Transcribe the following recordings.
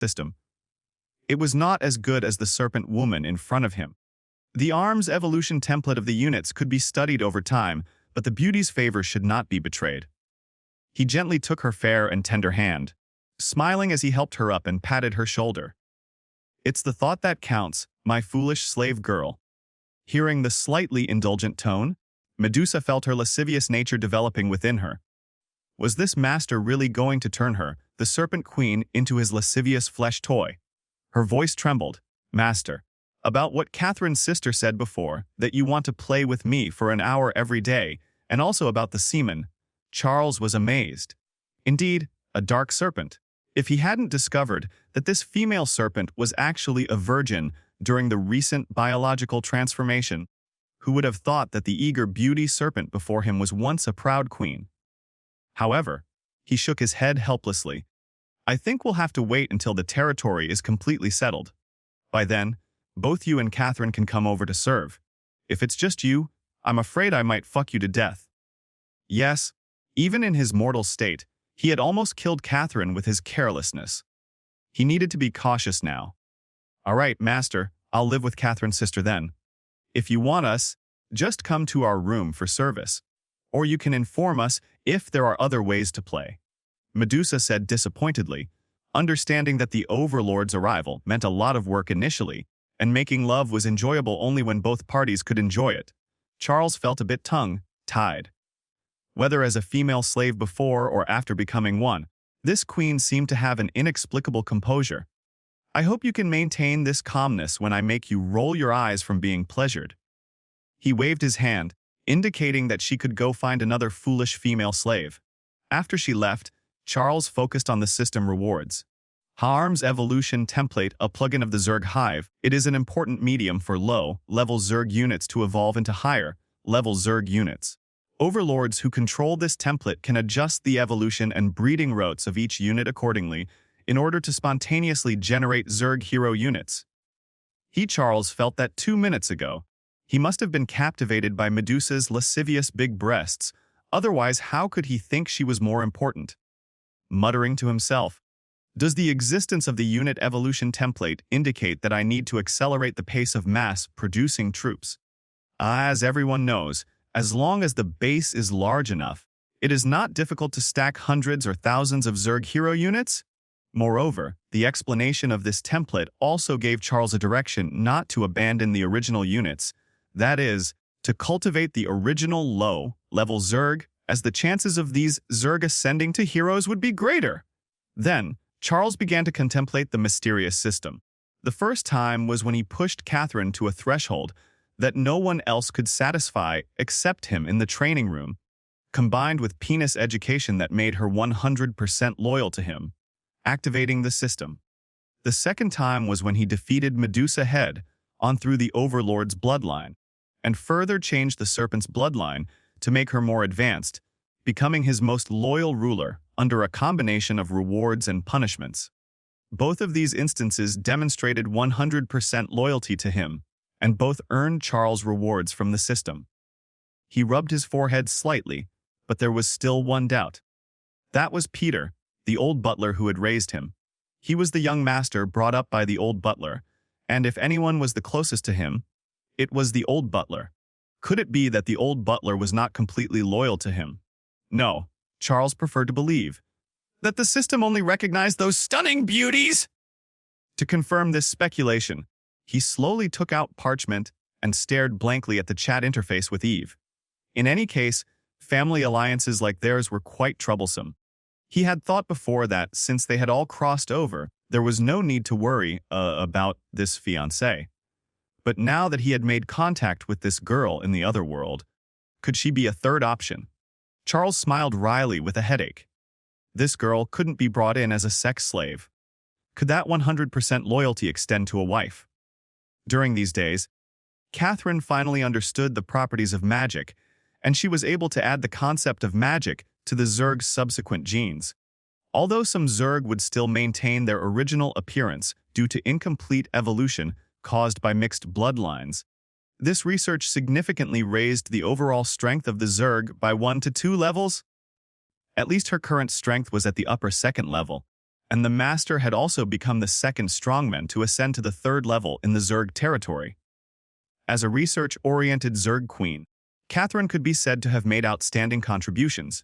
system. It was not as good as the serpent woman in front of him. The arm's evolution template of the units could be studied over time, but the beauty's favor should not be betrayed. He gently took her fair and tender hand, smiling as he helped her up and patted her shoulder. "It's the thought that counts, my foolish slave girl." Hearing the slightly indulgent tone, Medusa felt her lascivious nature developing within her. Was this master really going to turn her, the Serpent Queen, into his lascivious flesh toy? Her voice trembled. "Master, about what Catherine's sister said before, that you want to play with me for an hour every day, and also about the semen." Charles was amazed. Indeed, a dark serpent. If he hadn't discovered that this female serpent was actually a virgin during the recent biological transformation, who would have thought that the eager beauty serpent before him was once a proud queen? However, he shook his head helplessly. "I think we'll have to wait until the territory is completely settled. By then, both you and Catherine can come over to serve. If it's just you, I'm afraid I might fuck you to death." Yes, even in his mortal state, he had almost killed Catherine with his carelessness. He needed to be cautious now. "All right, master, I'll live with Catherine's sister then. If you want us, just come to our room for service. Or you can inform us if there are other ways to play," Medusa said disappointedly, understanding that the Overlord's arrival meant a lot of work initially, and making love was enjoyable only when both parties could enjoy it. Charles felt a bit tongue-tied. Whether as a female slave before or after becoming one, this queen seemed to have an inexplicable composure. "I hope you can maintain this calmness when I make you roll your eyes from being pleasured." He waved his hand, indicating that she could go find another foolish female slave. After she left, Charles focused on the system rewards. Harm's evolution template, a plugin of the Zerg Hive, it is an important medium for low-level Zerg units to evolve into higher-level Zerg units. Overlords who control this template can adjust the evolution and breeding routes of each unit accordingly in order to spontaneously generate Zerg hero units. Charles felt that 2 minutes ago, he must have been captivated by Medusa's lascivious big breasts, otherwise how could he think she was more important? Muttering to himself, "Does the existence of the unit evolution template indicate that I need to accelerate the pace of mass-producing troops?" As everyone knows, as long as the base is large enough, it is not difficult to stack hundreds or thousands of Zerg hero units. Moreover, the explanation of this template also gave Charles a direction not to abandon the original units, that is, to cultivate the original low-level Zerg, as the chances of these Zerg ascending to heroes would be greater. Then, Charles began to contemplate the mysterious system. The first time was when he pushed Catherine to a threshold that no one else could satisfy except him in the training room, combined with penis education that made her 100% loyal to him, activating the system. The second time was when he defeated Medusa head on through the Overlord's bloodline, and further changed the Serpent's bloodline to make her more advanced, becoming his most loyal ruler under a combination of rewards and punishments. Both of these instances demonstrated 100% loyalty to him, and both earned Charles rewards from the system. He rubbed his forehead slightly, but there was still one doubt. That was Peter, the old butler who had raised him. He was the young master brought up by the old butler, and if anyone was the closest to him, it was the old butler. Could it be that the old butler was not completely loyal to him? No, Charles preferred to believe that the system only recognized those stunning beauties. To confirm this speculation, he slowly took out parchment and stared blankly at the chat interface with Eve. In any case, family alliances like theirs were quite troublesome. He had thought before that since they had all crossed over, there was no need to worry about this fiancé. But now that he had made contact with this girl in the other world, could she be a third option? Charles smiled wryly with a headache. This girl couldn't be brought in as a sex slave. Could that 100% loyalty extend to a wife? During these days, Catherine finally understood the properties of magic, and she was able to add the concept of magic to the Zerg's subsequent genes. Although some Zerg would still maintain their original appearance due to incomplete evolution caused by mixed bloodlines, this research significantly raised the overall strength of the Zerg by 1 to 2 levels. At least her current strength was at the upper second level, and the Master had also become the second strongman to ascend to the third level in the Zerg territory. As a research-oriented Zerg queen, Catherine could be said to have made outstanding contributions.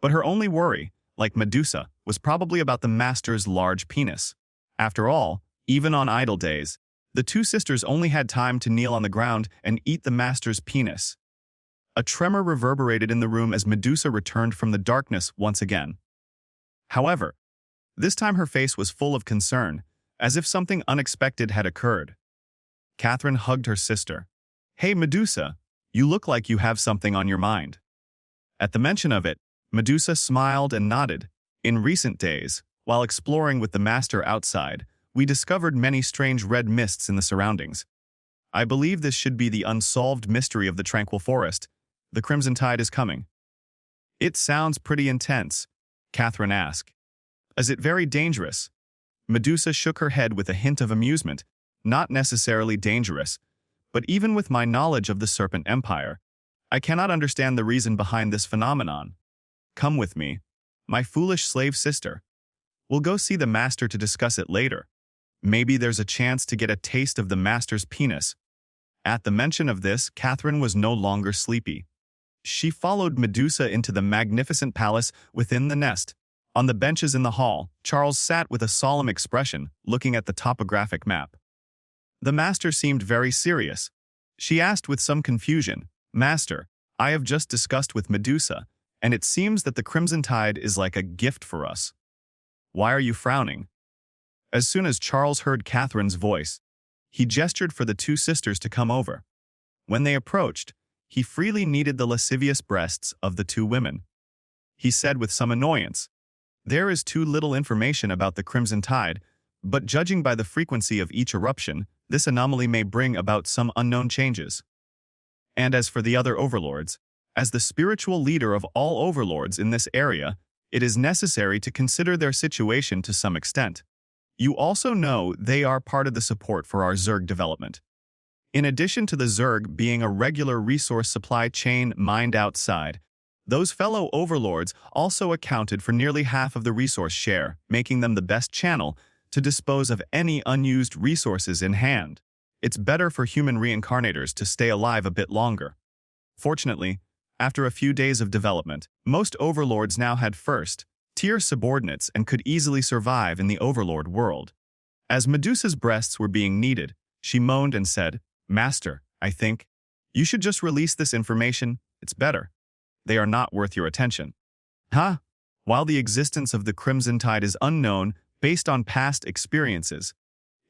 But her only worry, like Medusa, was probably about the Master's large penis. After all, even on idle days, the two sisters only had time to kneel on the ground and eat the Master's penis. A tremor reverberated in the room as Medusa returned from the darkness once again. However, this time her face was full of concern, as if something unexpected had occurred. Catherine hugged her sister. "Hey, Medusa, you look like you have something on your mind." At the mention of it, Medusa smiled and nodded. "In recent days, while exploring with the Master outside, we discovered many strange red mists in the surroundings. I believe this should be the unsolved mystery of the Tranquil Forest. The Crimson Tide is coming." "It sounds pretty intense," Catherine asked. "Is it very dangerous?" Medusa shook her head with a hint of amusement. "Not necessarily dangerous, but even with my knowledge of the Serpent Empire, I cannot understand the reason behind this phenomenon. Come with me, my foolish slave sister. We'll go see the Master to discuss it later. Maybe there's a chance to get a taste of the Master's penis." At the mention of this, Catherine was no longer sleepy. She followed Medusa into the magnificent palace within the nest. On the benches in the hall, Charles sat with a solemn expression, looking at the topographic map. The Master seemed very serious. She asked with some confusion, "Master, I have just discussed with Medusa, and it seems that the Crimson Tide is like a gift for us. Why are you frowning?" As soon as Charles heard Catherine's voice, he gestured for the two sisters to come over. When they approached, he freely kneaded the lascivious breasts of the two women. He said with some annoyance, "There is too little information about the Crimson Tide, but judging by the frequency of each eruption, this anomaly may bring about some unknown changes. And as for the other overlords, as the spiritual leader of all overlords in this area, it is necessary to consider their situation to some extent. You also know they are part of the support for our Zerg development. In addition to the Zerg being a regular resource supply chain mined outside, those fellow overlords also accounted for nearly half of the resource share, making them the best channel to dispose of any unused resources in hand. It's better for human reincarnators to stay alive a bit longer." Fortunately, after a few days of development, most overlords now had first-tier subordinates and could easily survive in the overlord world. As Medusa's breasts were being kneaded, she moaned and said, "Master, I think you should just release this information. It's better. They are not worth your attention." "Huh?" While the existence of the Crimson Tide is unknown based on past experiences,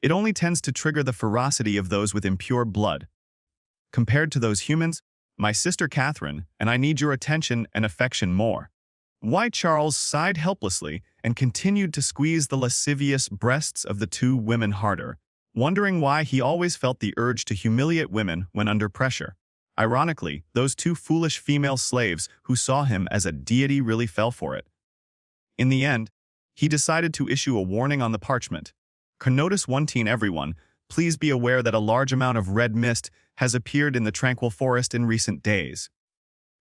it only tends to trigger the ferocity of those with impure blood. Compared to those humans, my sister Catherine and I need your attention and affection more. Why? Charles sighed helplessly and continued to squeeze the lascivious breasts of the two women harder, wondering why he always felt the urge to humiliate women when under pressure. Ironically, those two foolish female slaves who saw him as a deity really fell for it. In the end, he decided to issue a warning on the parchment. Notice 1 everyone, please be aware that a large amount of red mist has appeared in the Tranquil Forest in recent days.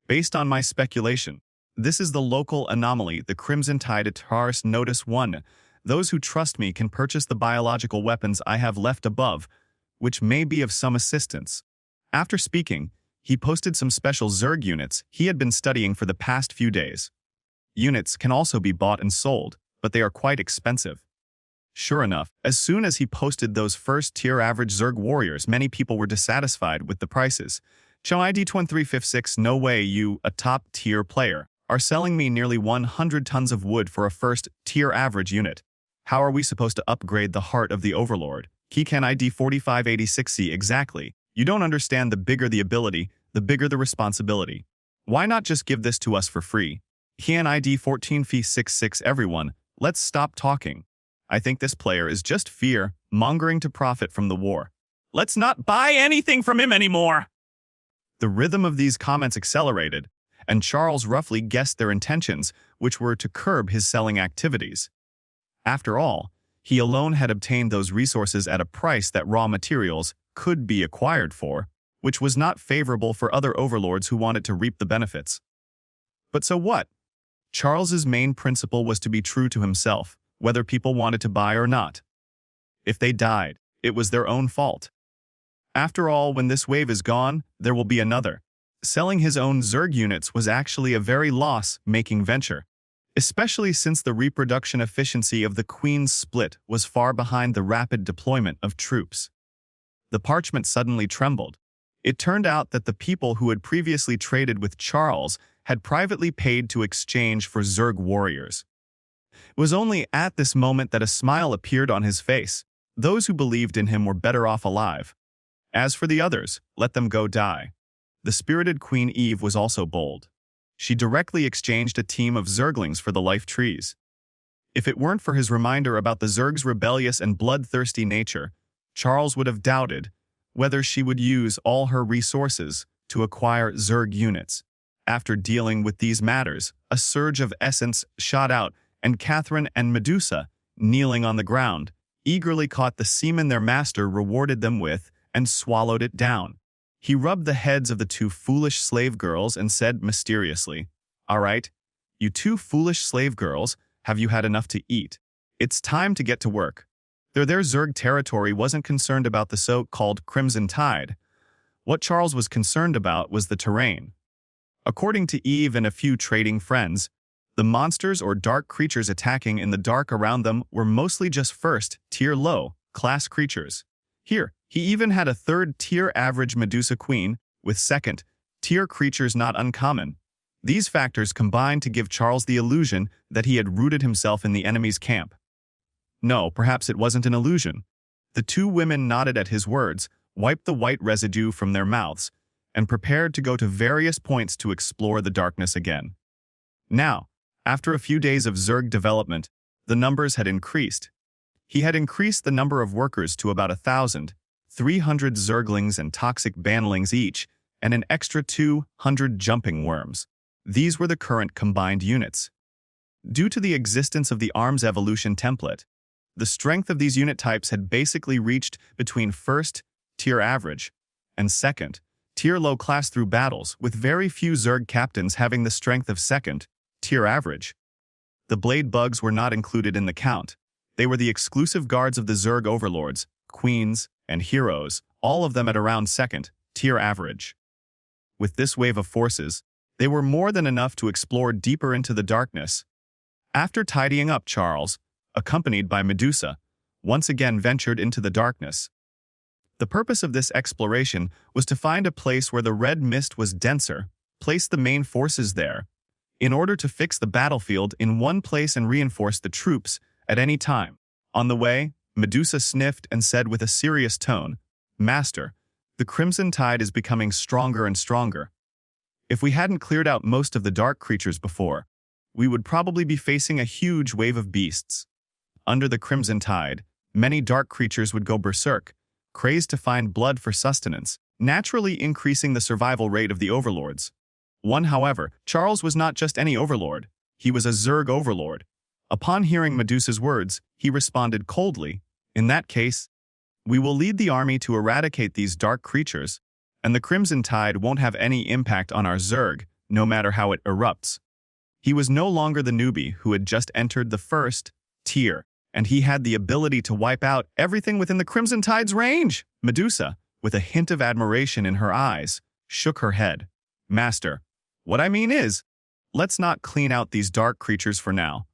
Based on my speculation, this is the local anomaly, the Crimson Tide. Taurus. Notice 1. Those who trust me can purchase the biological weapons I have left above, which may be of some assistance. After speaking, he posted some special Zerg units he had been studying for the past few days. Units can also be bought and sold, but they are quite expensive. Sure enough, as soon as he posted those first-tier average Zerg warriors, many people were dissatisfied with the prices. Chow ID 2356, no way you, a top-tier player, are selling me nearly 100 tons of wood for a first-tier average unit. How are we supposed to upgrade the heart of the Overlord? Keycan ID 4586C. Exactly. You don't understand. The bigger the ability, the bigger the responsibility. Why not just give this to us for free? Keycan ID 14F66. Everyone, let's stop talking. I think this player is just fear-mongering to profit from the war. Let's not buy anything from him anymore! The rhythm of these comments accelerated, and Charles roughly guessed their intentions, which were to curb his selling activities. After all, he alone had obtained those resources at a price that raw materials could be acquired for, which was not favorable for other overlords who wanted to reap the benefits. But so what? Charles's main principle was to be true to himself. whether people wanted to buy or not. If they died, it was their own fault. After all, when this wave is gone, there will be another. Selling his own Zerg units was actually a very loss-making venture, especially since the reproduction efficiency of the Queen's split was far behind the rapid deployment of troops. The parchment suddenly trembled. It turned out that the people who had previously traded with Charles had privately paid to exchange for Zerg warriors. It was only at this moment that a smile appeared on his face. Those who believed in him were better off alive. As for the others, let them go die. The spirited Queen Eve was also bold. She directly exchanged a team of Zerglings for the life trees. If it weren't for his reminder about the Zerg's rebellious and bloodthirsty nature, Charles would have doubted whether she would use all her resources to acquire Zerg units. After dealing with these matters, a surge of essence shot out, and Catherine and Medusa, kneeling on the ground, eagerly caught the semen their master rewarded them with and swallowed it down. He rubbed the heads of the two foolish slave girls and said mysteriously, "All right, you two foolish slave girls, have you had enough to eat? It's time to get to work." Their Zerg territory wasn't concerned about the so-called Crimson Tide. What Charles was concerned about was the terrain. According to Eve and a few trading friends, the monsters or dark creatures attacking in the dark around them were mostly just first-tier low-class creatures. Here, he even had a third-tier average Medusa Queen, with second-tier creatures not uncommon. These factors combined to give Charles the illusion that he had rooted himself in the enemy's camp. No, perhaps it wasn't an illusion. The two women nodded at his words, wiped the white residue from their mouths, and prepared to go to various points to explore the darkness again. Now, after a few days of Zerg development, the numbers had increased. He had increased the number of workers to about 1,300 Zerglings and toxic banlings each, and an extra 200 jumping worms. These were the current combined units. Due to the existence of the arms evolution template, the strength of these unit types had basically reached between first-tier average and second-tier low-class through battles, with very few Zerg captains having the strength of second-tier average. The blade bugs were not included in the count. They were the exclusive guards of the Zerg overlords, queens, and heroes, all of them at around second-tier average. With this wave of forces, they were more than enough to explore deeper into the darkness. After tidying up, Charles, accompanied by Medusa, once again ventured into the darkness. The purpose of this exploration was to find a place where the red mist was denser, place the main forces there, in order to fix the battlefield in one place and reinforce the troops at any time. On the way, Medusa sniffed and said with a serious tone, "Master, the Crimson Tide is becoming stronger and stronger. If we hadn't cleared out most of the dark creatures before, we would probably be facing a huge wave of beasts. Under the Crimson Tide, many dark creatures would go berserk, crazed to find blood for sustenance, naturally increasing the survival rate of the overlords. However, Charles was not just any overlord, he was a Zerg overlord. Upon hearing Medusa's words, he responded coldly, "In that case, we will lead the army to eradicate these dark creatures, and the Crimson Tide won't have any impact on our Zerg, no matter how it erupts." He was no longer the newbie who had just entered the first tier, and he had the ability to wipe out everything within the Crimson Tide's range. Medusa, with a hint of admiration in her eyes, shook her head. "Master, what I mean is, let's not clean out these dark creatures for now.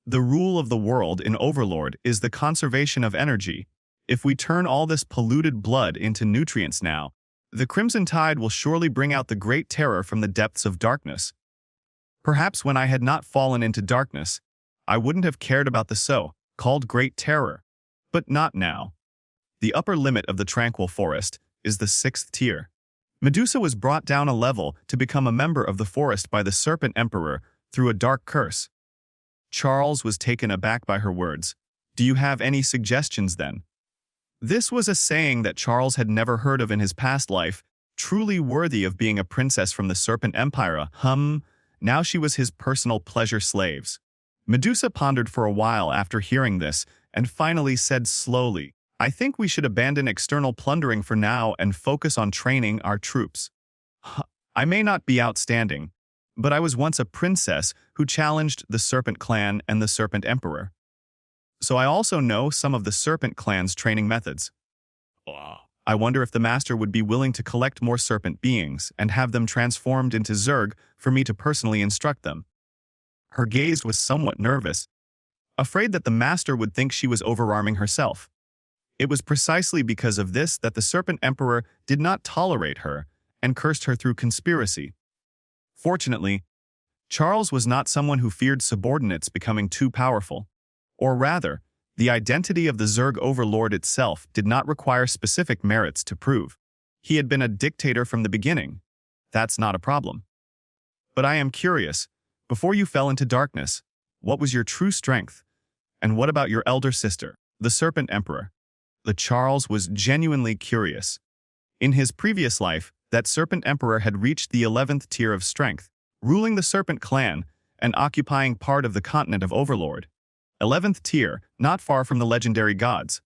The rule of the world in Overlord is the conservation of energy. If we turn all this polluted blood into nutrients now, the Crimson Tide will surely bring out the great terror from the depths of darkness. Perhaps when I had not fallen into darkness, I wouldn't have cared about the so-called great terror. But not now. The upper limit of the tranquil forest is the 6th tier. Medusa was brought down a level to become a member of the forest by the Serpent Emperor through a dark curse. Charles was taken aback by her words. "Do you have any suggestions then?" This was a saying that Charles had never heard of in his past life, truly worthy of being a princess from the Serpent Empire. Now she was his personal pleasure slaves. Medusa pondered for a while after hearing this, and finally said slowly, "I think we should abandon external plundering for now and focus on training our troops. I may not be outstanding, but I was once a princess who challenged the Serpent Clan and the Serpent Emperor. So I also know some of the Serpent clan's training methods. I wonder if the Master would be willing to collect more Serpent beings and have them transformed into Zerg for me to personally instruct them. Her gaze was somewhat nervous, afraid that the Master would think she was overarming herself. It was precisely because of this that the Serpent Emperor did not tolerate her and cursed her through conspiracy. Fortunately, Charles was not someone who feared subordinates becoming too powerful. Or rather, the identity of the Zerg overlord itself did not require specific merits to prove. He had been a dictator from the beginning. That's not a problem. But I am curious, before you fell into darkness, what was your true strength? And what about your elder sister, the Serpent Emperor? The Charles was genuinely curious. In his previous life, that Serpent Emperor had reached the 11th tier of strength, ruling the Serpent clan and occupying part of the continent of Overlord. 11th tier, not far from the legendary gods.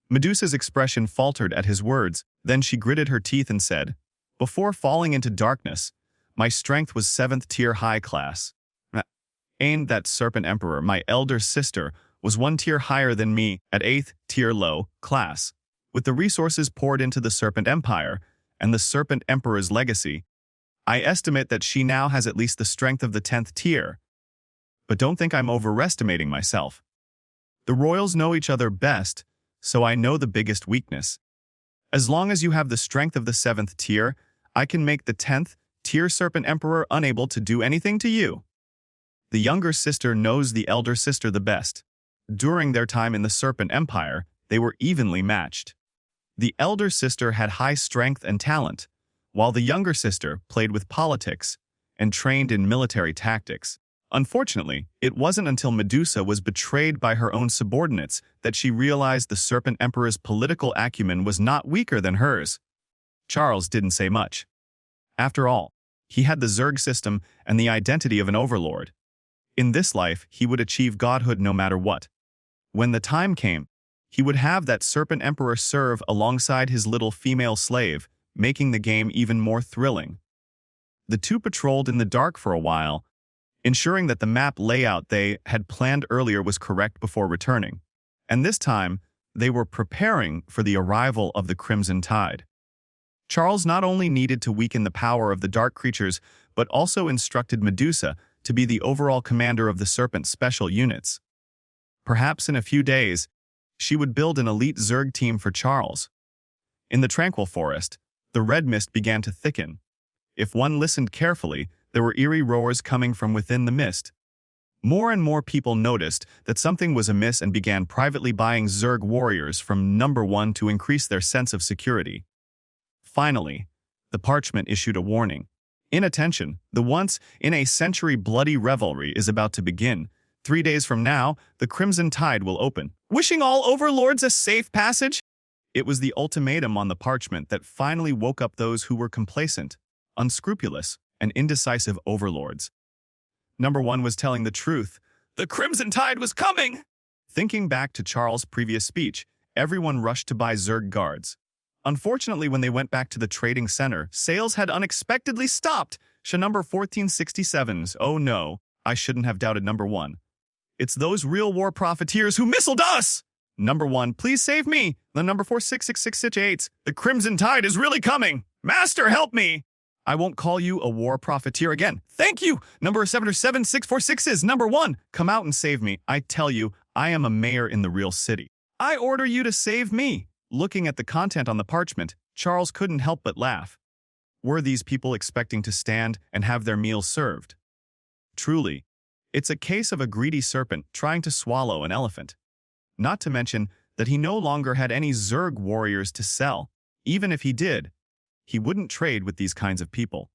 Medusa's expression faltered at his words, then she gritted her teeth and said, "Before falling into darkness, my strength was 7th tier high class. And that Serpent Emperor, my elder sister, was 1 tier higher than me at 8th tier low class. With the resources poured into the Serpent Empire and the Serpent Emperor's legacy, I estimate that she now has at least the strength of the 10th tier. But don't think I'm overestimating myself. The royals know each other best, so I know the biggest weakness. As long as you have the strength of the 7th tier, I can make the 10th tier Serpent Emperor unable to do anything to you." The younger sister knows the elder sister the best. During their time in the Serpent Empire, they were evenly matched. The elder sister had high strength and talent, while the younger sister played with politics and trained in military tactics. Unfortunately, it wasn't until Medusa was betrayed by her own subordinates that she realized the Serpent Emperor's political acumen was not weaker than hers. Charles didn't say much. After all, he had the Zerg system and the identity of an overlord. In this life, he would achieve godhood no matter what. When the time came, he would have that Serpent Emperor serve alongside his little female slave, making the game even more thrilling. The two patrolled in the dark for a while, ensuring that the map layout they had planned earlier was correct before returning. And this time, they were preparing for the arrival of the Crimson Tide. Charles not only needed to weaken the power of the dark creatures, but also instructed Medusa to be the overall commander of the Serpent special units. Perhaps in a few days, she would build an elite Zerg team for Charles. In the tranquil forest, the red mist began to thicken. If one listened carefully, there were eerie roars coming from within the mist. More and more people noticed that something was amiss and began privately buying Zerg warriors from number 1 to increase their sense of security. Finally, the parchment issued a warning. Inattention, the once-in-a-century bloody revelry is about to begin. 3 days from now, the Crimson Tide will open. Wishing all overlords a safe passage? It was the ultimatum on the parchment that finally woke up those who were complacent, unscrupulous, and indecisive overlords. Number 1 was telling the truth. The Crimson Tide was coming! Thinking back to Charles' previous speech, everyone rushed to buy Zerg guards. Unfortunately, when they went back to the trading center, sales had unexpectedly stopped. Number 1467's, oh no, I shouldn't have doubted number 1. It's those real war profiteers who missiled us! Number 1, please save me! The number 466668's, the Crimson Tide is really coming! Master, help me! I won't call you a war profiteer again. Thank you! Number 777646 is number 1. Come out and save me. I tell you, I am a mayor in the real city. I order you to save me. Looking at the content on the parchment, Charles couldn't help but laugh. Were these people expecting to stand and have their meals served? Truly, it's a case of a greedy serpent trying to swallow an elephant. Not to mention that he no longer had any Zerg warriors to sell. Even if he did, he wouldn't trade with these kinds of people.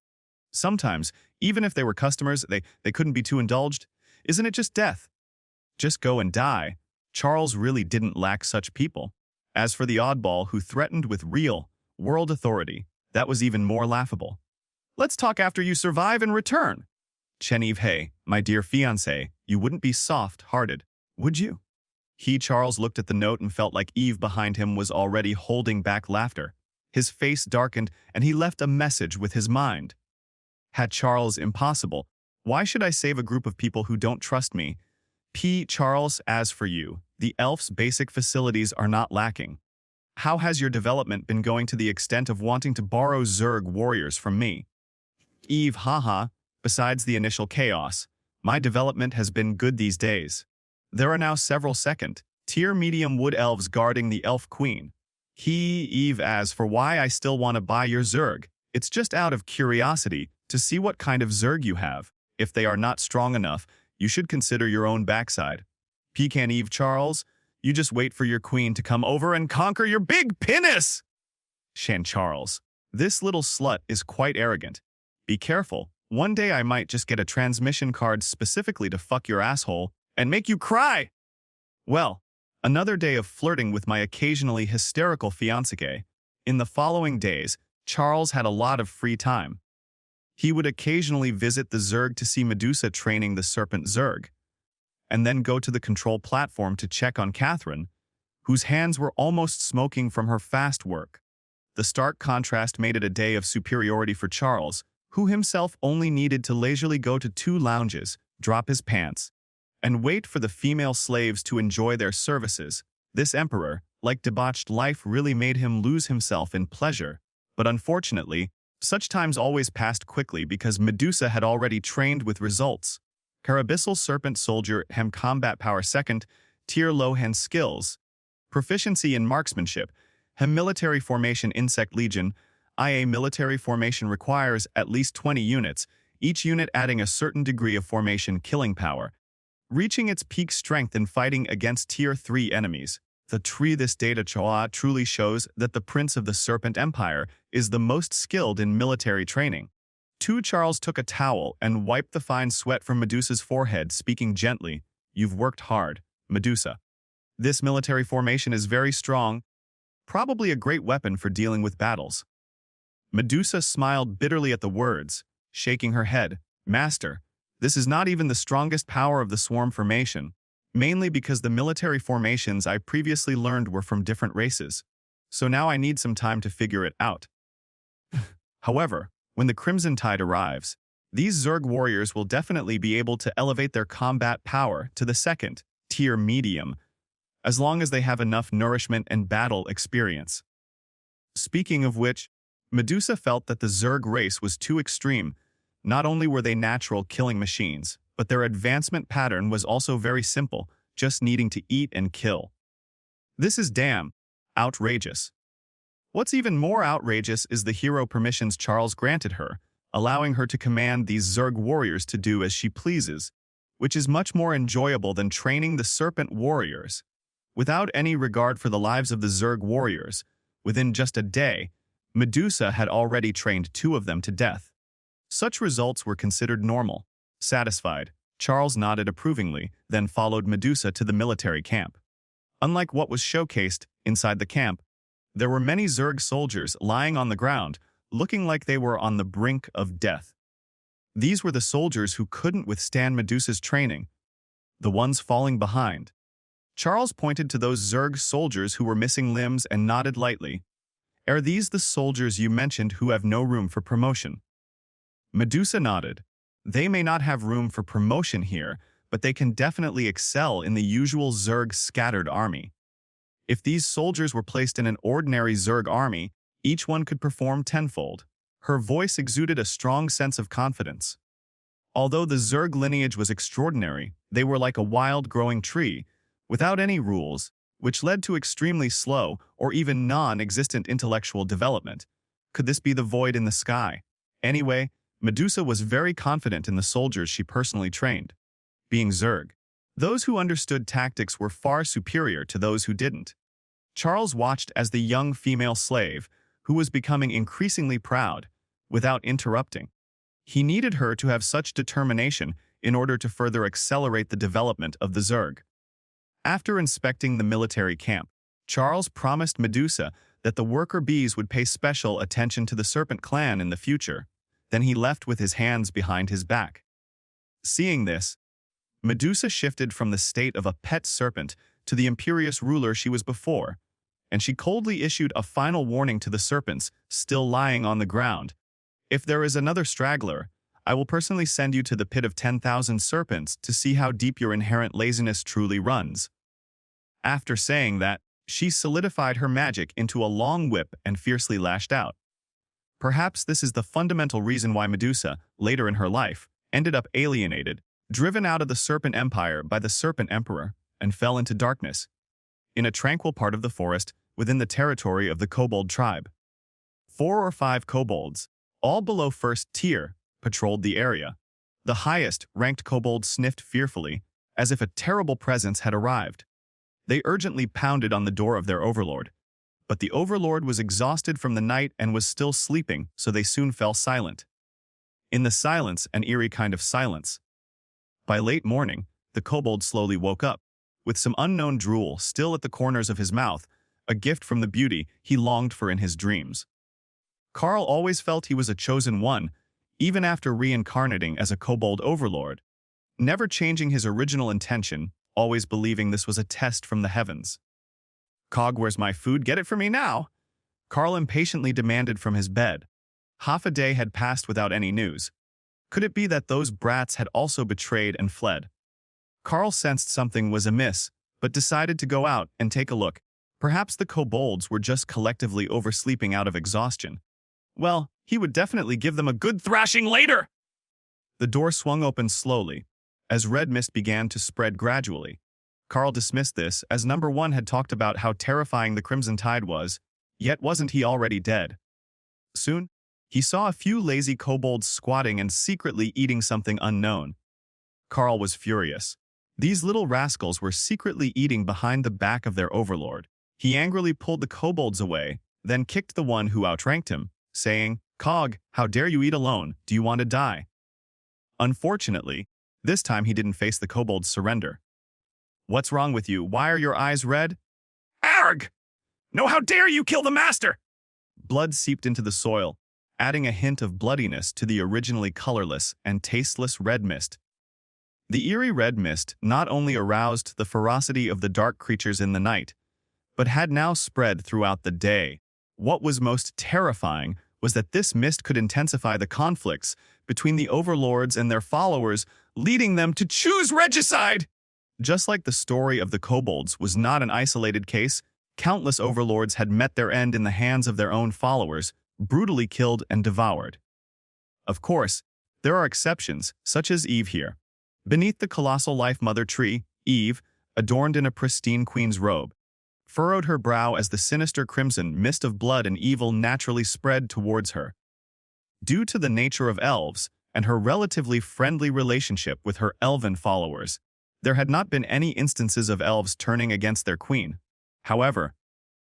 Sometimes, even if they were customers, they couldn't be too indulged. Isn't it just death? Just go and die. Charles really didn't lack such people. As for the oddball who threatened with real, world authority, that was even more laughable. Let's talk after you survive and return. Chenevieve, hey, my dear fiancé, you wouldn't be soft-hearted, would you? Charles looked at the note and felt like Eve behind him was already holding back laughter. His face darkened and he left a message with his mind. Had Charles impossible, why should I save a group of people who don't trust me? Charles, as for you, The elf's basic facilities are not lacking. How has your development been going to the extent of wanting to borrow Zerg warriors from me? Eve, haha, besides the initial chaos, my development has been good these days. There are now several second-tier medium wood elves guarding the elf queen. Eve, as for why I still want to buy your Zerg, it's just out of curiosity to see what kind of Zerg you have. If they are not strong enough, you should consider your own backside. Pecan Eve Charles, you just wait for your queen to come over and conquer your big penis! Shan Charles, this little slut is quite arrogant. Be careful, one day I might just get a transmission card specifically to fuck your asshole and make you cry! Well, another day of flirting with my occasionally hysterical fiancée. In the following days, Charles had a lot of free time. He would occasionally visit the Zerg to see Medusa training the Serpent Zerg, and then go to the control platform to check on Catherine, whose hands were almost smoking from her fast work. The stark contrast made it a day of superiority for Charles, who himself only needed to leisurely go to 2 lounges, drop his pants, and wait for the female slaves to enjoy their services. This emperor, like debauched life, really made him lose himself in pleasure. But unfortunately, such times always passed quickly because Medusa had already trained with results. Carabyssal Serpent Soldier Hem Combat Power 2nd, Tier Low Hand Skills. Proficiency in Marksmanship. Hem Military Formation Insect Legion. IA Military Formation requires at least 20 units, each unit adding a certain degree of formation killing power, reaching its peak strength in fighting against Tier 3 enemies. This data truly shows that the Prince of the Serpent Empire is the most skilled in military training. Charles took a towel and wiped the fine sweat from Medusa's forehead, speaking gently, "You've worked hard, Medusa. This military formation is very strong, probably a great weapon for dealing with battles." Medusa smiled bitterly at the words, shaking her head. "Master, this is not even the strongest power of the swarm formation, mainly because the military formations I previously learned were from different races. So now I need some time to figure it out." However, when the Crimson Tide arrives, these Zerg warriors will definitely be able to elevate their combat power to the 2nd-tier medium, as long as they have enough nourishment and battle experience. Speaking of which, Medusa felt that the Zerg race was too extreme. Not only were they natural killing machines, but their advancement pattern was also very simple, just needing to eat and kill. This is damn outrageous. What's even more outrageous is the hero permissions Charles granted her, allowing her to command these Zerg warriors to do as she pleases, which is much more enjoyable than training the Serpent warriors. Without any regard for the lives of the Zerg warriors, within just a day, Medusa had already trained 2 of them to death. Such results were considered normal. Satisfied, Charles nodded approvingly, then followed Medusa to the military camp. Unlike what was showcased inside the camp, there were many Zerg soldiers lying on the ground, looking like they were on the brink of death. These were the soldiers who couldn't withstand Medusa's training, the ones falling behind. Charles pointed to those Zerg soldiers who were missing limbs and nodded lightly. "Are these the soldiers you mentioned who have no room for promotion?" Medusa nodded. "They may not have room for promotion here, but they can definitely excel in the usual Zerg scattered army. If these soldiers were placed in an ordinary Zerg army, each one could perform tenfold." Her voice exuded a strong sense of confidence. Although the Zerg lineage was extraordinary, they were like a wild growing tree, without any rules, which led to extremely slow or even non-existent intellectual development. Could this be the void in the sky? Anyway, Medusa was very confident in the soldiers she personally trained. Being Zerg, those who understood tactics were far superior to those who didn't. Charles watched as the young female slave, who was becoming increasingly proud, without interrupting. He needed her to have such determination in order to further accelerate the development of the Zerg. After inspecting the military camp, Charles promised Medusa that the worker bees would pay special attention to the Serpent clan in the future. Then he left with his hands behind his back. Seeing this, Medusa shifted from the state of a pet serpent to the imperious ruler she was before, and she coldly issued a final warning to the serpents still lying on the ground. "If there is another straggler, I will personally send you to the pit of 10,000 serpents to see how deep your inherent laziness truly runs." After saying that, she solidified her magic into a long whip and fiercely lashed out. Perhaps this is the fundamental reason why Medusa, later in her life, ended up alienated, driven out of the Serpent Empire by the Serpent Emperor, and fell into darkness, in a tranquil part of the forest within the territory of the kobold tribe. 4 or 5 kobolds, all below first tier, patrolled the area. The highest-ranked kobold sniffed fearfully, as if a terrible presence had arrived. They urgently pounded on the door of their overlord. But the overlord was exhausted from the night and was still sleeping, so they soon fell silent. In the silence, an eerie kind of silence. By late morning, the kobold slowly woke up, with some unknown drool still at the corners of his mouth, a gift from the beauty he longed for in his dreams. Carl always felt he was a chosen one, even after reincarnating as a kobold overlord, never changing his original intention, always believing this was a test from the heavens. "Cog, where's my food? Get it for me now!" Carl impatiently demanded from his bed. Half a day had passed without any news. Could it be that those brats had also betrayed and fled? Carl sensed something was amiss, but decided to go out and take a look. Perhaps the kobolds were just collectively oversleeping out of exhaustion. Well, he would definitely give them a good thrashing later! The door swung open slowly, as red mist began to spread gradually. Carl dismissed this, as number 1 had talked about how terrifying the Crimson Tide was, yet wasn't he already dead? Soon, he saw a few lazy kobolds squatting and secretly eating something unknown. Carl was furious. These little rascals were secretly eating behind the back of their overlord. He angrily pulled the kobolds away, then kicked the one who outranked him, saying, "Cog, how dare you eat alone? Do you want to die?" Unfortunately, this time he didn't face the kobold's surrender. "What's wrong with you? Why are your eyes red?" "Arg! No, how dare you kill the master!" Blood seeped into the soil, adding a hint of bloodiness to the originally colorless and tasteless red mist. The eerie red mist not only aroused the ferocity of the dark creatures in the night, but had now spread throughout the day. What was most terrifying was that this mist could intensify the conflicts between the overlords and their followers, leading them to choose regicide! Just like the story of the kobolds was not an isolated case, countless overlords had met their end in the hands of their own followers, brutally killed and devoured. Of course, there are exceptions, such as Eve here. Beneath the colossal Life Mother tree, Eve, adorned in a pristine queen's robe, furrowed her brow as the sinister crimson mist of blood and evil naturally spread towards her. Due to the nature of elves and her relatively friendly relationship with her elven followers, there had not been any instances of elves turning against their queen. However,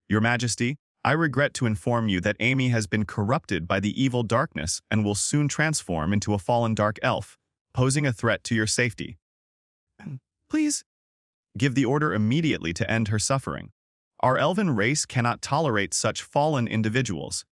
Your Majesty, I regret to inform you that Amy has been corrupted by the evil darkness and will soon transform into a fallen dark elf, posing a threat to your safety. Please give the order immediately to end her suffering. Our elven race cannot tolerate such fallen individuals.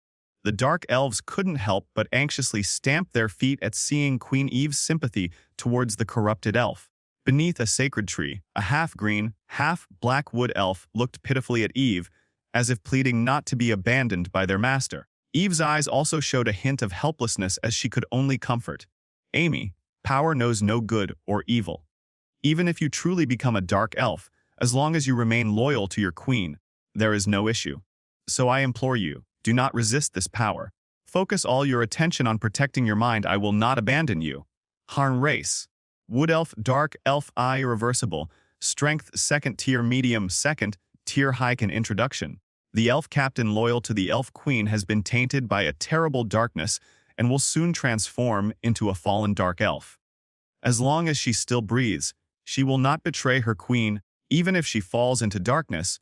The dark elves couldn't help but anxiously stamp their feet at seeing Queen Eve's sympathy towards the corrupted elf. Beneath a sacred tree, a half-green, half-black wood elf looked pitifully at Eve, as if pleading not to be abandoned by their master. Eve's eyes also showed a hint of helplessness as she could only comfort. Amy, power knows no good or evil. Even if you truly become a dark elf, as long as you remain loyal to your queen, there is no issue. So I implore you, do not resist this power. Focus all your attention on protecting your mind. I will not abandon you. Harn race. Wood elf, dark elf, irreversible. Strength, 2nd tier, medium, 2nd tier, hike and introduction. The elf captain loyal to the elf queen has been tainted by a terrible darkness and will soon transform into a fallen dark elf. As long as she still breathes, she will not betray her queen, even if she falls into darkness.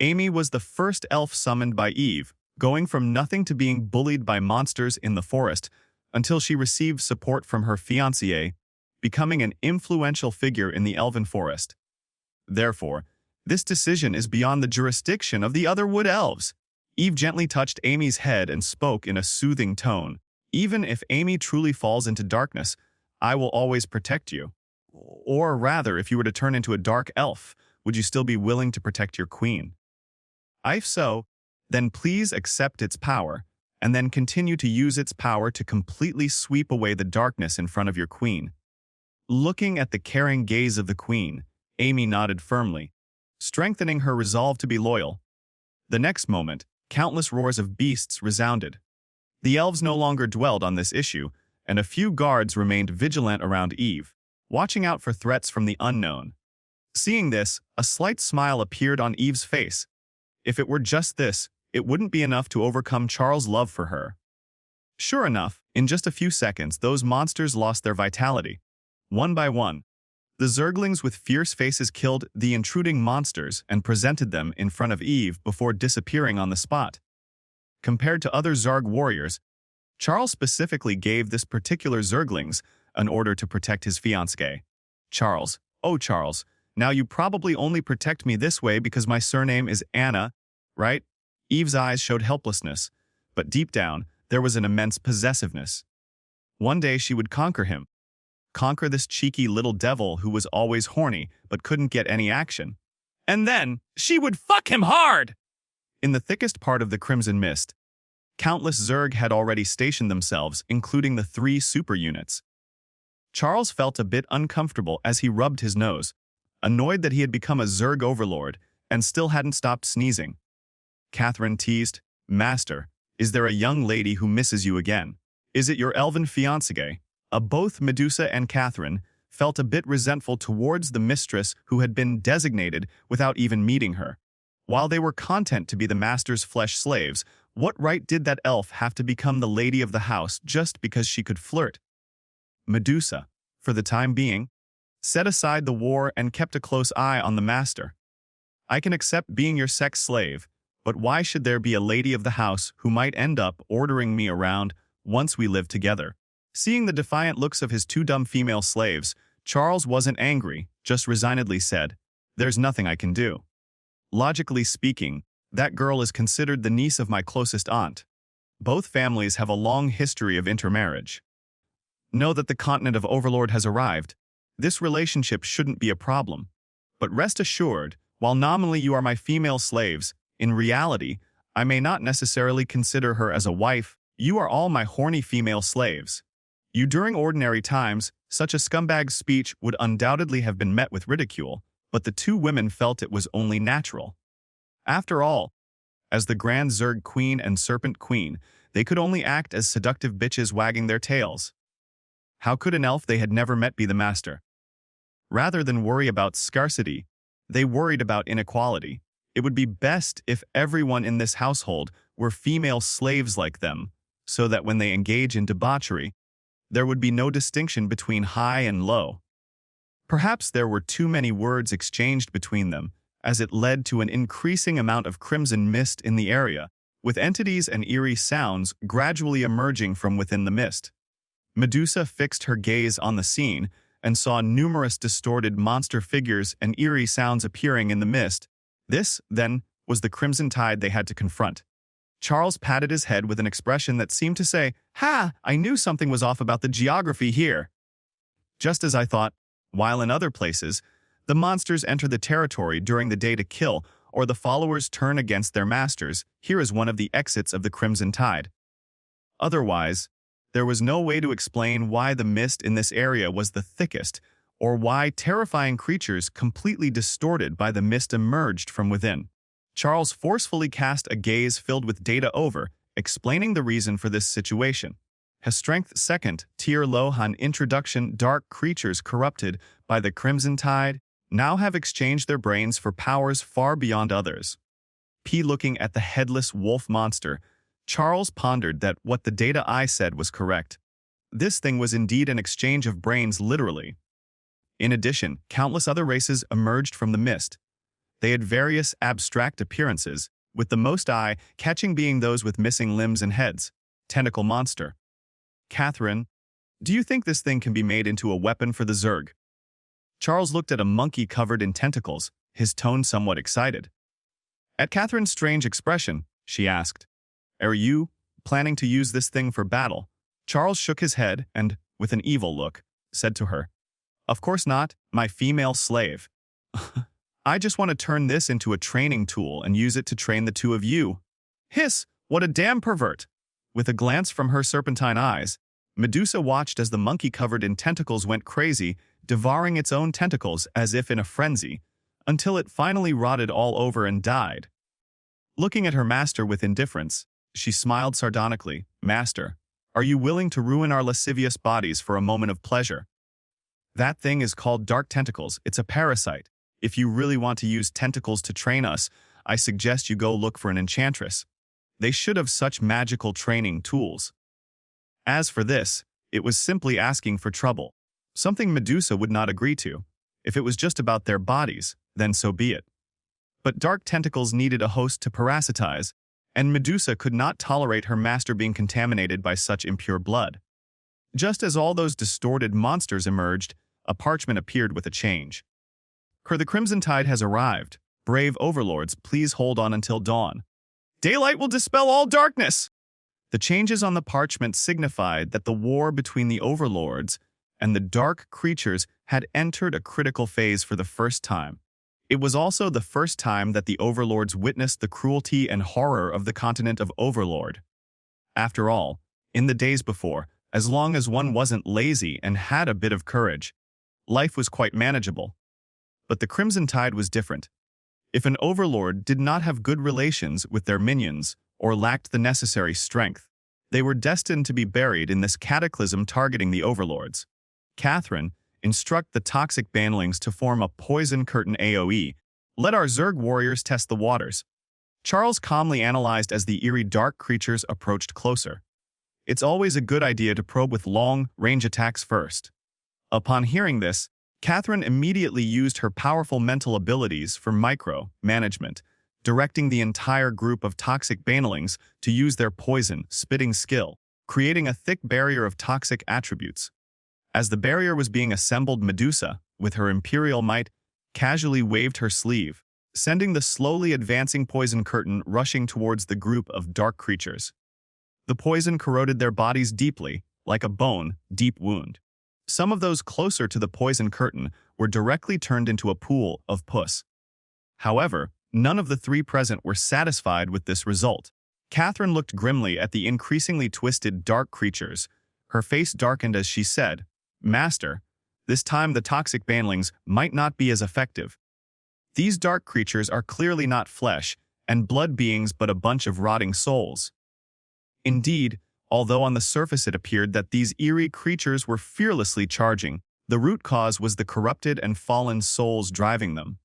Amy was the first elf summoned by Eve, going from nothing to being bullied by monsters in the forest, until she received support from her fiancé, becoming an influential figure in the elven forest. Therefore, this decision is beyond the jurisdiction of the other wood elves. Eve gently touched Amy's head and spoke in a soothing tone. Even if Amy truly falls into darkness, I will always protect you. Or rather, if you were to turn into a dark elf, would you still be willing to protect your queen? If so, then please accept its power, and then continue to use its power to completely sweep away the darkness in front of your queen. Looking at the caring gaze of the queen, Amy nodded firmly. strengthening her resolve to be loyal. The next moment, countless roars of beasts resounded. The elves no longer dwelled on this issue, and a few guards remained vigilant around Eve, watching out for threats from the unknown. Seeing this, a slight smile appeared on Eve's face. If it were just this, it wouldn't be enough to overcome Charles' love for her. Sure enough, in just a few seconds, those monsters lost their vitality. One by one, the Zerglings with fierce faces killed the intruding monsters and presented them in front of Eve before disappearing on the spot. Compared to other Zerg warriors, Charles specifically gave this particular Zerglings an order to protect his fiancée. Charles, oh Charles, now you probably only protect me this way because my surname is Anna, right? Eve's eyes showed helplessness, but deep down, there was an immense possessiveness. One day she would conquer him. Conquer this cheeky little devil who was always horny but couldn't get any action. And then, she would fuck him hard! In the thickest part of the Crimson Mist, countless Zerg had already stationed themselves, including the 3 super units. Charles felt a bit uncomfortable as he rubbed his nose, annoyed that he had become a Zerg overlord and still hadn't stopped sneezing. Catherine teased, "Master, is there a young lady who misses you again? Is it your elven fiancée?" Both Medusa and Catherine felt a bit resentful towards the mistress who had been designated without even meeting her. While they were content to be the master's flesh slaves, what right did that elf have to become the lady of the house just because she could flirt? Medusa, for the time being, set aside the war and kept a close eye on the master. "I can accept being your sex slave, but why should there be a lady of the house who might end up ordering me around once we live together?" Seeing the defiant looks of his 2 dumb female slaves, Charles wasn't angry, just resignedly said, "There's nothing I can do. Logically speaking, that girl is considered the niece of my closest aunt. Both families have a long history of intermarriage. Know that the continent of Overlord has arrived. This relationship shouldn't be a problem. But rest assured, while nominally you are my female slaves, in reality, I may not necessarily consider her as a wife. You are all my horny female slaves. You during ordinary times, such a scumbag's speech would undoubtedly have been met with ridicule, but the 2 women felt it was only natural. After all, as the Grand Zerg Queen and Serpent Queen, they could only act as seductive bitches wagging their tails. How could an elf they had never met be the master? Rather than worry about scarcity, they worried about inequality. It would be best if everyone in this household were female slaves like them, so that when they engage in debauchery, there would be no distinction between high and low. Perhaps there were too many words exchanged between them, as it led to an increasing amount of crimson mist in the area, with entities and eerie sounds gradually emerging from within the mist. Medusa fixed her gaze on the scene and saw numerous distorted monster figures and eerie sounds appearing in the mist. This, then, was the crimson tide they had to confront. Charles patted his head with an expression that seemed to say, "Ha! I knew something was off about the geography here." Just as I thought, while in other places, the monsters enter the territory during the day to kill, or the followers turn against their masters, here is one of the exits of the crimson tide. Otherwise, there was no way to explain why the mist in this area was the thickest, or why terrifying creatures completely distorted by the mist emerged from within. Charles forcefully cast a gaze filled with data over, explaining the reason for this situation. His strength second, tier Lohan introduction dark creatures corrupted by the crimson tide now have exchanged their brains for powers far beyond others. Looking at the headless wolf monster, Charles pondered that what the data I said was correct. This thing was indeed an exchange of brains literally. In addition, countless other races emerged from the mist. They had various abstract appearances, with the most eye-catching being those with missing limbs and heads. Tentacle monster. "Catherine, do you think this thing can be made into a weapon for the Zerg?" Charles looked at a monkey covered in tentacles, his tone somewhat excited. At Catherine's strange expression, she asked, "Are you planning to use this thing for battle?" Charles shook his head and, with an evil look, said to her, "Of course not, my female slave. I just want to turn this into a training tool and use it to train the 2 of you." Hiss, what a damn pervert! With a glance from her serpentine eyes, Medusa watched as the monkey covered in tentacles went crazy, devouring its own tentacles as if in a frenzy. until it finally rotted all over and died. Looking at her master with indifference, she smiled sardonically. "Master, are you willing to ruin our lascivious bodies for a moment of pleasure? That thing is called dark tentacles. It's a parasite. If you really want to use tentacles to train us, I suggest you go look for an enchantress. They should have such magical training tools." As for this, it was simply asking for trouble, something Medusa would not agree to. If it was just about their bodies, then so be it. But dark tentacles needed a host to parasitize, and Medusa could not tolerate her master being contaminated by such impure blood. Just as all those distorted monsters emerged, a parchment appeared with a change. "The Crimson Tide has arrived. Brave overlords, please hold on until dawn. Daylight will dispel all darkness." The changes on the parchment signified that the war between the overlords and the dark creatures had entered a critical phase for the first time. It was also the first time that the overlords witnessed the cruelty and horror of the continent of Overlord. After all, in the days before, as long as one wasn't lazy and had a bit of courage, life was quite manageable. But the Crimson Tide was different. If an overlord did not have good relations with their minions or lacked the necessary strength, they were destined to be buried in this cataclysm targeting the overlords. Catherine, instruct the toxic banlings to form a poison curtain AoE. Let our Zerg warriors test the waters. Charles calmly analyzed as the eerie dark creatures approached closer. It's always a good idea to probe with long-range attacks first. Upon hearing this, Catherine immediately used her powerful mental abilities for micro-management, directing the entire group of toxic banlings to use their poison-spitting skill, creating a thick barrier of toxic attributes. As the barrier was being assembled, Medusa, with her imperial might, casually waved her sleeve, sending the slowly advancing poison curtain rushing towards the group of dark creatures. The poison corroded their bodies deeply, like a bone-deep wound. Some of those closer to the poison curtain were directly turned into a pool of pus. However, none of the three present were satisfied with this result. Catherine looked grimly at the increasingly twisted dark creatures. Her face darkened as she said, "Master, this time the toxic banlings might not be as effective. These dark creatures are clearly not flesh and blood beings but a bunch of rotting souls." Indeed, although on the surface it appeared that these eerie creatures were fearlessly charging, the root cause was the corrupted and fallen souls driving them.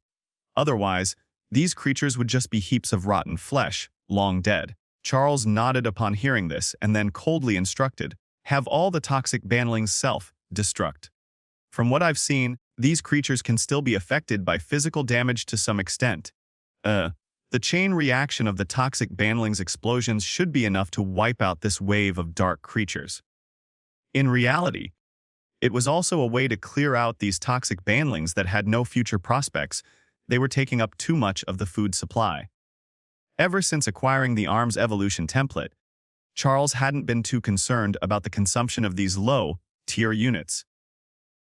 Otherwise, these creatures would just be heaps of rotten flesh, long dead. Charles nodded upon hearing this and then coldly instructed, "Have all the toxic banlings self-destruct. From what I've seen, these creatures can still be affected by physical damage to some extent. The chain reaction of the toxic banlings' explosions should be enough to wipe out this wave of dark creatures." In reality, it was also a way to clear out these toxic banlings that had no future prospects. They were taking up too much of the food supply. Ever since acquiring the Arms Evolution template, Charles hadn't been too concerned about the consumption of these low-tier units.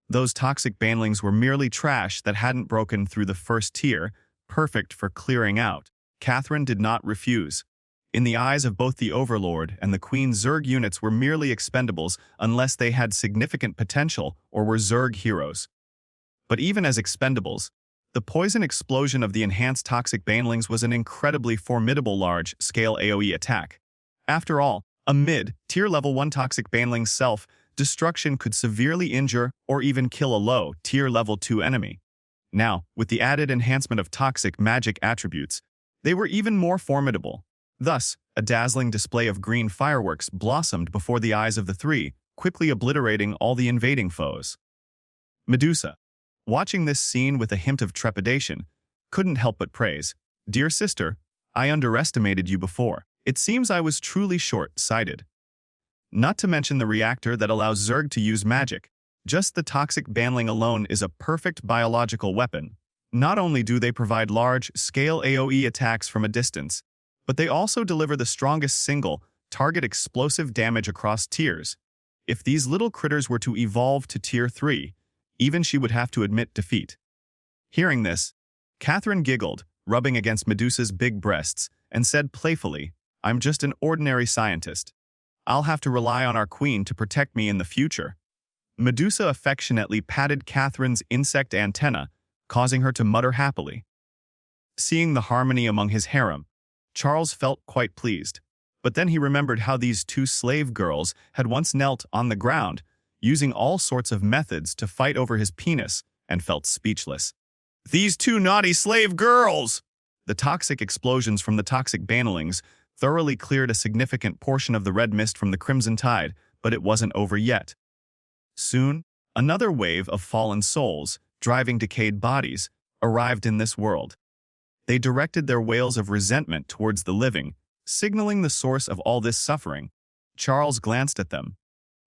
Those toxic banlings were merely trash that hadn't broken through the first tier, perfect for clearing out. Catherine did not refuse. In the eyes of both the Overlord and the Queen, Zerg units were merely expendables unless they had significant potential or were Zerg heroes. But even as expendables, the poison explosion of the enhanced toxic banlings was an incredibly formidable large-scale AoE attack. After all, a mid-tier level 1 toxic banling's self-destruction could severely injure or even kill a low-tier level 2 enemy. Now, with the added enhancement of toxic magic attributes, they were even more formidable. Thus, a dazzling display of green fireworks blossomed before the eyes of the three, quickly obliterating all the invading foes. Medusa, watching this scene with a hint of trepidation, couldn't help but praise, "Dear sister, I underestimated you before. It seems I was truly short-sighted." Not to mention the reactor that allows Zerg to use magic. Just the toxic banling alone is a perfect biological weapon. Not only do they provide large-scale AoE attacks from a distance, but they also deliver the strongest single-target explosive damage across tiers. If these little critters were to evolve to Tier 3, even she would have to admit defeat. Hearing this, Catherine giggled, rubbing against Medusa's big breasts, and said playfully, "I'm just an ordinary scientist. I'll have to rely on our queen to protect me in the future." Medusa affectionately patted Catherine's insect antenna, causing her to mutter happily. Seeing the harmony among his harem, Charles felt quite pleased. But then he remembered how these two slave girls had once knelt on the ground, using all sorts of methods to fight over his penis, and felt speechless. These two naughty slave girls! The toxic explosions from the toxic banelings thoroughly cleared a significant portion of the red mist from the crimson tide, but it wasn't over yet. Soon, another wave of fallen souls, driving decayed bodies, arrived in this world. They directed their wails of resentment towards the living, signaling the source of all this suffering. Charles glanced at them.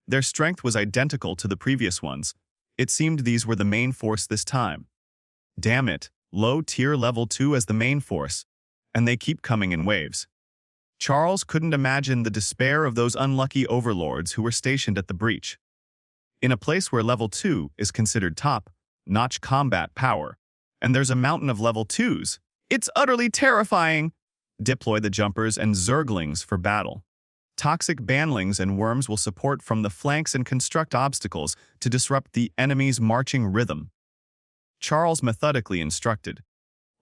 Their strength was identical to the previous ones. It seemed these were the main force this time. Damn it, low tier level 2 as the main force, and they keep coming in waves. Charles couldn't imagine the despair of those unlucky overlords who were stationed at the breach. In a place where level 2 is considered top-notch combat power, and there's a mountain of level 2s, it's utterly terrifying! Deploy the jumpers and zerglings for battle. Toxic banlings and worms will support from the flanks and construct obstacles to disrupt the enemy's marching rhythm. Charles methodically instructed,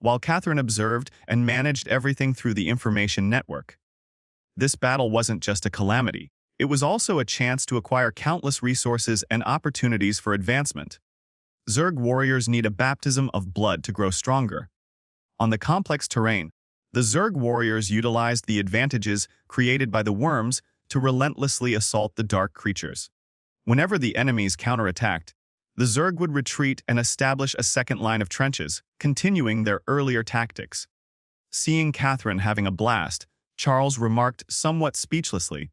while Catherine observed and managed everything through the information network. This battle wasn't just a calamity. It was also a chance to acquire countless resources and opportunities for advancement. Zerg warriors need a baptism of blood to grow stronger. On the complex terrain, the Zerg warriors utilized the advantages created by the worms to relentlessly assault the dark creatures. Whenever the enemies counterattacked, the Zerg would retreat and establish a second line of trenches, continuing their earlier tactics. Seeing Catherine having a blast, Charles remarked somewhat speechlessly,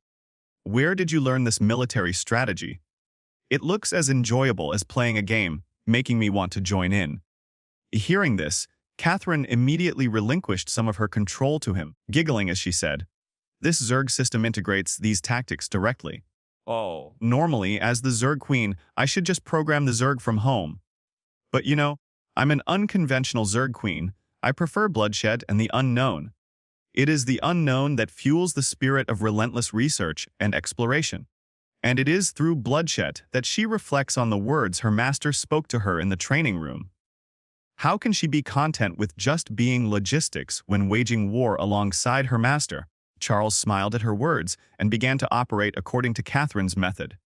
"Where did you learn this military strategy? It looks as enjoyable as playing a game, making me want to join in." Hearing this, Catherine immediately relinquished some of her control to him, giggling as she said, "This Zerg system integrates these tactics directly. Oh. Normally, as the Zerg queen, I should just program the Zerg from home. But you know, I'm an unconventional Zerg queen. I prefer bloodshed and the unknown. It is the unknown that fuels the spirit of relentless research and exploration. And it is through bloodshed that she reflects on the words her master spoke to her in the training room. How can she be content with just being logistics when waging war alongside her master?" Charles smiled at her words and began to operate according to Catherine's method.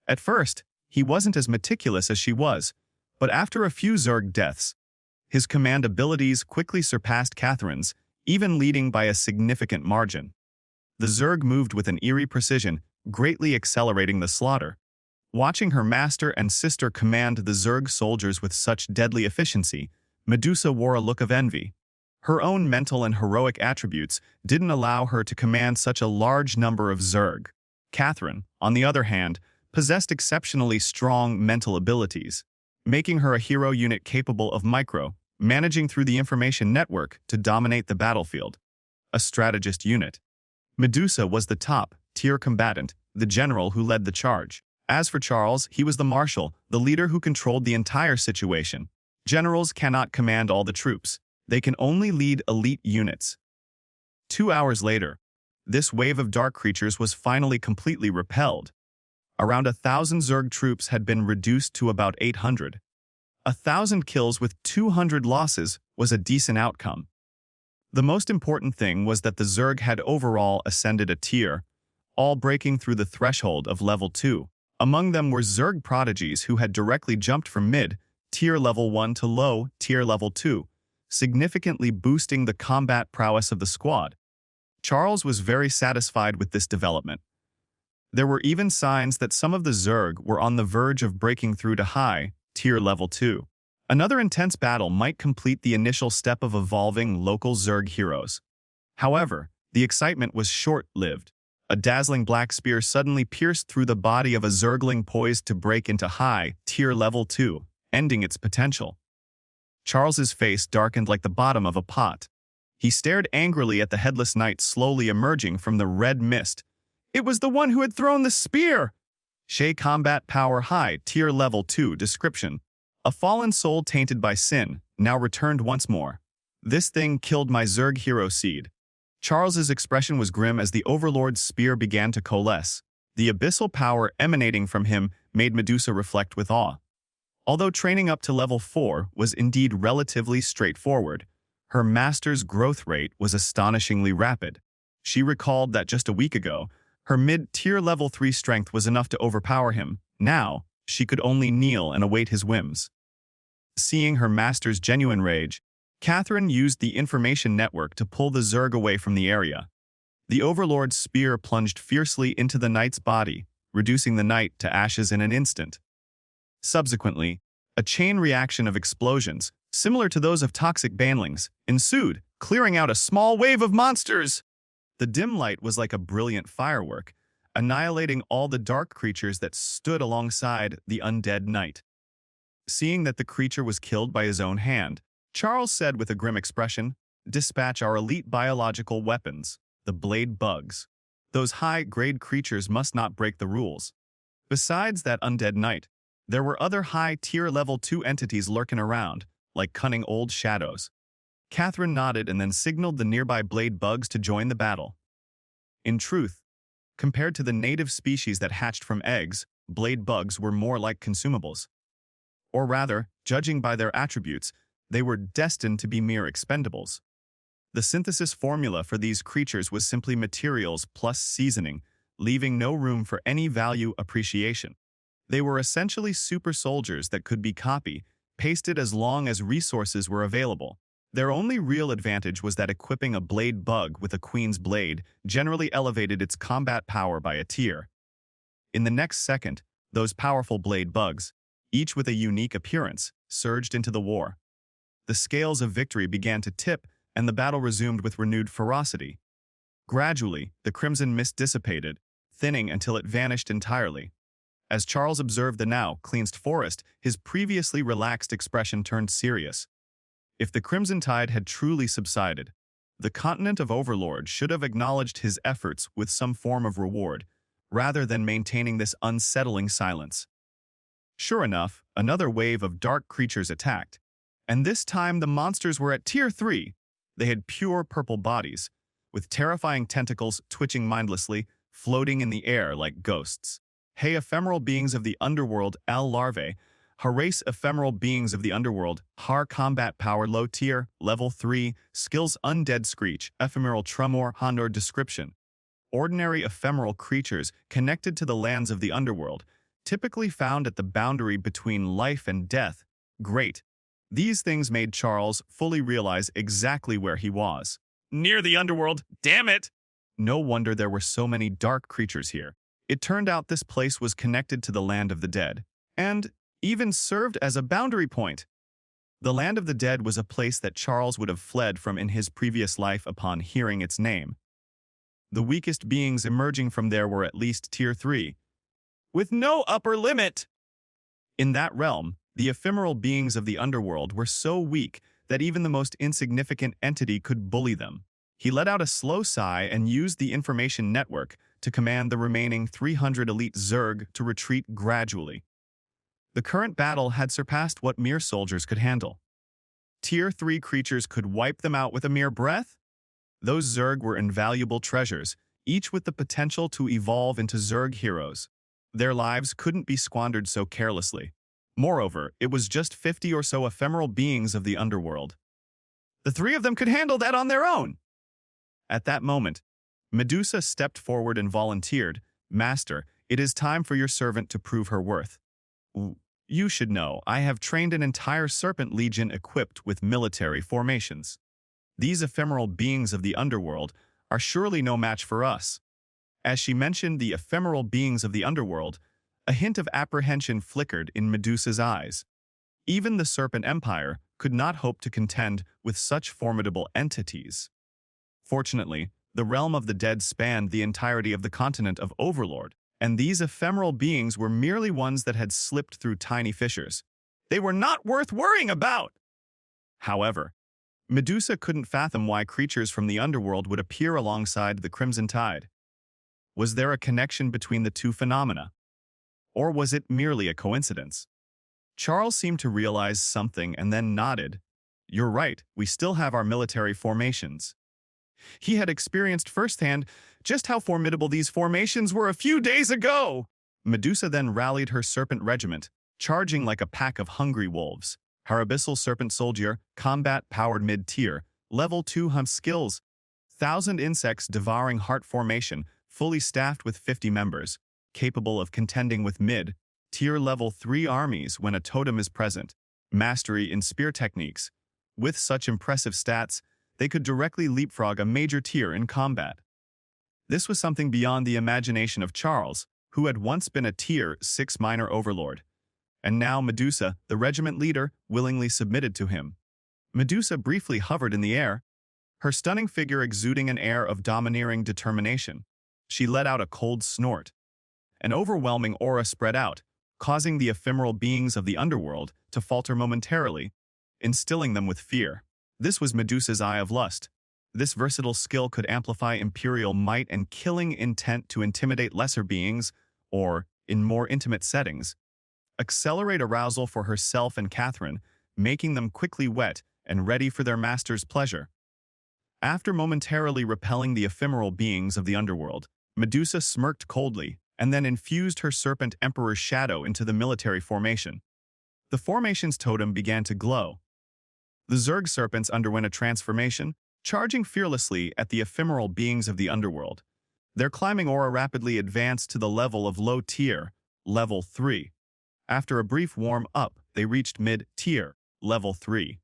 At first, he wasn't as meticulous as she was, but after a few Zerg deaths, his command abilities quickly surpassed Catherine's, even leading by a significant margin. The Zerg moved with an eerie precision, greatly accelerating the slaughter. Watching her master and sister command the Zerg soldiers with such deadly efficiency, Medusa wore a look of envy. Her own mental and heroic attributes didn't allow her to command such a large number of Zerg. Catherine, on the other hand, possessed exceptionally strong mental abilities, making her a hero unit capable of managing through the information network to dominate the battlefield. A strategist unit. Medusa was the top-tier combatant, the general who led the charge. As for Charles, he was the marshal, the leader who controlled the entire situation. Generals cannot command all the troops. They can only lead elite units. 2 hours later, this wave of dark creatures was finally completely repelled. Around 1,000 Zerg troops had been reduced to about 800. 1,000 kills with 200 losses was a decent outcome. The most important thing was that the Zerg had overall ascended a tier, all breaking through the threshold of level 2. Among them were Zerg prodigies who had directly jumped from mid-tier level 1 to low-tier level 2, significantly boosting the combat prowess of the squad. Charles was very satisfied with this development. There were even signs that some of the Zerg were on the verge of breaking through to high-tier level 2. Another intense battle might complete the initial step of evolving local Zerg heroes. However, the excitement was short-lived. A dazzling black spear suddenly pierced through the body of a Zergling poised to break into high-tier level 2, ending its potential. Charles's face darkened like the bottom of a pot. He stared angrily at the headless knight slowly emerging from the red mist. It was the one who had thrown the spear! Shay Combat Power High-Tier Level 2 Description: a fallen soul tainted by sin, now returned once more. This thing killed my Zerg hero seed. Charles's expression was grim as the Overlord's spear began to coalesce. The abyssal power emanating from him made Medusa reflect with awe. Although training up to level 4 was indeed relatively straightforward, her master's growth rate was astonishingly rapid. She recalled that just a week ago, her mid-tier level 3 strength was enough to overpower him. Now, she could only kneel and await his whims. Seeing her master's genuine rage, Catherine used the information network to pull the Zerg away from the area. The Overlord's spear plunged fiercely into the knight's body, reducing the knight to ashes in an instant. Subsequently, a chain reaction of explosions, similar to those of toxic banlings, ensued, clearing out a small wave of monsters. The dim light was like a brilliant firework, annihilating all the dark creatures that stood alongside the undead knight. Seeing that the creature was killed by his own hand, Charles said with a grim expression, "Dispatch our elite biological weapons, the blade bugs. Those high-grade creatures must not break the rules." Besides that undead knight, there were other high-tier level 2 entities lurking around, like cunning old shadows. Catherine nodded and then signaled the nearby blade bugs to join the battle. In truth, compared to the native species that hatched from eggs, blade bugs were more like consumables. Or rather, judging by their attributes, they were destined to be mere expendables. The synthesis formula for these creatures was simply materials plus seasoning, leaving no room for any value appreciation. They were essentially super soldiers that could be pasted as long as resources were available. Their only real advantage was that equipping a blade bug with a queen's blade generally elevated its combat power by a tier. In the next second, those powerful blade bugs, each with a unique appearance, surged into the war. The scales of victory began to tip, and the battle resumed with renewed ferocity. Gradually, the crimson mist dissipated, thinning until it vanished entirely. As Charles observed the now cleansed forest, his previously relaxed expression turned serious. If the crimson tide had truly subsided, the continent of Overlord should have acknowledged his efforts with some form of reward, rather than maintaining this unsettling silence. Sure enough, another wave of dark creatures attacked, and this time the monsters were at Tier 3. They had pure purple bodies, with terrifying tentacles twitching mindlessly, floating in the air like ghosts. Hey, ephemeral beings of the underworld, L larvae, harass ephemeral beings of the underworld, har combat power low tier, level 3, skills undead screech, ephemeral tremor, honor description. Ordinary ephemeral creatures connected to the lands of the underworld, typically found at the boundary between life and death. Great. These things made Charles fully realize exactly where he was. Near the underworld, damn it! No wonder there were so many dark creatures here. It turned out this place was connected to the land of the dead, and even served as a boundary point. The land of the dead was a place that Charles would have fled from in his previous life upon hearing its name. The weakest beings emerging from there were at least Tier 3, with no upper limit. In that realm, the ephemeral beings of the underworld were so weak that even the most insignificant entity could bully them. He let out a slow sigh and used the information network to command the remaining 300 elite Zerg to retreat gradually. The current battle had surpassed what mere soldiers could handle. Tier 3 creatures could wipe them out with a mere breath? Those Zerg were invaluable treasures, each with the potential to evolve into Zerg heroes. Their lives couldn't be squandered so carelessly. Moreover, it was just 50 or so ephemeral beings of the underworld. The 3 of them could handle that on their own. At that moment, Medusa stepped forward and volunteered, "Master, it is time for your servant to prove her worth. You should know, I have trained an entire serpent legion equipped with military formations. These ephemeral beings of the underworld are surely no match for us." As she mentioned the ephemeral beings of the underworld, a hint of apprehension flickered in Medusa's eyes. Even the Serpent Empire could not hope to contend with such formidable entities. Fortunately, the realm of the dead spanned the entirety of the continent of Overlord, and these ephemeral beings were merely ones that had slipped through tiny fissures. They were not worth worrying about! However, Medusa couldn't fathom why creatures from the underworld would appear alongside the Crimson Tide. Was there a connection between the two phenomena? Or was it merely a coincidence? Charles seemed to realize something and then nodded. "You're right, we still have our military formations." He had experienced firsthand just how formidable these formations were a few days ago. Medusa then rallied her serpent regiment, charging like a pack of hungry wolves. Her Abyssal Serpent Soldier, combat-powered mid-tier, level 2 hump skills, 1,000 insects devouring heart formation, fully staffed with 50 members, capable of contending with mid-tier level 3 armies when a totem is present, mastery in spear techniques. With such impressive stats, they could directly leapfrog a major tier in combat. This was something beyond the imagination of Charles, who had once been a tier 6 minor overlord. And now Medusa, the regiment leader, willingly submitted to him. Medusa briefly hovered in the air, her stunning figure exuding an air of domineering determination. She let out a cold snort. An overwhelming aura spread out, causing the ephemeral beings of the underworld to falter momentarily, instilling them with fear. This was Medusa's Eye of Lust. This versatile skill could amplify imperial might and killing intent to intimidate lesser beings, or, in more intimate settings, accelerate arousal for herself and Catherine, making them quickly wet and ready for their master's pleasure. After momentarily repelling the ephemeral beings of the underworld, Medusa smirked coldly and then infused her Serpent Emperor's shadow into the military formation. The formation's totem began to glow. The Zerg serpents underwent a transformation, charging fearlessly at the ephemeral beings of the underworld. Their climbing aura rapidly advanced to the level of low tier, level 3. After a brief warm-up, they reached mid-tier, level 3.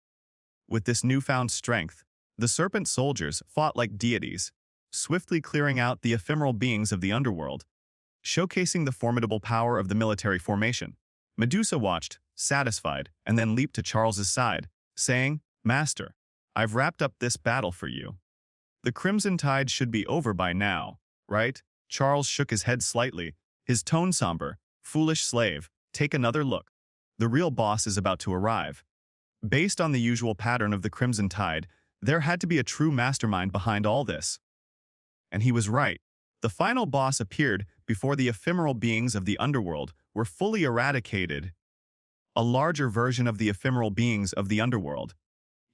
With this newfound strength, the serpent soldiers fought like deities, swiftly clearing out the ephemeral beings of the underworld, showcasing the formidable power of the military formation. Medusa watched, satisfied, and then leaped to Charles's side, saying, "Master, I've wrapped up this battle for you. The Crimson Tide should be over by now, right?" Charles shook his head slightly, his tone somber. "Foolish slave, take another look. The real boss is about to arrive." Based on the usual pattern of the Crimson Tide, there had to be a true mastermind behind all this. And he was right. The final boss appeared before the ephemeral beings of the underworld were fully eradicated. A larger version of the ephemeral beings of the underworld.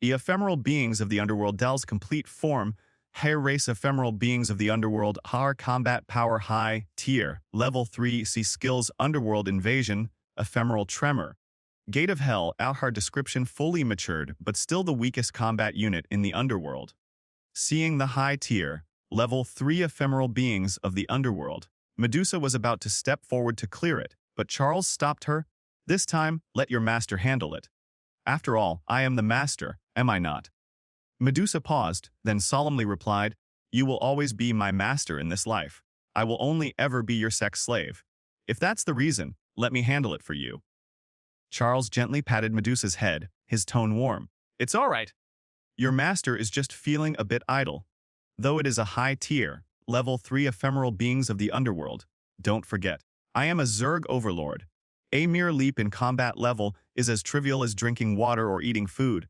The ephemeral beings of the underworld Dell's complete form, higher race ephemeral beings of the underworld, higher combat power high, tier, level 3, C skills, underworld invasion, ephemeral tremor. Gate of Hell, our description fully matured, but still the weakest combat unit in the underworld. Seeing the high tier, level 3 ephemeral beings of the underworld, Medusa was about to step forward to clear it, but Charles stopped her. "This time, let your master handle it. After all, I am the master, am I not?" Medusa paused, then solemnly replied, "You will always be my master in this life. I will only ever be your sex slave. If that's the reason, let me handle it for you." Charles gently patted Medusa's head, his tone warm. "It's all right. Your master is just feeling a bit idle. Though it is a high tier, level 3 ephemeral beings of the underworld, don't forget, I am a Zerg overlord. A mere leap in combat level is as trivial as drinking water or eating food."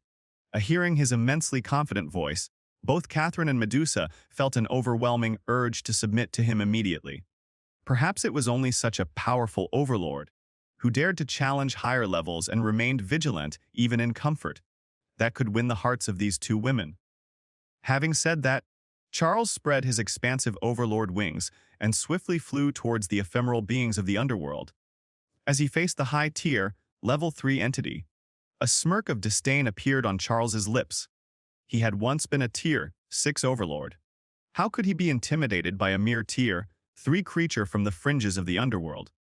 Hearing his immensely confident voice, both Catherine and Medusa felt an overwhelming urge to submit to him immediately. Perhaps it was only such a powerful overlord, who dared to challenge higher levels and remained vigilant even in comfort, that could win the hearts of these two women. Having said that, Charles spread his expansive overlord wings and swiftly flew towards the ephemeral beings of the underworld. As he faced the high-tier, level 3 entity, a smirk of disdain appeared on Charles's lips. He had once been a tier 6 overlord. How could he be intimidated by a mere tier 3 creature from the fringes of the underworld?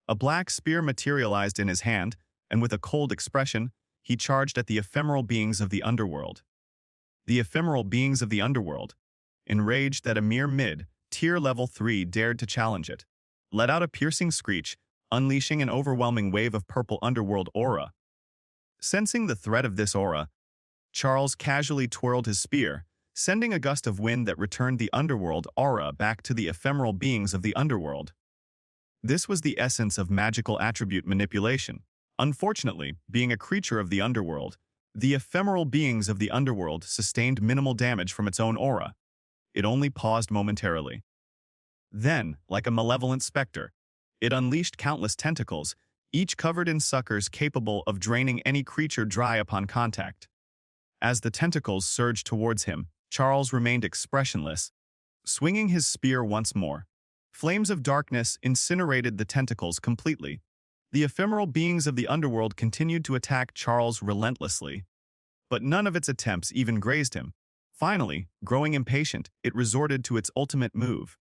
A black spear materialized in his hand, and with a cold expression, he charged at the ephemeral beings of the underworld. The ephemeral beings of the underworld, enraged that a mere mid-tier level 3 dared to challenge it, let out a piercing screech, unleashing an overwhelming wave of purple underworld aura. Sensing the threat of this aura, Charles casually twirled his spear, sending a gust of wind that returned the underworld aura back to the ephemeral beings of the underworld. This was the essence of magical attribute manipulation. Unfortunately, being a creature of the underworld, the ephemeral beings of the underworld sustained minimal damage from its own aura. It only paused momentarily. Then, like a malevolent specter, it unleashed countless tentacles, each covered in suckers capable of draining any creature dry upon contact. As the tentacles surged towards him, Charles remained expressionless, swinging his spear once more. Flames of darkness incinerated the tentacles completely. The ephemeral beings of the underworld continued to attack Charles relentlessly, but none of its attempts even grazed him. Finally, growing impatient, it resorted to its ultimate move.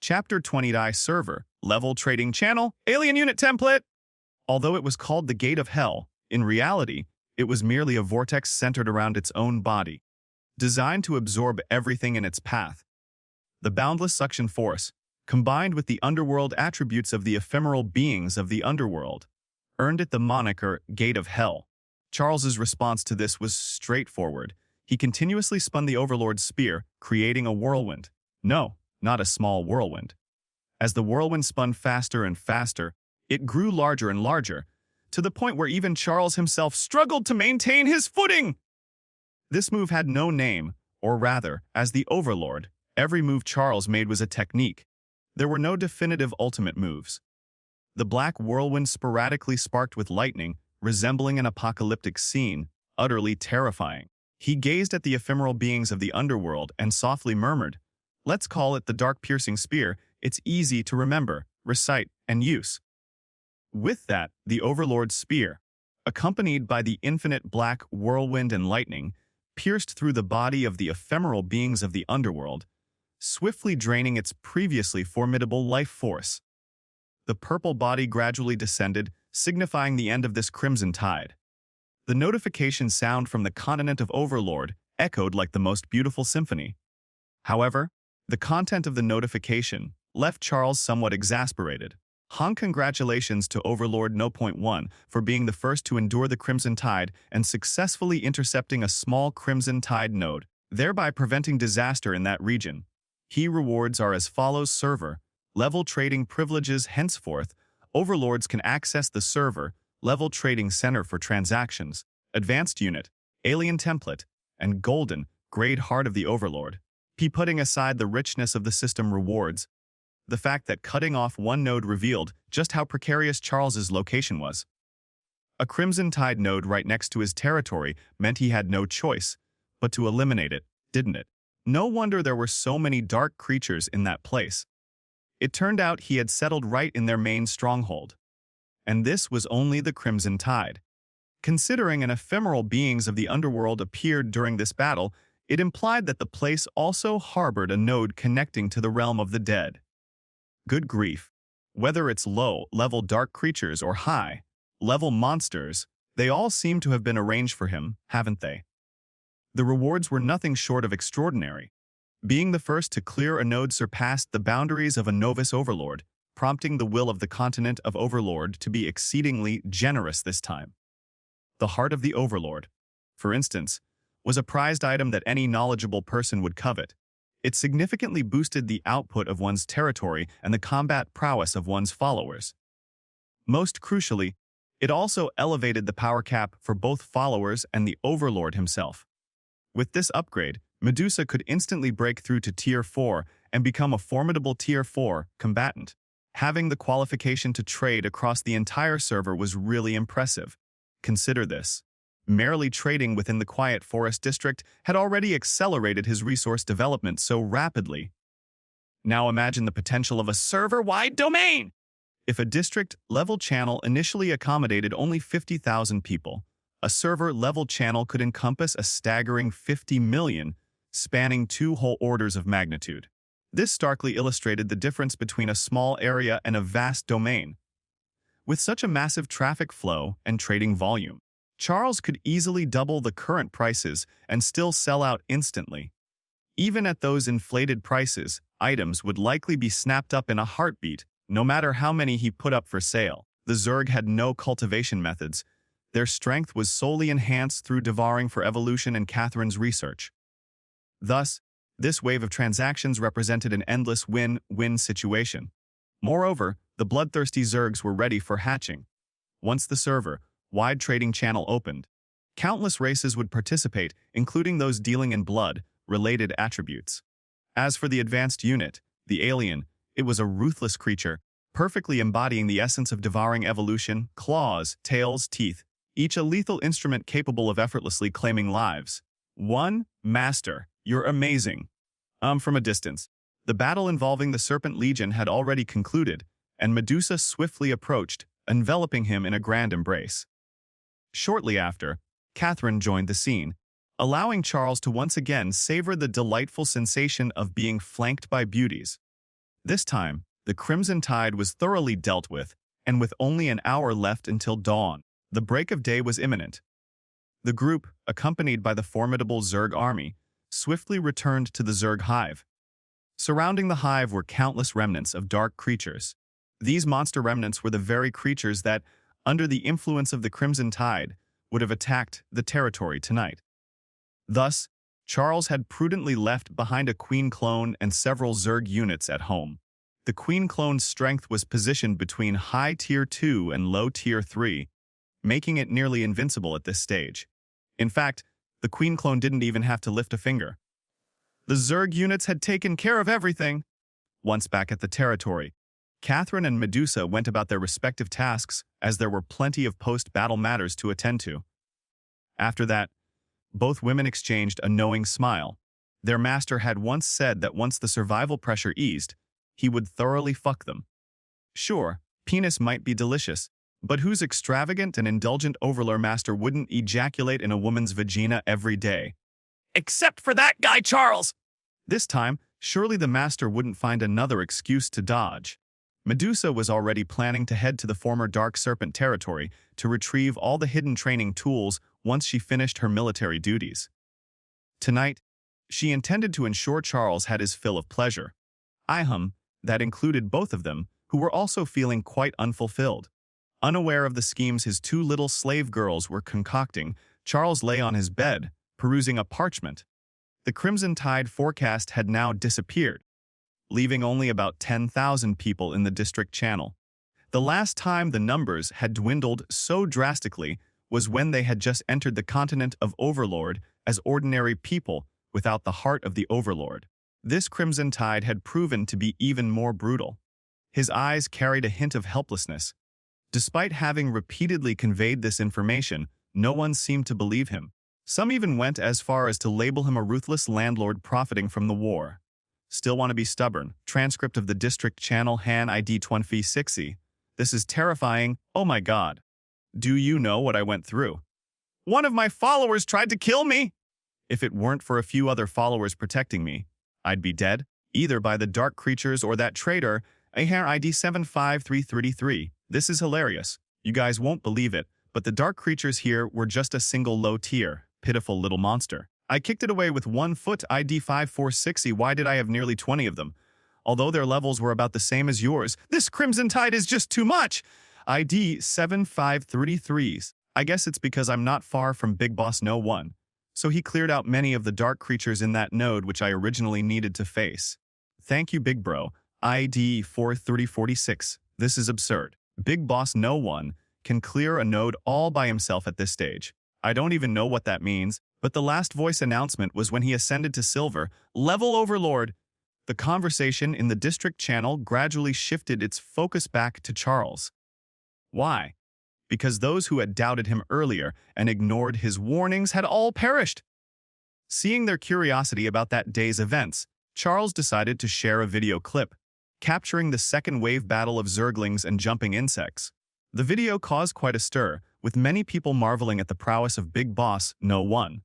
Chapter 20 Die Server, Level Trading Channel, Alien Unit Template! Although it was called the Gate of Hell, in reality, it was merely a vortex centered around its own body, designed to absorb everything in its path. The boundless suction force, combined with the underworld attributes of the ephemeral beings of the underworld, earned it the moniker Gate of Hell. Charles's response to this was straightforward. He continuously spun the Overlord's spear, creating a whirlwind. No, not a small whirlwind. As the whirlwind spun faster and faster, it grew larger and larger, to the point where even Charles himself struggled to maintain his footing. This move had no name, or rather, as the Overlord, every move Charles made was a technique. There were no definitive ultimate moves. The black whirlwind sporadically sparked with lightning, resembling an apocalyptic scene, utterly terrifying. He gazed at the ephemeral beings of the underworld and softly murmured, "Let's call it the dark piercing spear. It's easy to remember, recite, and use." With that, the Overlord's spear, accompanied by the infinite black whirlwind and lightning, pierced through the body of the ephemeral beings of the underworld, swiftly draining its previously formidable life force. The purple body gradually descended, signifying the end of this crimson tide. The notification sound from the continent of Overlord echoed like the most beautiful symphony. However, the content of the notification left Charles somewhat exasperated. Congratulations to Overlord No. 1 for being the first to endure the Crimson Tide and successfully intercepting a small Crimson Tide node, thereby preventing disaster in that region. Key rewards are as follows: server, level trading privileges. Henceforth, Overlords can access the server, level trading center for transactions, advanced unit, alien template, and golden, grade heart of the Overlord. Putting aside the richness of the system rewards, the fact that cutting off one node revealed just how precarious Charles's location was. A Crimson Tide node right next to his territory meant he had no choice but to eliminate it, didn't it? No wonder there were so many dark creatures in that place. It turned out he had settled right in their main stronghold. And this was only the Crimson Tide. Considering an ephemeral beings of the underworld appeared during this battle, it implied that the place also harbored a node connecting to the realm of the dead. Good grief. Whether it's low-level dark creatures or high-level monsters, they all seem to have been arranged for him, haven't they? The rewards were nothing short of extraordinary. Being the first to clear a node surpassed the boundaries of a novice Overlord, prompting the will of the continent of Overlord to be exceedingly generous this time. The heart of the Overlord, for instance, was a prized item that any knowledgeable person would covet. It significantly boosted the output of one's territory and the combat prowess of one's followers. Most crucially, it also elevated the power cap for both followers and the Overlord himself. With this upgrade, Medusa could instantly break through to Tier 4 and become a formidable Tier 4 combatant. Having the qualification to trade across the entire server was really impressive. Consider this. Merely trading within the Quiet Forest District had already accelerated his resource development so rapidly. Now imagine the potential of a server-wide domain! If a district-level channel initially accommodated only 50,000 people, a server-level channel could encompass a staggering 50 million, spanning 2 whole orders of magnitude. This starkly illustrated the difference between a small area and a vast domain. With such a massive traffic flow and trading volume, Charles could easily double the current prices and still sell out instantly. Even at those inflated prices, items would likely be snapped up in a heartbeat, no matter how many he put up for sale. The Zerg had no cultivation methods. Their strength was solely enhanced through devouring for evolution and Catherine's research. Thus, this wave of transactions represented an endless win-win situation. Moreover, the bloodthirsty Zergs were ready for hatching. Once the server-wide trading channel opened, countless races would participate, including those dealing in blood-related attributes. As for the advanced unit, the alien, it was a ruthless creature, perfectly embodying the essence of devouring evolution: claws, tails, teeth, each a lethal instrument capable of effortlessly claiming lives. One, Master, you're amazing. From a distance, the battle involving the Serpent Legion had already concluded, and Medusa swiftly approached, enveloping him in a grand embrace. Shortly after, Catherine joined the scene, allowing Charles to once again savor the delightful sensation of being flanked by beauties. This time, the Crimson Tide was thoroughly dealt with, and with only an hour left until dawn, the break of day was imminent. The group, accompanied by the formidable Zerg army, swiftly returned to the Zerg hive. Surrounding the hive were countless remnants of dark creatures. These monster remnants were the very creatures that, under the influence of the Crimson Tide, would have attacked the territory tonight. Thus, Charles had prudently left behind a Queen clone and several Zerg units at home. The Queen clone's strength was positioned between high Tier 2 and low Tier 3, making it nearly invincible at this stage. In fact, the Queen clone didn't even have to lift a finger. The Zerg units had taken care of everything. Once back at the territory, Catherine and Medusa went about their respective tasks as there were plenty of post-battle matters to attend to. After that, both women exchanged a knowing smile. Their master had once said that once the survival pressure eased, he would thoroughly fuck them. Sure, penis might be delicious, but whose extravagant and indulgent overlord master wouldn't ejaculate in a woman's vagina every day? Except for that guy, Charles! This time, surely the master wouldn't find another excuse to dodge. Medusa was already planning to head to the former Dark Serpent territory to retrieve all the hidden training tools once she finished her military duties. Tonight, she intended to ensure Charles had his fill of pleasure. That included both of them, who were also feeling quite unfulfilled. Unaware of the schemes his two little slave girls were concocting, Charles lay on his bed, perusing a parchment. The Crimson Tide forecast had now disappeared, leaving only about 10,000 people in the district channel. The last time the numbers had dwindled so drastically was when they had just entered the continent of Overlord as ordinary people without the heart of the Overlord. This Crimson Tide had proven to be even more brutal. His eyes carried a hint of helplessness. Despite having repeatedly conveyed this information, no one seemed to believe him. Some even went as far as to label him a ruthless landlord profiting from the war. Still want to be stubborn. Transcript of the district channel Han ID 2060. This is terrifying. Oh my god. Do you know what I went through? One of my followers tried to kill me! If it weren't for a few other followers protecting me, I'd be dead, either by the dark creatures or that traitor, Han ID 75333. This is hilarious. You guys won't believe it, but the dark creatures here were just a single low-tier, pitiful little monster. I kicked it away with 1 foot ID 5460. Why did I have nearly 20 of them? Although their levels were about the same as yours, this Crimson Tide is just too much! ID 7533s. I guess it's because I'm not far from Big Boss No 1. So he cleared out many of the dark creatures in that node which I originally needed to face. Thank you, Big Bro. ID 43046. This is absurd. Big Boss No 1 can clear a node all by himself at this stage. I don't even know what that means, but the last voice announcement was when he ascended to Silver, level Overlord. The conversation in the district channel gradually shifted its focus back to Charles. Why? Because those who had doubted him earlier and ignored his warnings had all perished. Seeing their curiosity about that day's events, Charles decided to share a video clip, capturing the second wave battle of Zerglings and jumping insects. The video caused quite a stir, with many people marveling at the prowess of Big Boss No 1.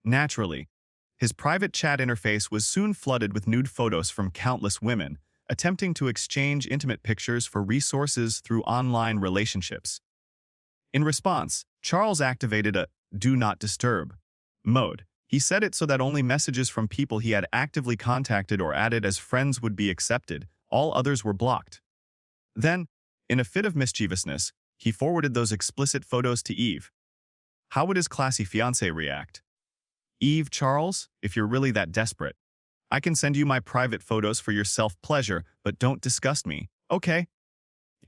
Naturally, his private chat interface was soon flooded with nude photos from countless women, attempting to exchange intimate pictures for resources through online relationships. In response, Charles activated a "Do Not Disturb" mode. He set it so that only messages from people he had actively contacted or added as friends would be accepted. All others were blocked. Then, in a fit of mischievousness, he forwarded those explicit photos to Eve. How would his classy fiancée react? Eve, Charles, if you're really that desperate, I can send you my private photos for your self-pleasure, but don't disgust me, okay?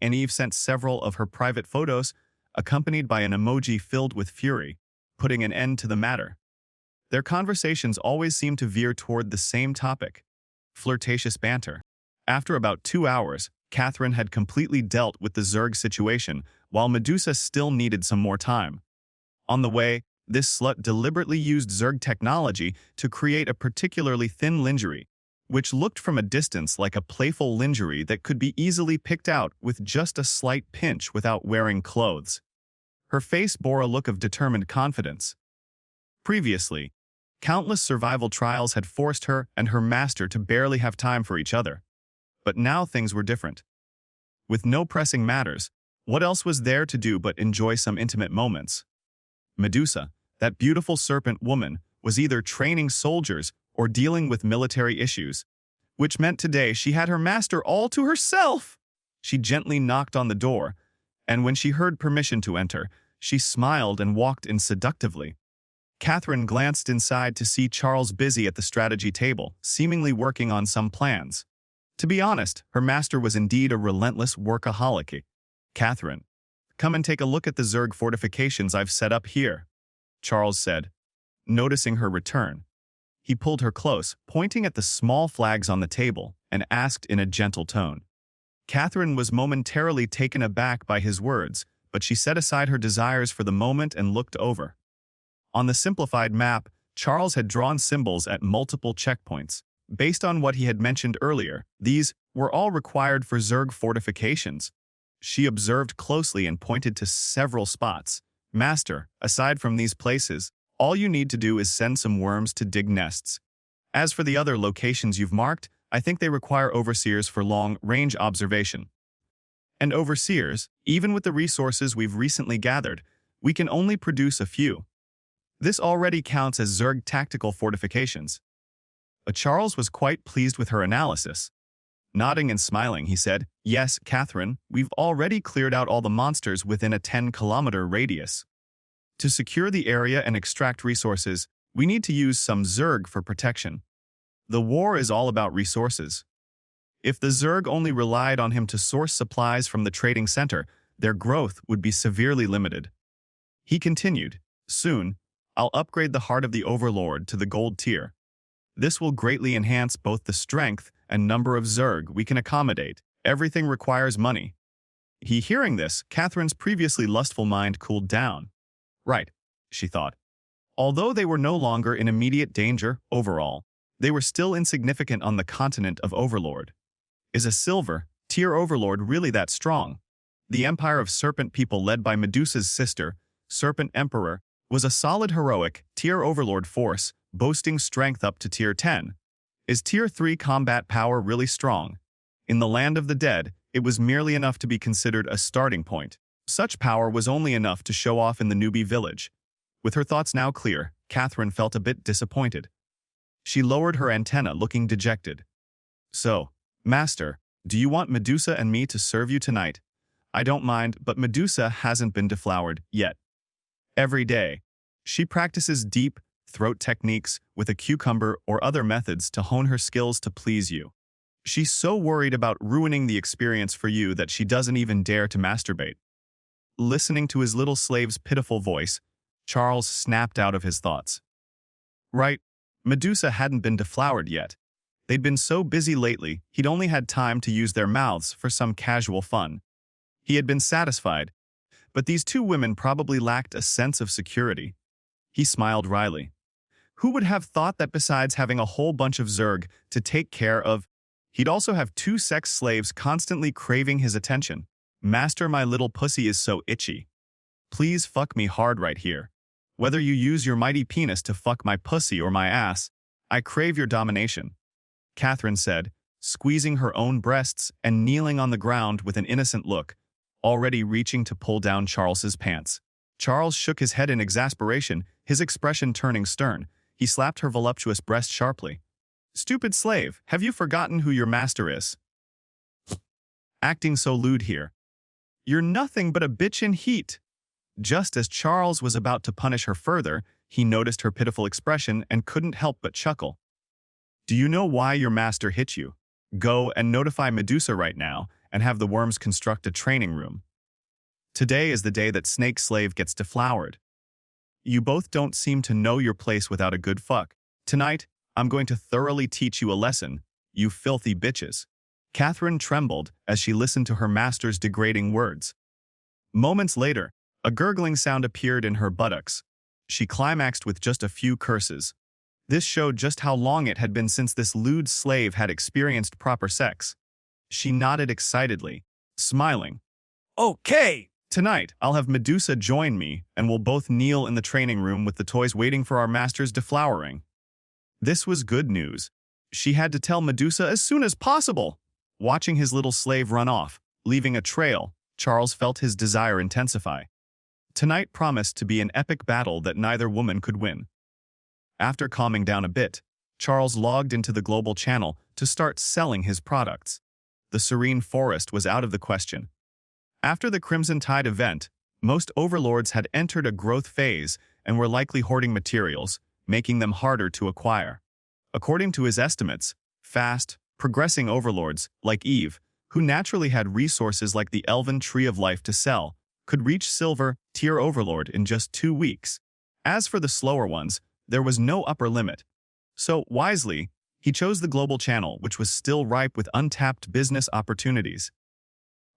And Eve sent several of her private photos, accompanied by an emoji filled with fury, putting an end to the matter. Their conversations always seemed to veer toward the same topic: flirtatious banter. After about 2 hours, Catherine had completely dealt with the Zerg situation, while Medusa still needed some more time. On the way, this slut deliberately used Zerg technology to create a particularly thin lingerie, which looked from a distance like a playful lingerie that could be easily picked out with just a slight pinch without wearing clothes. Her face bore a look of determined confidence. Previously, countless survival trials had forced her and her master to barely have time for each other. But now things were different. With no pressing matters, what else was there to do but enjoy some intimate moments? Medusa, that beautiful serpent woman, was either training soldiers or dealing with military issues, which meant today she had her master all to herself. She gently knocked on the door, and when she heard permission to enter, she smiled and walked in seductively. Catherine glanced inside to see Charles busy at the strategy table, seemingly working on some plans. To be honest, her master was indeed a relentless workaholic. "Catherine, come and take a look at the Zerg fortifications I've set up here," Charles said. Noticing her return, he pulled her close, pointing at the small flags on the table, and asked in a gentle tone. Catherine was momentarily taken aback by his words, but she set aside her desires for the moment and looked over. On the simplified map, Charles had drawn symbols at multiple checkpoints. Based on what he had mentioned earlier, these were all required for Zerg fortifications. She observed closely and pointed to several spots. "Master, aside from these places, all you need to do is send some worms to dig nests. As for the other locations you've marked, I think they require overseers for long-range observation. And overseers, even with the resources we've recently gathered, we can only produce a few. This already counts as Zerg tactical fortifications." Charles was quite pleased with her analysis. Nodding and smiling, he said, "Yes, Catherine, we've already cleared out all the monsters within a 10-kilometer radius. To secure the area and extract resources, we need to use some Zerg for protection. The war is all about resources. If the Zerg only relied on him to source supplies from the trading center, their growth would be severely limited." He continued, "Soon, I'll upgrade the Heart of the Overlord to the gold tier. This will greatly enhance both the strength and number of Zerg we can accommodate. Everything requires money." Hearing this, Catherine's previously lustful mind cooled down. Right, she thought. Although they were no longer in immediate danger overall, they were still insignificant on the continent of Overlord. Is a silver tier Overlord really that strong? The empire of serpent people led by Medusa's sister, Serpent Emperor, was a solid heroic tier Overlord force, boasting strength up to tier 10. Is tier 3 combat power really strong? In the land of the dead, it was merely enough to be considered a starting point. Such power was only enough to show off in the newbie village. With her thoughts now clear, Catherine felt a bit disappointed. She lowered her antenna, looking dejected. "So, Master, do you want Medusa and me to serve you tonight? I don't mind, but Medusa hasn't been deflowered yet. Every day, she practices deep throat techniques with a cucumber or other methods to hone her skills to please you. She's so worried about ruining the experience for you that she doesn't even dare to masturbate." Listening to his little slave's pitiful voice, Charles snapped out of his thoughts. Right, Medusa hadn't been deflowered yet. They'd been so busy lately, he'd only had time to use their mouths for some casual fun. He had been satisfied, but these two women probably lacked a sense of security. He smiled wryly. Who would have thought that besides having a whole bunch of Zerg to take care of, he'd also have two sex slaves constantly craving his attention? "Master, my little pussy is so itchy. Please fuck me hard right here. Whether you use your mighty penis to fuck my pussy or my ass, I crave your domination," Catherine said, squeezing her own breasts and kneeling on the ground with an innocent look, already reaching to pull down Charles's pants. Charles shook his head in exasperation, his expression turning stern. He slapped her voluptuous breast sharply. "Stupid slave, have you forgotten who your master is? Acting so lewd here. You're nothing but a bitch in heat." Just as Charles was about to punish her further, he noticed her pitiful expression and couldn't help but chuckle. "Do you know why your master hit you? Go and notify Medusa right now and have the worms construct a training room. Today is the day that Snake Slave gets deflowered. You both don't seem to know your place without a good fuck. Tonight, I'm going to thoroughly teach you a lesson, you filthy bitches." Catherine trembled as she listened to her master's degrading words. Moments later, a gurgling sound appeared in her buttocks. She climaxed with just a few curses. This showed just how long it had been since this lewd slave had experienced proper sex. She nodded excitedly, smiling. Okay! Tonight, I'll have Medusa join me, and we'll both kneel in the training room with the toys waiting for our master's deflowering. This was good news. She had to tell Medusa as soon as possible. Watching his little slave run off, leaving a trail, Charles felt his desire intensify. Tonight promised to be an epic battle that neither woman could win. After calming down a bit, Charles logged into the global channel to start selling his products. The serene forest was out of the question. After the Crimson Tide event, most overlords had entered a growth phase and were likely hoarding materials, making them harder to acquire. According to his estimates, fast, progressing overlords, like Eve, who naturally had resources like the Elven Tree of Life to sell, could reach Silver Tier Overlord in just 2 weeks. As for the slower ones, there was no upper limit. So, wisely, he chose the global channel, which was still ripe with untapped business opportunities.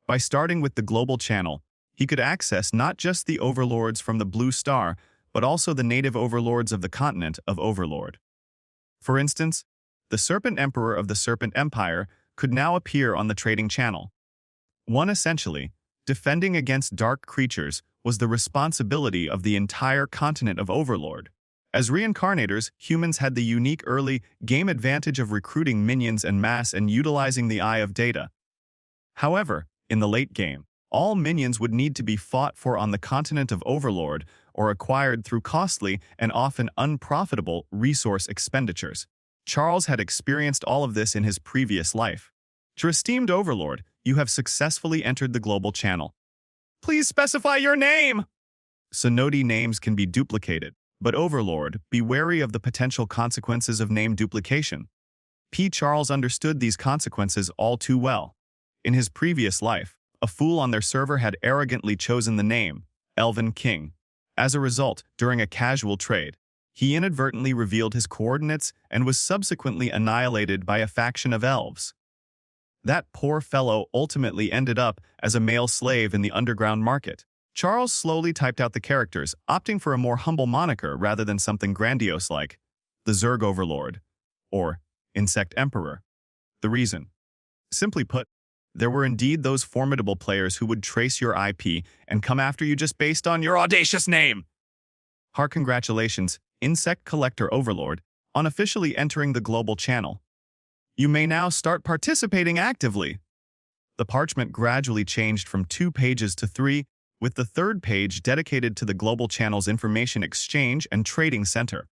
By starting with the global channel, he could access not just the overlords from the Blue Star, but also the native overlords of the continent of Overlord. For instance, the Serpent Emperor of the Serpent Empire could now appear on the trading channel. Essentially, defending against dark creatures was the responsibility of the entire continent of Overlord. As reincarnators, humans had the unique early game advantage of recruiting minions en masse and utilizing the Eye of Data. However, in the late game, all minions would need to be fought for on the continent of Overlord or acquired through costly and often unprofitable resource expenditures. Charles had experienced all of this in his previous life. To esteemed Overlord, you have successfully entered the global channel. Please specify your name! Synodi names can be duplicated, but Overlord, be wary of the potential consequences of name duplication. Charles understood these consequences all too well. In his previous life, a fool on their server had arrogantly chosen the name, Elven King. As a result, during a casual trade, he inadvertently revealed his coordinates and was subsequently annihilated by a faction of elves. That poor fellow ultimately ended up as a male slave in the underground market. Charles slowly typed out the characters, opting for a more humble moniker rather than something grandiose like the Zerg Overlord or Insect Emperor. The reason? Simply put, there were indeed those formidable players who would trace your IP and come after you just based on your audacious name. Heart congratulations, Insect Collector Overlord, on officially entering the global channel. You may now start participating actively. The parchment gradually changed from 2 pages to 3, with the 3rd page dedicated to the global channel's information exchange and trading center.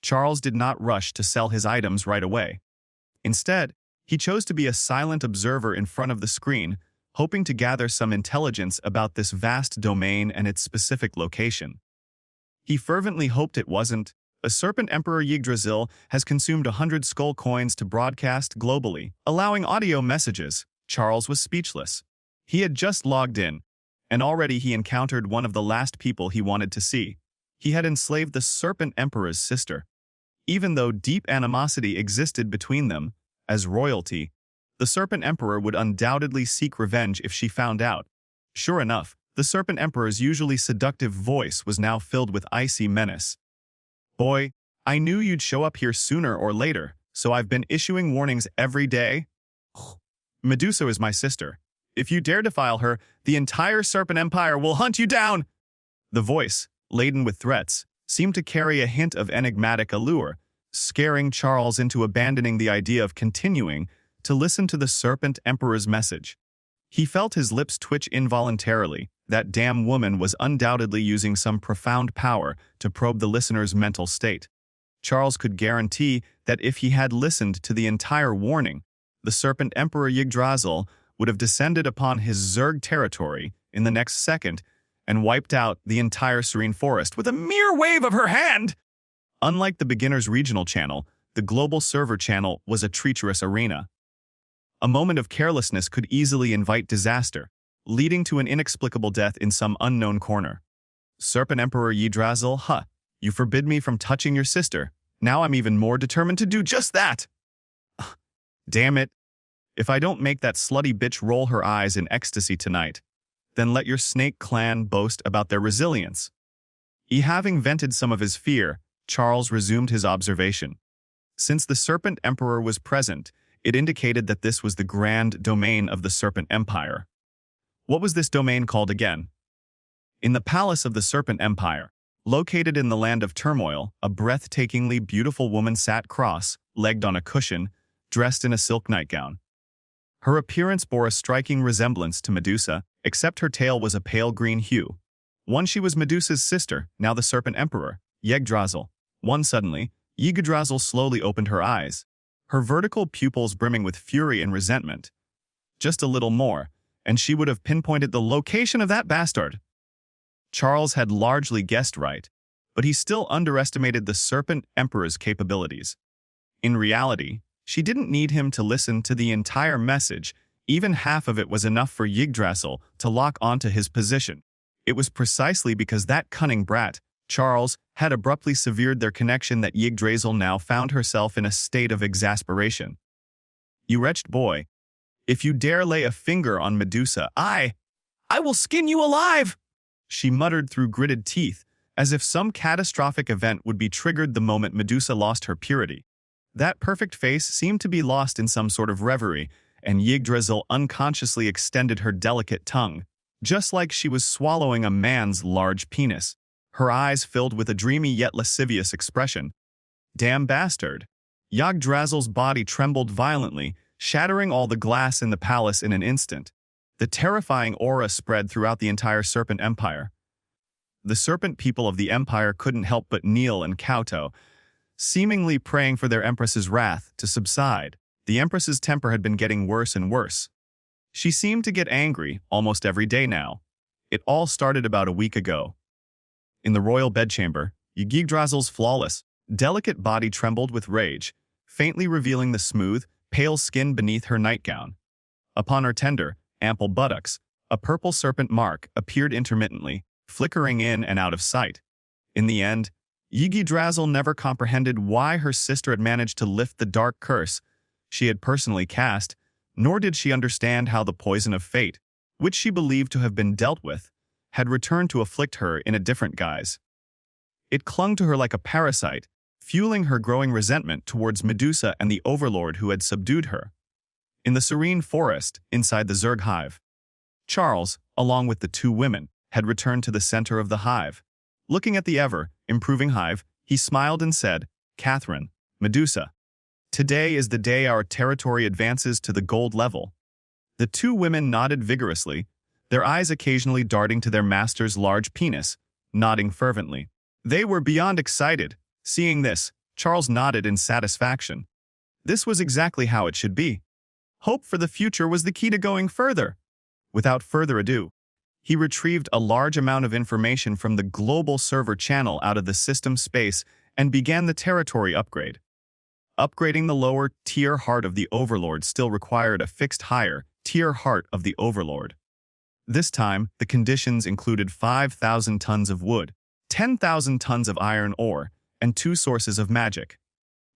Charles did not rush to sell his items right away. Instead, he chose to be a silent observer in front of the screen, hoping to gather some intelligence about this vast domain and its specific location. He fervently hoped it wasn't. A Serpent Emperor Yggdrasil has consumed 100 skull coins to broadcast globally, allowing audio messages. Charles was speechless. He had just logged in, and already he encountered one of the last people he wanted to see. He had enslaved the Serpent Emperor's sister. Even though deep animosity existed between them, as royalty, the Serpent Emperor would undoubtedly seek revenge if she found out. Sure enough, the Serpent Emperor's usually seductive voice was now filled with icy menace. Boy, I knew you'd show up here sooner or later, so I've been issuing warnings every day. Medusa is my sister. If you dare defile her, the entire Serpent Empire will hunt you down! The voice, laden with threats, seemed to carry a hint of enigmatic allure, scaring Charles into abandoning the idea of continuing to listen to the Serpent Emperor's message. He felt his lips twitch involuntarily. That damn woman was undoubtedly using some profound power to probe the listener's mental state. Charles could guarantee that if he had listened to the entire warning, the Serpent Emperor Yggdrasil would have descended upon his Zerg territory in the next second and wiped out the entire serene forest with a mere wave of her hand. Unlike the beginner's regional channel, the global server channel was a treacherous arena. A moment of carelessness could easily invite disaster, leading to an inexplicable death in some unknown corner. Serpent Emperor Yggdrasil, you forbid me from touching your sister. Now I'm even more determined to do just that. Damn it. If I don't make that slutty bitch roll her eyes in ecstasy tonight, then let your snake clan boast about their resilience. Having vented some of his fear, Charles resumed his observation. Since the Serpent Emperor was present, it indicated that this was the grand domain of the Serpent Empire. What was this domain called again? In the palace of the Serpent Empire, located in the land of turmoil, a breathtakingly beautiful woman sat cross-legged on a cushion, dressed in a silk nightgown. Her appearance bore a striking resemblance to Medusa, except her tail was a pale green hue. One, she was Medusa's sister, now the Serpent Emperor, Yggdrasil. One, suddenly, Yggdrasil slowly opened her eyes, her vertical pupils brimming with fury and resentment. Just a little more, and she would have pinpointed the location of that bastard. Charles had largely guessed right, but he still underestimated the Serpent Emperor's capabilities. In reality, she didn't need him to listen to the entire message. Even half of it was enough for Yggdrasil to lock onto his position. It was precisely because that cunning brat, Charles, had abruptly severed their connection that Yggdrasil now found herself in a state of exasperation. "You wretched boy, if you dare lay a finger on Medusa, I will skin you alive!" she muttered through gritted teeth, as if some catastrophic event would be triggered the moment Medusa lost her purity. That perfect face seemed to be lost in some sort of reverie, and Yggdrasil unconsciously extended her delicate tongue, just like she was swallowing a man's large penis. Her eyes filled with a dreamy yet lascivious expression. Damn bastard! Yggdrasil's body trembled violently, shattering all the glass in the palace in an instant. The terrifying aura spread throughout the entire Serpent Empire. The serpent people of the empire couldn't help but kneel and kowtow, seemingly praying for their empress's wrath to subside. The empress's temper had been getting worse and worse. She seemed to get angry almost every day now. It all started about a week ago. In the royal bedchamber, Yggdrasil's flawless, delicate body trembled with rage, faintly revealing the smooth, pale skin beneath her nightgown. Upon her tender, ample buttocks, a purple serpent mark appeared intermittently, flickering in and out of sight. In the end, Yggdrasil never comprehended why her sister had managed to lift the dark curse she had personally cast, nor did she understand how the poison of fate, which she believed to have been dealt with, had returned to afflict her in a different guise. It clung to her like a parasite, fueling her growing resentment towards Medusa and the overlord who had subdued her. In the serene forest, inside the Zerg hive, Charles, along with the two women, had returned to the center of the hive. Looking at the ever-improving hive, he smiled and said, "Catherine, Medusa, today is the day our territory advances to the gold level." The two women nodded vigorously, their eyes occasionally darting to their master's large penis, nodding fervently. They were beyond excited. Seeing this, Charles nodded in satisfaction. This was exactly how it should be. Hope for the future was the key to going further. Without further ado, he retrieved a large amount of information from the global server channel out of the system space and began the territory upgrade. Upgrading the lower-tier heart of the Overlord still required a fixed higher-tier heart of the Overlord. This time, the conditions included 5,000 tons of wood, 10,000 tons of iron ore, and 2 sources of magic.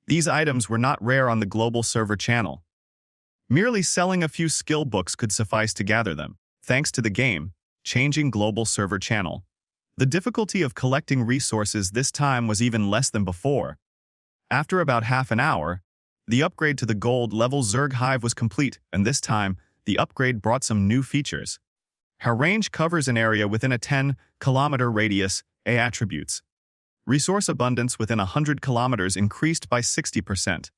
These items were not rare on the global server channel. Merely selling a few skill books could suffice to gather them, thanks to the game-changing global server channel. The difficulty of collecting resources this time was even less than before. After about half an hour, the upgrade to the gold-level Zerg hive was complete, and this time, the upgrade brought some new features. Her range covers an area within a 10-kilometer radius, A attributes. Resource abundance within 100 kilometers increased by 60%.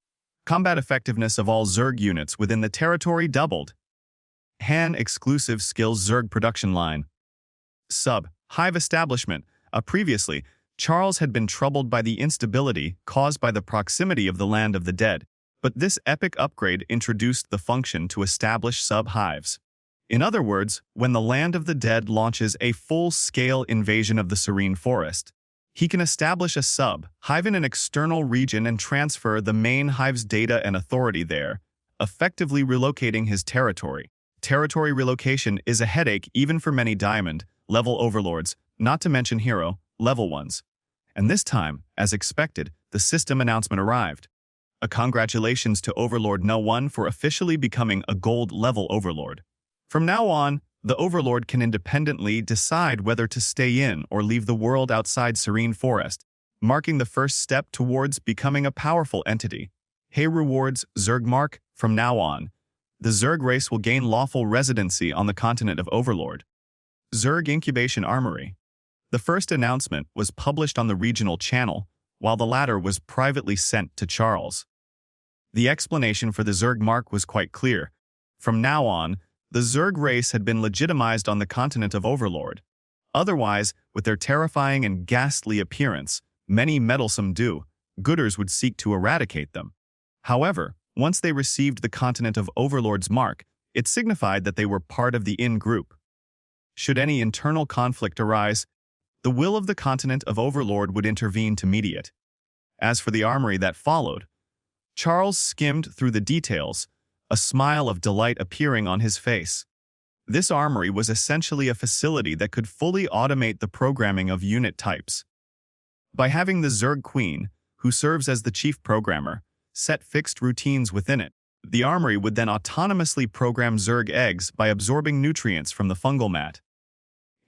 Combat effectiveness of all Zerg units within the territory doubled. Han-exclusive skills Zerg production line. Hive establishment. Previously, Charles had been troubled by the instability caused by the proximity of the land of the dead, but this epic upgrade introduced the function to establish sub-hives. In other words, when the land of the dead launches a full-scale invasion of the serene forest, he can establish a sub-hive in an external region and transfer the main hive's data and authority there, effectively relocating his territory. Territory relocation is a headache even for many diamond-level overlords, not to mention hero-level ones. And this time, as expected, the system announcement arrived. A congratulations to Overlord No. 1 for officially becoming a gold-level overlord. From now on, the Overlord can independently decide whether to stay in or leave the world outside Serene Forest. marking the first step towards becoming a powerful entity. Hey rewards, Zerg Mark, from now on, the Zerg race will gain lawful residency on the continent of Overlord. Zerg Incubation Armory. The first announcement was published on the regional channel, while the latter was privately sent to Charles. The explanation for the Zerg mark was quite clear. From now on, the Zerg race had been legitimized on the continent of Overlord. Otherwise, with their terrifying and ghastly appearance, many meddlesome do-gooders would seek to eradicate them. However, once they received the continent of Overlord's mark, it signified that they were part of the in-group. Should any internal conflict arise, the will of the continent of Overlord would intervene to mediate. As for the armory that followed, Charles skimmed through the details, a smile of delight appearing on his face. This armory was essentially a facility that could fully automate the programming of unit types. By having the Zerg Queen, who serves as the chief programmer, set fixed routines within it, the armory would then autonomously program Zerg eggs by absorbing nutrients from the fungal mat.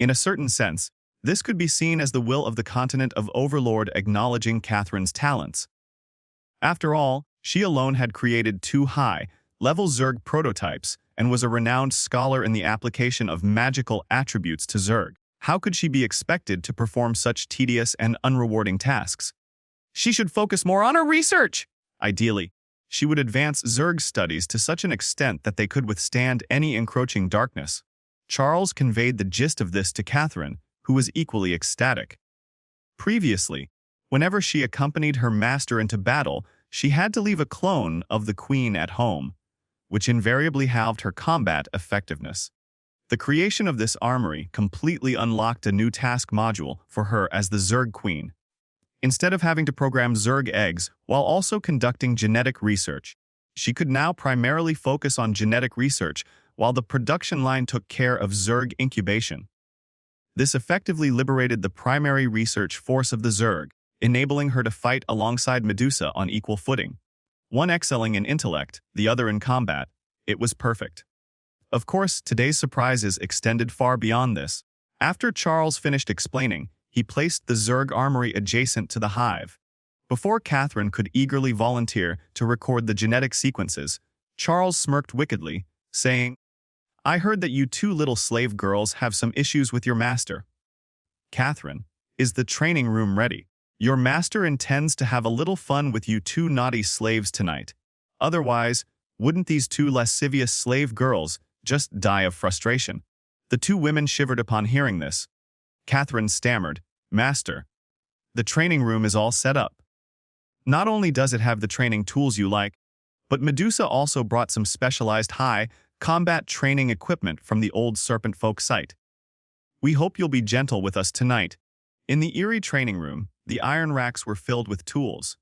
In a certain sense, this could be seen as the will of the continent of Overlord acknowledging Catherine's talents. After all, she alone had created 2 high-level Zerg prototypes and was a renowned scholar in the application of magical attributes to Zerg. How could she be expected to perform such tedious and unrewarding tasks? She should focus more on her research! Ideally, she would advance Zerg studies to such an extent that they could withstand any encroaching darkness. Charles conveyed the gist of this to Catherine, who was equally ecstatic. Previously, whenever she accompanied her master into battle, she had to leave a clone of the Queen at home, which invariably halved her combat effectiveness. The creation of this armory completely unlocked a new task module for her as the Zerg Queen. Instead of having to program Zerg eggs while also conducting genetic research, she could now primarily focus on genetic research while the production line took care of Zerg incubation. This effectively liberated the primary research force of the Zerg, enabling her to fight alongside Medusa on equal footing. One excelling in intellect, the other in combat. It was perfect. Of course, today's surprises extended far beyond this. After Charles finished explaining, he placed the Zerg armory adjacent to the hive. Before Catherine could eagerly volunteer to record the genetic sequences, Charles smirked wickedly, saying, "I heard that you 2 little slave girls have some issues with your master. Catherine, is the training room ready? Your master intends to have a little fun with you 2 naughty slaves tonight. Otherwise, wouldn't these 2 lascivious slave girls just die of frustration?" The 2 women shivered upon hearing this. Catherine stammered, "Master, the training room is all set up. Not only does it have the training tools you like, but Medusa also brought some specialized high-combat training equipment from the old Serpent Folk site. We hope you'll be gentle with us tonight." In the eerie training room, the iron racks were filled with tools,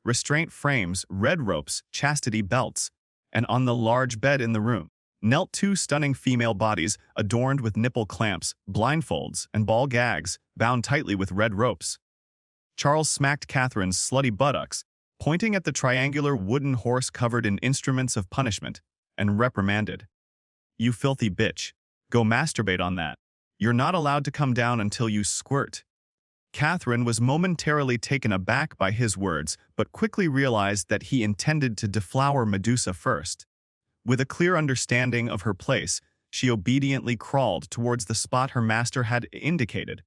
restraint frames, red ropes, chastity belts, and on the large bed in the room knelt 2 stunning female bodies adorned with nipple clamps, blindfolds, and ball gags, bound tightly with red ropes. Charles smacked Catherine's slutty buttocks, pointing at the triangular wooden horse covered in instruments of punishment, and reprimanded. "You filthy bitch. Go masturbate on that. You're not allowed to come down until you squirt." Catherine was momentarily taken aback by his words, but quickly realized that he intended to deflower Medusa first. With a clear understanding of her place, she obediently crawled towards the spot her master had indicated.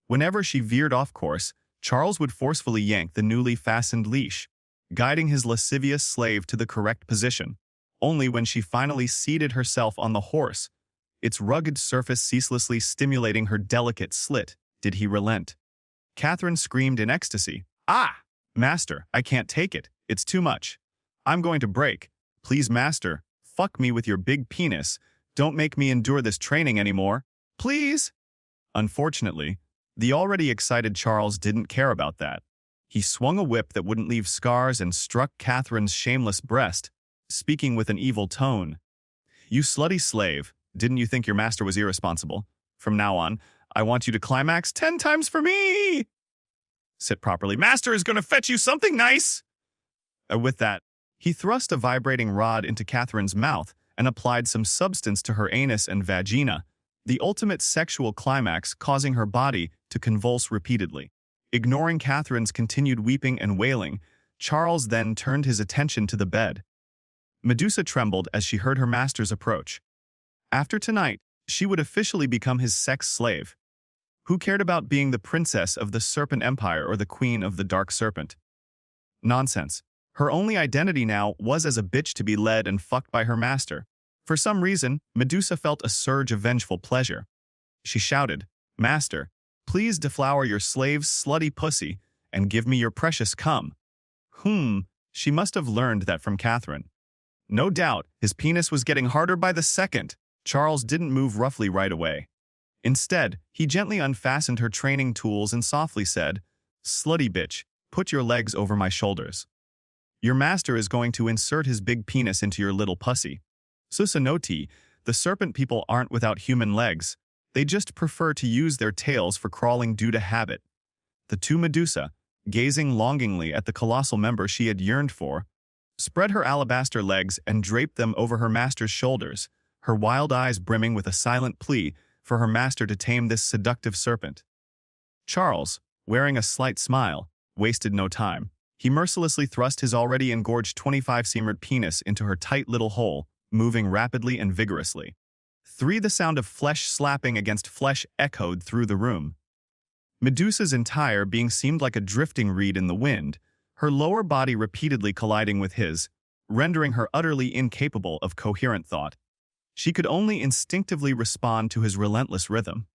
Whenever she veered off course, Charles would forcefully yank the newly fastened leash, guiding his lascivious slave to the correct position. Only when she finally seated herself on the horse, its rugged surface ceaselessly stimulating her delicate slit, did he relent. Catherine screamed in ecstasy, "Ah! Master, I can't take it. It's too much. I'm going to break. Please, master, fuck me with your big penis. Don't make me endure this training anymore. Please!" Unfortunately, the already excited Charles didn't care about that. He swung a whip that wouldn't leave scars and struck Catherine's shameless breast, speaking with an evil tone. "You slutty slave, didn't you think your master was irresponsible? From now on, I want you to climax 10 times for me! Sit properly. Master is going to fetch you something nice!" With that, he thrust a vibrating rod into Catherine's mouth and applied some substance to her anus and vagina, the ultimate sexual climax causing her body to convulse repeatedly. Ignoring Catherine's continued weeping and wailing, Charles then turned his attention to the bed. Medusa trembled as she heard her master's approach. After tonight, she would officially become his sex slave. Who cared about being the princess of the Serpent Empire or the queen of the Dark Serpent? Nonsense. Her only identity now was as a bitch to be led and fucked by her master. For some reason, Medusa felt a surge of vengeful pleasure. She shouted, "Master, please deflower your slave's slutty pussy and give me your precious cum." She must have learned that from Catherine. No doubt, his penis was getting harder by the second. Charles didn't move roughly right away. Instead, he gently unfastened her training tools and softly said, "Slutty bitch, put your legs over my shoulders. Your master is going to insert his big penis into your little pussy." Susanoti, the serpent people aren't without human legs. They just prefer to use their tails for crawling due to habit. The two Medusa, gazing longingly at the colossal member she had yearned for, spread her alabaster legs and draped them over her master's shoulders, her wild eyes brimming with a silent plea for her master to tame this seductive serpent. Charles, wearing a slight smile, wasted no time. He mercilessly thrust his already engorged 25-centimeter penis into her tight little hole, moving rapidly and vigorously. The sound of flesh slapping against flesh echoed through the room. Medusa's entire being seemed like a drifting reed in the wind, her lower body repeatedly colliding with his, rendering her utterly incapable of coherent thought. She could only instinctively respond to his relentless rhythm.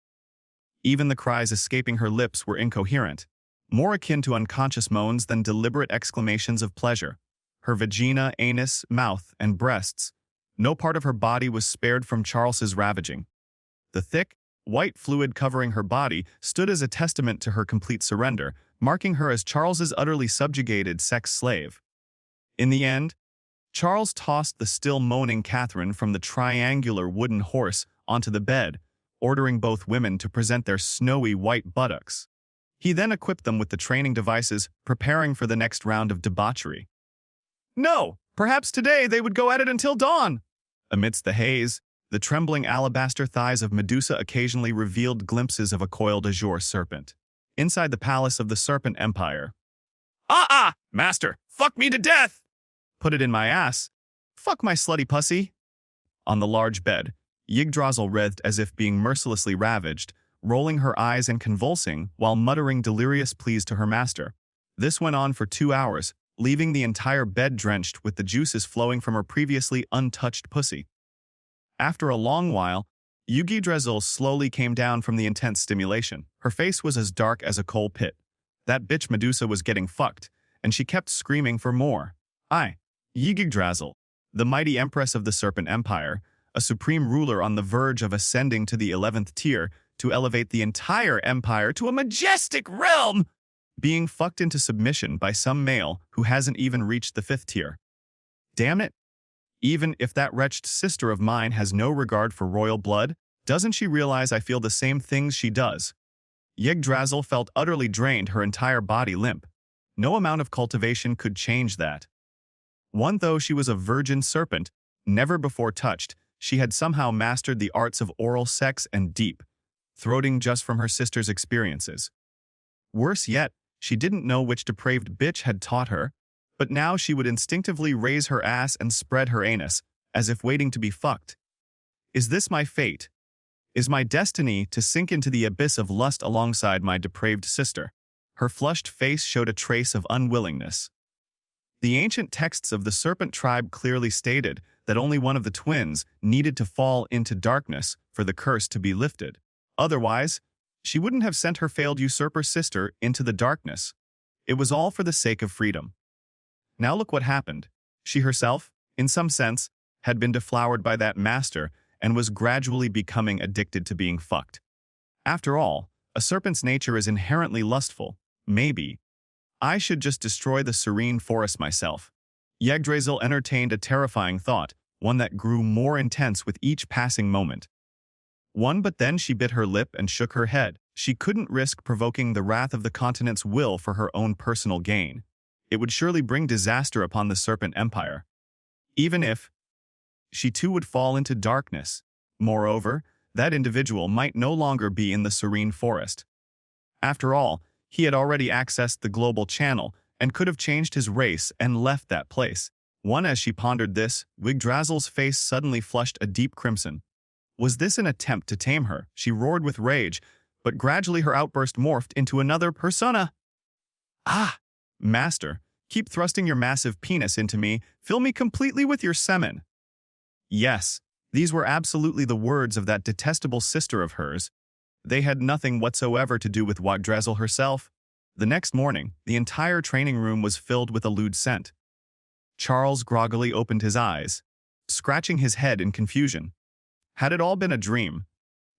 Even the cries escaping her lips were incoherent, more akin to unconscious moans than deliberate exclamations of pleasure. Her vagina, anus, mouth, and breasts, no part of her body was spared from Charles's ravaging. The thick, white fluid covering her body stood as a testament to her complete surrender, marking her as Charles's utterly subjugated sex slave. In the end, Charles tossed the still moaning Catherine from the triangular wooden horse onto the bed, ordering both women to present their snowy white buttocks. He then equipped them with the training devices, preparing for the next round of debauchery. No! Perhaps today they would go at it until dawn! Amidst the haze, the trembling alabaster thighs of Medusa occasionally revealed glimpses of a coiled azure serpent. Inside the palace of the Serpent Empire. Master! Fuck me to death! Put it in my ass. Fuck my slutty pussy. On the large bed, Yggdrasil writhed as if being mercilessly ravaged, rolling her eyes and convulsing while muttering delirious pleas to her master. This went on for 2 hours, leaving the entire bed drenched with the juices flowing from her previously untouched pussy. After a long while, Yggdrasil slowly came down from the intense stimulation. Her face was as dark as a coal pit. That bitch Medusa was getting fucked, and she kept screaming for more. Yggdrasil, the mighty empress of the Serpent Empire, a supreme ruler on the verge of ascending to the 11th tier to elevate the entire empire to a majestic realm, being fucked into submission by some male who hasn't even reached the 5th tier. Damn it! Even if that wretched sister of mine has no regard for royal blood, doesn't she realize I feel the same things she does? Yggdrasil felt utterly drained, her entire body limp. No amount of cultivation could change that. Though she was a virgin serpent, never before touched, she had somehow mastered the arts of oral sex and deep throating just from her sister's experiences. Worse yet, she didn't know which depraved bitch had taught her, but now she would instinctively raise her ass and spread her anus, as if waiting to be fucked. Is this my fate? Is my destiny to sink into the abyss of lust alongside my depraved sister? Her flushed face showed a trace of unwillingness. The ancient texts of the serpent tribe clearly stated that only one of the twins needed to fall into darkness for the curse to be lifted. Otherwise, she wouldn't have sent her failed usurper sister into the darkness. It was all for the sake of freedom. Now look what happened. She herself, in some sense, had been deflowered by that master and was gradually becoming addicted to being fucked. After all, a serpent's nature is inherently lustful. Maybe I should just destroy the serene forest myself. Yggdrasil entertained a terrifying thought, one that grew more intense with each passing moment. But then she bit her lip and shook her head. She couldn't risk provoking the wrath of the continent's will for her own personal gain. It would surely bring disaster upon the Serpent Empire. Even if she too would fall into darkness. Moreover, that individual might no longer be in the serene forest. After all, He had already accessed the global channel and could have changed his race and left that place. As she pondered this, Yggdrasil's face suddenly flushed a deep crimson. Was this an attempt to tame her? She roared with rage, but gradually her outburst morphed into another persona. Ah! Master, keep thrusting your massive penis into me. Fill me completely with your semen. Yes, these were absolutely the words of that detestable sister of hers. They had nothing whatsoever to do with Yggdrasil herself. The next morning, the entire training room was filled with a lewd scent. Charles groggily opened his eyes, scratching his head in confusion. Had it all been a dream?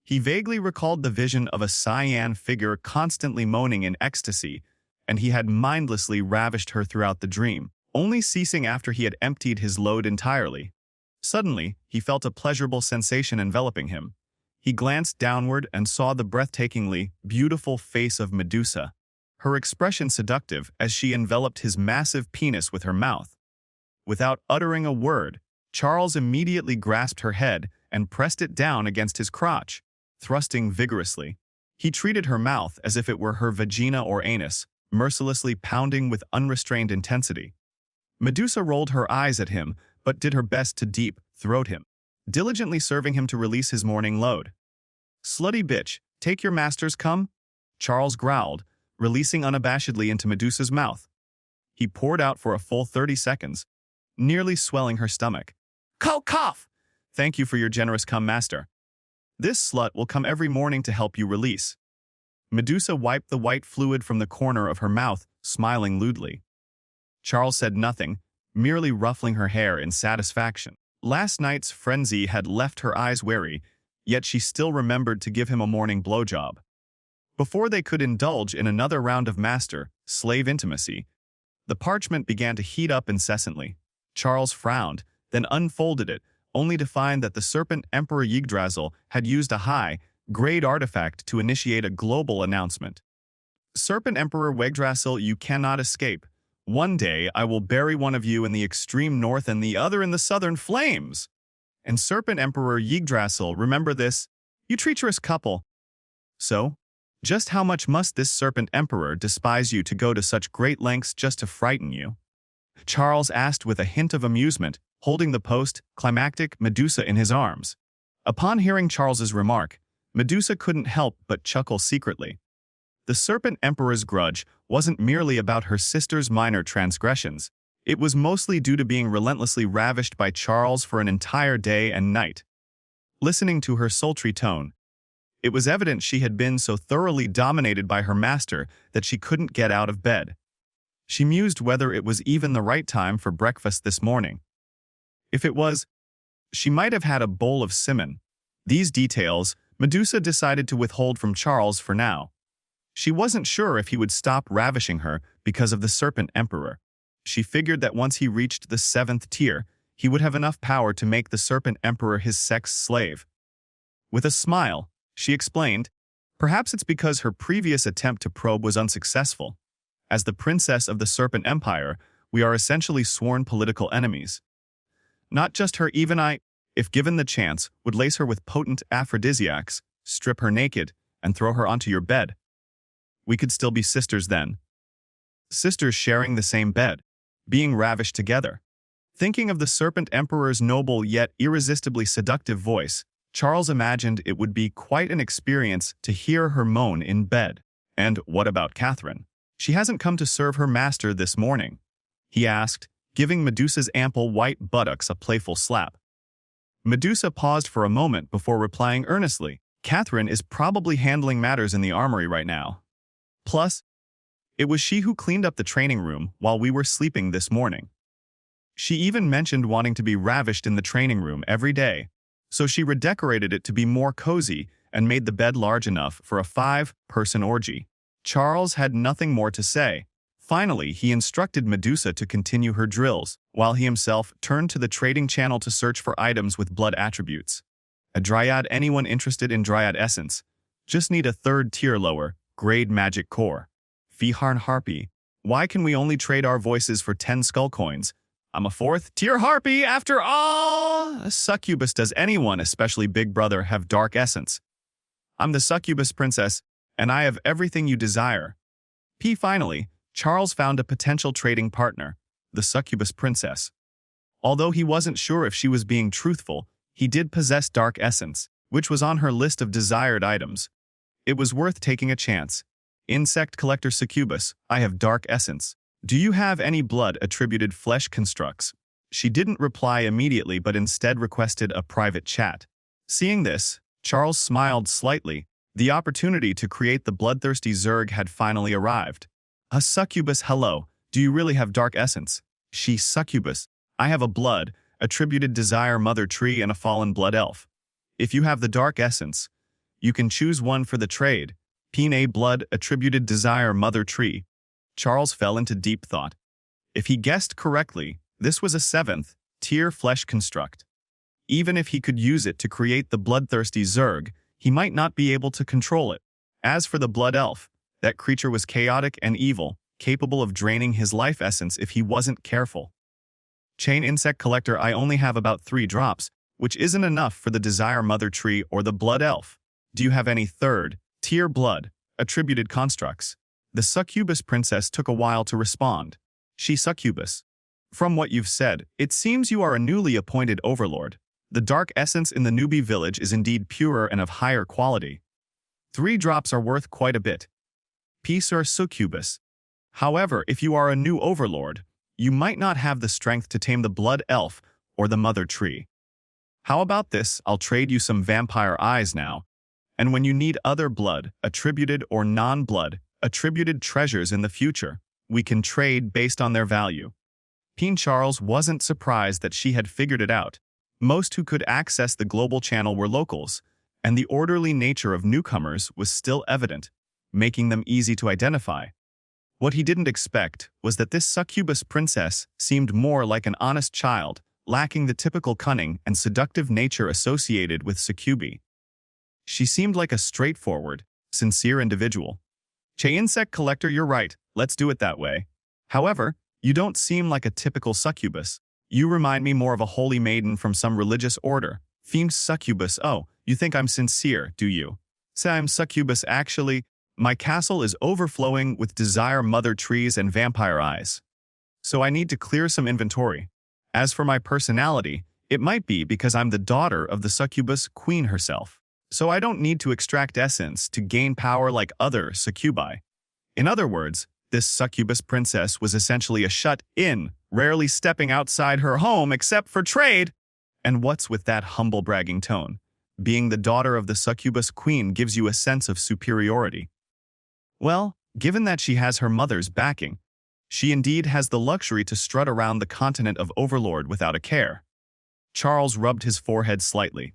He vaguely recalled the vision of a cyan figure constantly moaning in ecstasy, and he had mindlessly ravished her throughout the dream, only ceasing after he had emptied his load entirely. Suddenly, he felt a pleasurable sensation enveloping him. He glanced downward and saw the breathtakingly beautiful face of Medusa, her expression seductive as she enveloped his massive penis with her mouth. Without uttering a word, Charles immediately grasped her head and pressed it down against his crotch, thrusting vigorously. He treated her mouth as if it were her vagina or anus, mercilessly pounding with unrestrained intensity. Medusa rolled her eyes at him, but did her best to deep-throat him, diligently serving him to release his morning load. "Slutty bitch, take your master's cum?" Charles growled, releasing unabashedly into Medusa's mouth. He poured out for a full 30 seconds, nearly swelling her stomach. Cough! Thank you for your generous cum, master. This slut will come every morning to help you release. Medusa wiped the white fluid from the corner of her mouth, smiling lewdly. Charles said nothing, merely ruffling her hair in satisfaction. Last night's frenzy had left her eyes wary, yet she still remembered to give him a morning blowjob. Before they could indulge in another round of master-slave intimacy, the parchment began to heat up incessantly. Charles frowned, then unfolded it, only to find that the Serpent Emperor Yggdrasil had used a high-grade artifact to initiate a global announcement. Serpent Emperor Yggdrasil, you cannot escape. One day I will bury one of you in the extreme north and the other in the southern flames. And Serpent Emperor Yggdrasil, remember this, you treacherous couple. So, just how much must this Serpent Emperor despise you to go to such great lengths just to frighten you? Charles asked with a hint of amusement, holding the post-climactic Medusa in his arms. Upon hearing Charles's remark, Medusa couldn't help but chuckle secretly. The Serpent Emperor's grudge wasn't merely about her sister's minor transgressions. It was mostly due to being relentlessly ravished by Charles for an entire day and night. Listening to her sultry tone, it was evident she had been so thoroughly dominated by her master that she couldn't get out of bed. She mused whether it was even the right time for breakfast this morning. If it was, she might have had a bowl of semen. These details, Medusa decided to withhold from Charles for now. She wasn't sure if he would stop ravishing her because of the Serpent Emperor. She figured that once he reached the 7th tier, he would have enough power to make the Serpent Emperor his sex slave. With a smile, she explained, perhaps it's because her previous attempt to probe was unsuccessful. As the princess of the Serpent Empire, we are essentially sworn political enemies. Not just her, even I, if given the chance, would lace her with potent aphrodisiacs, strip her naked, and throw her onto your bed. We could still be sisters then. Sisters sharing the same bed, being ravished together. Thinking of the Serpent Emperor's noble yet irresistibly seductive voice, Charles imagined it would be quite an experience to hear her moan in bed. And what about Catherine? She hasn't come to serve her master this morning, he asked, giving Medusa's ample white buttocks a playful slap. Medusa paused for a moment before replying earnestly, Catherine is probably handling matters in the armory right now. Plus, it was she who cleaned up the training room while we were sleeping this morning. She even mentioned wanting to be ravished in the training room every day, so she redecorated it to be more cozy and made the bed large enough for a 5-person orgy. Charles had nothing more to say. Finally, he instructed Medusa to continue her drills, while he himself turned to the trading channel to search for items with blood attributes. A dryad, anyone interested in dryad essence? Just need a 3rd tier lower, grade magic core. Fiharn Harpy. Why can we only trade our voices for 10 skull coins? I'm a 4th tier harpy after all! A succubus, does anyone, especially Big Brother, have dark essence? I'm the succubus princess, and I have everything you desire. Finally, Charles found a potential trading partner, the succubus princess. Although he wasn't sure if she was being truthful, he did possess dark essence, which was on her list of desired items. It was worth taking a chance. Insect collector succubus, I have dark essence. Do you have any blood-attributed flesh constructs? She didn't reply immediately but instead requested a private chat. Seeing this, Charles smiled slightly. The opportunity to create the bloodthirsty Zerg had finally arrived. A succubus, hello, do you really have dark essence? She succubus, I have a blood-attributed desire mother tree and a fallen blood elf. If you have the dark essence, you can choose one for the trade. A blood-attributed desire mother tree. Charles fell into deep thought. If he guessed correctly, this was a 7th-tier flesh construct. Even if he could use it to create the bloodthirsty Zerg, he might not be able to control it. As for the blood elf, that creature was chaotic and evil, capable of draining his life essence if he wasn't careful. Chain insect collector, I only have about 3 drops, which isn't enough for the desire mother tree or the blood elf. Do you have any 3rd-tier blood-attributed constructs? The succubus princess took a while to respond. She succubus. From what you've said, it seems you are a newly appointed overlord. The dark essence in the newbie village is indeed purer and of higher quality. 3 drops are worth quite a bit. Sir succubus. However, if you are a new overlord, you might not have the strength to tame the blood elf or the mother tree. How about this? I'll trade you some vampire eyes now. And when you need other blood-attributed or non-blood-attributed treasures in the future, we can trade based on their value. Charles wasn't surprised that she had figured it out. Most who could access the global channel were locals, and the orderly nature of newcomers was still evident, making them easy to identify. What he didn't expect was that this succubus princess seemed more like an honest child, lacking the typical cunning and seductive nature associated with succubi. She seemed like a straightforward, sincere individual. Insect collector, you're right, let's do it that way. However, you don't seem like a typical succubus. You remind me more of a holy maiden from some religious order. Fiend succubus, oh, you think I'm sincere, do you? Say I'm succubus actually. My castle is overflowing with desire mother trees and vampire eyes. So I need to clear some inventory. As for my personality, it might be because I'm the daughter of the succubus queen herself. So I don't need to extract essence to gain power like other succubi. In other words, this succubus princess was essentially a shut-in, rarely stepping outside her home except for trade. And what's with that humble bragging tone? Being the daughter of the succubus queen gives you a sense of superiority. Well, given that she has her mother's backing, she indeed has the luxury to strut around the continent of Overlord without a care. Charles rubbed his forehead slightly.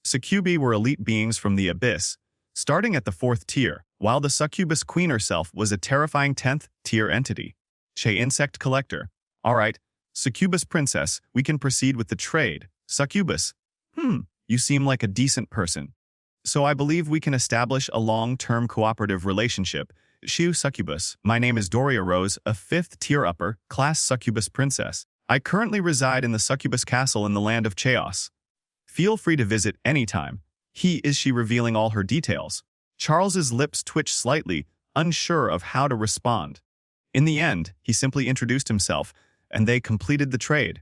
Succubi were elite beings from the abyss, starting at the 4th tier, while the succubus queen herself was a terrifying 10th tier entity. Insect collector. Alright, succubus princess, we can proceed with the trade. Succubus. You seem like a decent person. So I believe we can establish a long-term cooperative relationship. Succubus, my name is Doria Rose, a 5th tier upper class succubus princess. I currently reside in the succubus castle in the land of Chaos. Feel free to visit anytime. Is she revealing all her details? Charles's lips twitched slightly, unsure of how to respond. In the end, he simply introduced himself, and they completed the trade.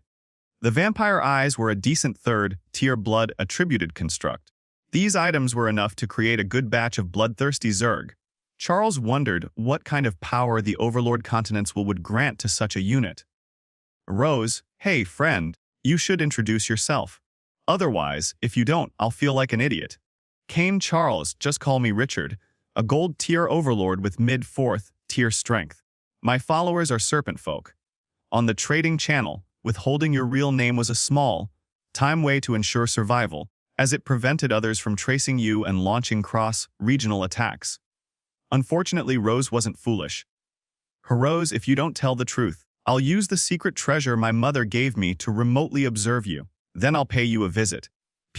The vampire eyes were a decent 3rd-tier blood-attributed construct. These items were enough to create a good batch of bloodthirsty Zerg. Charles wondered what kind of power the Overlord continents would grant to such a unit. Rose, hey friend, you should introduce yourself. Otherwise, if you don't, I'll feel like an idiot. Charles, just call me Richard, a gold-tier overlord with mid-4th-tier strength. My followers are serpent folk. On the trading channel, withholding your real name was a small-time way to ensure survival, as it prevented others from tracing you and launching cross-regional attacks. Unfortunately, Rose wasn't foolish. Rose, if you don't tell the truth, I'll use the secret treasure my mother gave me to remotely observe you. Then I'll pay you a visit.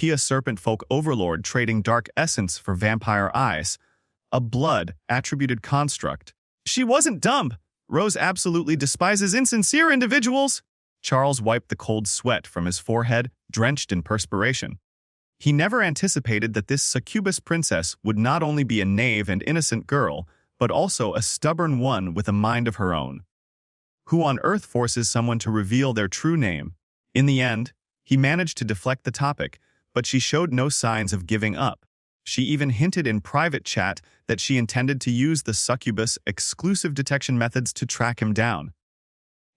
A serpent folk overlord trading dark essence for vampire eyes. A blood-attributed construct. She wasn't dumb. Rose absolutely despises insincere individuals. Charles wiped the cold sweat from his forehead, drenched in perspiration. He never anticipated that this succubus princess would not only be a knave and innocent girl, but also a stubborn one with a mind of her own. Who on earth forces someone to reveal their true name? In the end, he managed to deflect the topic, but she showed no signs of giving up. She even hinted in private chat that she intended to use the succubus exclusive detection methods to track him down.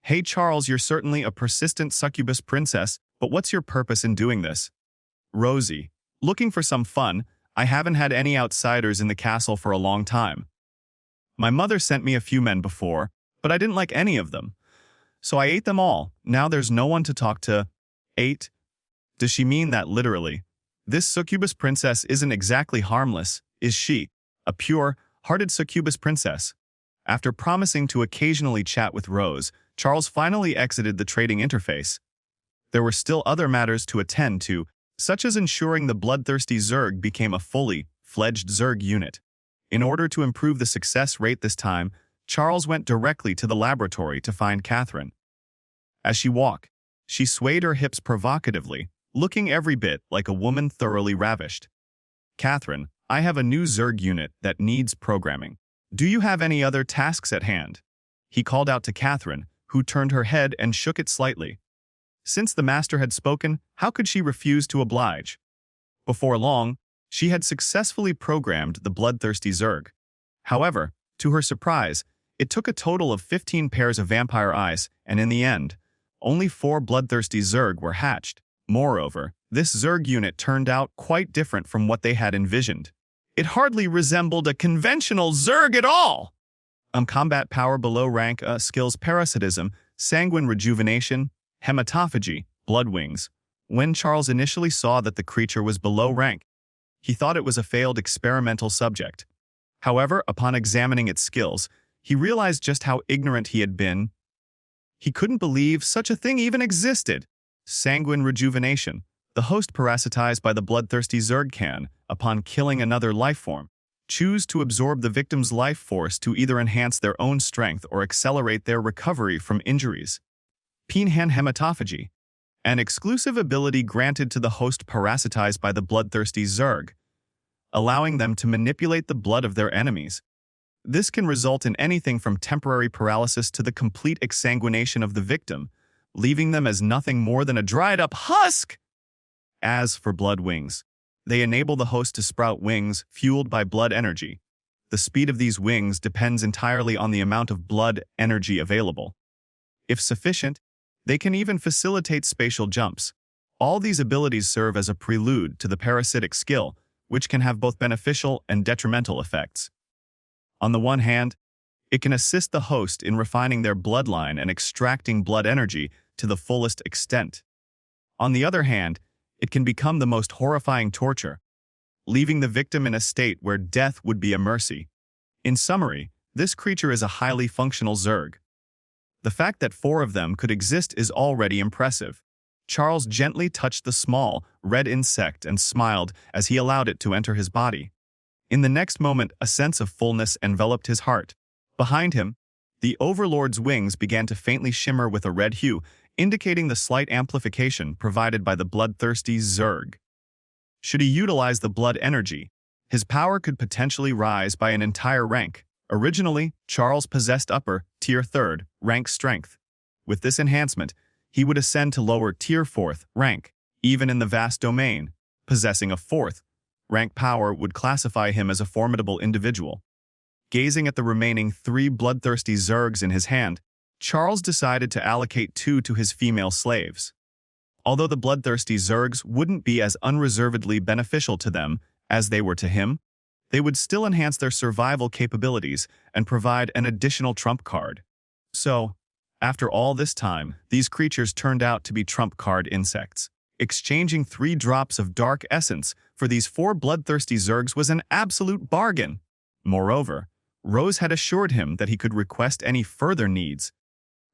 Hey Charles, you're certainly a persistent succubus princess, but what's your purpose in doing this? Rosie, looking for some fun. I haven't had any outsiders in the castle for a long time. My mother sent me a few men before, but I didn't like any of them. So I ate them all. Now there's no one to talk to. Ate? Does she mean that literally? This succubus princess isn't exactly harmless, is she? A pure-hearted succubus princess. After promising to occasionally chat with Rose, Charles finally exited the trading interface. There were still other matters to attend to, such as ensuring the bloodthirsty Zerg became a fully fledged Zerg unit. In order to improve the success rate this time, Charles went directly to the laboratory to find Catherine. As she walked, she swayed her hips provocatively, looking every bit like a woman thoroughly ravished. Catherine, I have a new Zerg unit that needs programming. Do you have any other tasks at hand? He called out to Catherine, who turned her head and shook it slightly. Since the master had spoken, how could she refuse to oblige? Before long, she had successfully programmed the bloodthirsty Zerg. However, to her surprise, it took a total of 15 pairs of vampire eyes, and in the end, only 4 bloodthirsty Zerg were hatched. Moreover, this Zerg unit turned out quite different from what they had envisioned. It hardly resembled a conventional Zerg at all! Combat power below rank, skills parasitism, sanguine rejuvenation, hematophagy, blood wings. When Charles initially saw that the creature was below rank, he thought it was a failed experimental subject. However, upon examining its skills, he realized just how ignorant he had been. He couldn't believe such a thing even existed. Sanguine rejuvenation. The host parasitized by the bloodthirsty Zerg can, upon killing another lifeform, choose to absorb the victim's life force to either enhance their own strength or accelerate their recovery from injuries. Pinhan hematophagy. An exclusive ability granted to the host parasitized by the bloodthirsty Zerg, allowing them to manipulate the blood of their enemies. This can result in anything from temporary paralysis to the complete exsanguination of the victim, leaving them as nothing more than a dried-up husk! As for blood wings, they enable the host to sprout wings fueled by blood energy. The speed of these wings depends entirely on the amount of blood energy available. If sufficient, they can even facilitate spatial jumps. All these abilities serve as a prelude to the parasitic skill, which can have both beneficial and detrimental effects. On the one hand, it can assist the host in refining their bloodline and extracting blood energy to the fullest extent. On the other hand, it can become the most horrifying torture, leaving the victim in a state where death would be a mercy. In summary, this creature is a highly functional Zerg. The fact that 4 of them could exist is already impressive. Charles gently touched the small, red insect and smiled as he allowed it to enter his body. In the next moment, a sense of fullness enveloped his heart. Behind him, the Overlord's wings began to faintly shimmer with a red hue, indicating the slight amplification provided by the bloodthirsty Zerg. Should he utilize the blood energy, his power could potentially rise by an entire rank. Originally, Charles possessed upper, tier 3rd, rank strength. With this enhancement, he would ascend to lower tier 4th rank, even in the vast domain. Possessing a 4th rank power would classify him as a formidable individual. Gazing at the remaining 3 bloodthirsty Zergs in his hand, Charles decided to allocate 2 to his female slaves. Although the bloodthirsty Zergs wouldn't be as unreservedly beneficial to them as they were to him, they would still enhance their survival capabilities and provide an additional trump card. So, after all this time, these creatures turned out to be trump card insects. Exchanging 3 drops of dark essence for these 4 bloodthirsty Zergs was an absolute bargain. Moreover, Rose had assured him that he could request any further needs,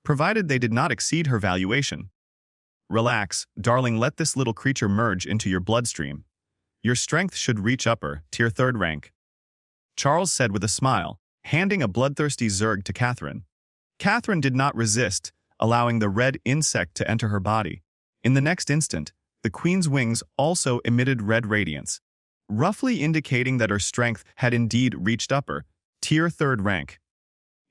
provided they did not exceed her valuation. Relax, darling, let this little creature merge into your bloodstream. Your strength should reach upper, tier 3rd rank, Charles said with a smile, handing a bloodthirsty Zerg to Catherine. Catherine did not resist, allowing the red insect to enter her body. In the next instant, the queen's wings also emitted red radiance, roughly indicating that her strength had indeed reached upper, Tier 3rd rank.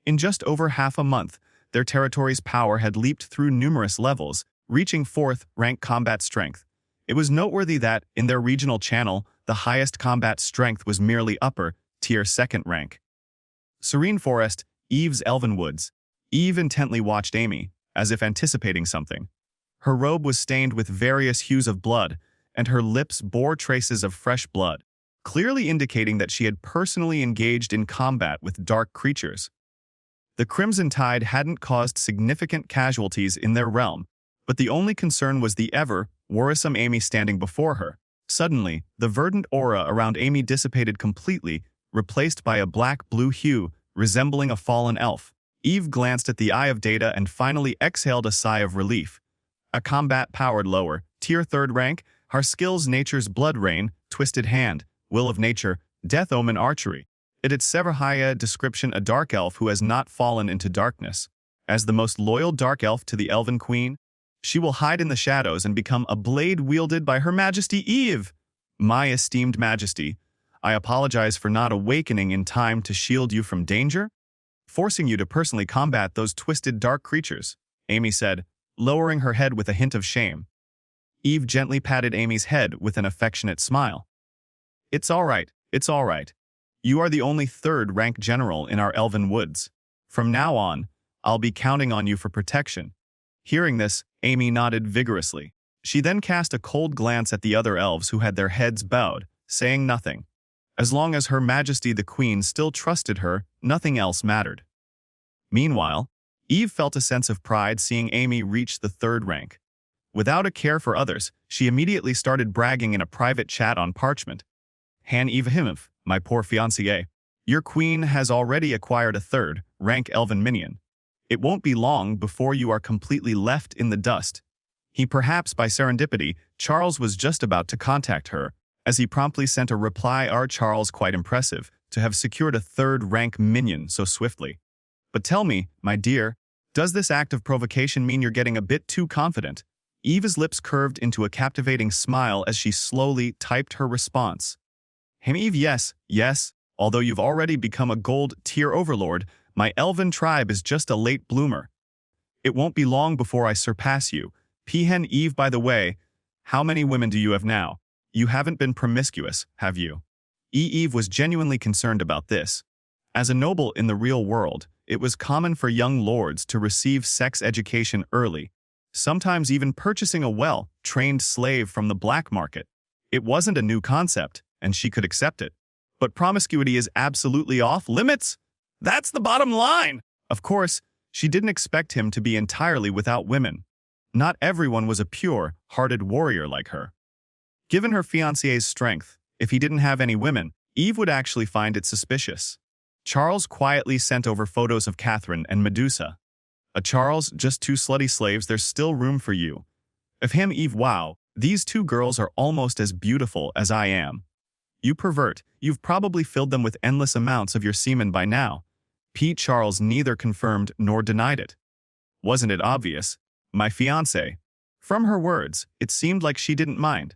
In just over half a month, their territory's power had leaped through numerous levels, reaching 4th rank combat strength. It was noteworthy that, in their regional channel, the highest combat strength was merely upper, tier 2nd rank. Serene Forest, Eve's Elven Woods. Eve intently watched Amy, as if anticipating something. Her robe was stained with various hues of blood, and her lips bore traces of fresh blood, clearly indicating that she had personally engaged in combat with dark creatures. The Crimson Tide hadn't caused significant casualties in their realm, but the only concern was the ever-worrisome Amy standing before her. Suddenly, the verdant aura around Amy dissipated completely, replaced by a black-blue hue resembling a fallen elf. Eve glanced at the Eye of Data and finally exhaled a sigh of relief. A combat-powered lower, tier 3rd rank, her skills Nature's Blood Rain, Twisted Hand, Will of Nature, Death Omen Archery. It its Severhaya description a dark elf who has not fallen into darkness. As the most loyal dark elf to the Elven Queen, she will hide in the shadows and become a blade wielded by Her Majesty Eve. My esteemed Majesty, I apologize for not awakening in time to shield you from danger, forcing you to personally combat those twisted dark creatures, Amy said, lowering her head with a hint of shame. Eve gently patted Amy's head with an affectionate smile. It's all right, it's all right. You are the only 3rd rank general in our Elven Woods. From now on, I'll be counting on you for protection. Hearing this, Amy nodded vigorously. She then cast a cold glance at the other elves who had their heads bowed, saying nothing. As long as Her Majesty the Queen still trusted her, nothing else mattered. Meanwhile, Eve felt a sense of pride seeing Amy reach the 3rd rank. Without a care for others, she immediately started bragging in a private chat on Parchment. Han Eve Himov, my poor fiancée, your queen has already acquired a 3rd rank elven minion. It won't be long before you are completely left in the dust. Perhaps by serendipity, Charles was just about to contact her, as he promptly sent a reply. Charles quite impressive, to have secured a 3rd rank minion so swiftly. But tell me, my dear, does this act of provocation mean you're getting a bit too confident? Eve's lips curved into a captivating smile as she slowly typed her response. Eve, yes, although you've already become a gold tier overlord, my elven tribe is just a late bloomer. It won't be long before I surpass you. Hen Eve, by the way, how many women do you have now? You haven't been promiscuous, have you? Eve was genuinely concerned about this. As a noble in the real world, it was common for young lords to receive sex education early, sometimes even purchasing a well-trained slave from the black market. It wasn't a new concept, and she could accept it. But promiscuity is absolutely off limits. That's the bottom line. Of course, she didn't expect him to be entirely without women. Not everyone was a pure-hearted warrior like her. Given her fiancé's strength, if he didn't have any women, Eve would actually find it suspicious. Charles quietly sent over photos of Catherine and Medusa. Charles, just 2 slutty slaves, there's still room for you. Of him, Eve, wow, these 2 girls are almost as beautiful as I am. You pervert, you've probably filled them with endless amounts of your semen by now. Charles neither confirmed nor denied it. Wasn't it obvious? My fiancé. From her words, it seemed like she didn't mind.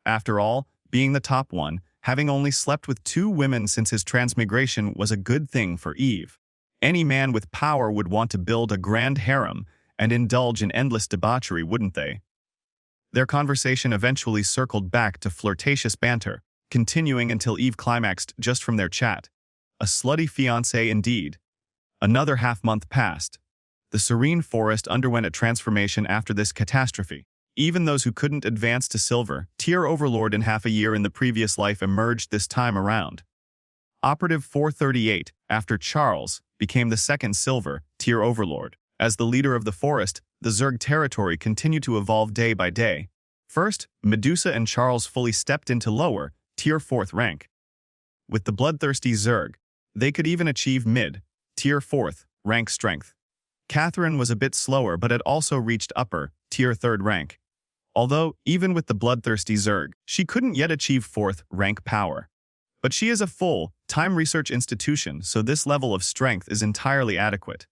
After all, being the top one, having only slept with 2 women since his transmigration was a good thing for Eve. Any man with power would want to build a grand harem and indulge in endless debauchery, wouldn't they? Their conversation eventually circled back to flirtatious banter, continuing until Eve climaxed just from their chat. A slutty fiancé indeed. Another half-month passed. The Serene Forest underwent a transformation after this catastrophe. Even those who couldn't advance to silver, tier overlord in half a year in the previous life emerged this time around. Operative 438, after Charles, became the 2nd silver, tier overlord. As the leader of the forest, the Zerg territory continued to evolve day by day. First, Medusa and Charles fully stepped into lower, tier 4th rank. With the bloodthirsty Zerg, they could even achieve mid, tier 4th rank strength. Catherine was a bit slower but had also reached upper, tier 3rd rank. Although, even with the bloodthirsty Zerg, she couldn't yet achieve 4th rank power. But she is a full-time research institution, so this level of strength is entirely adequate.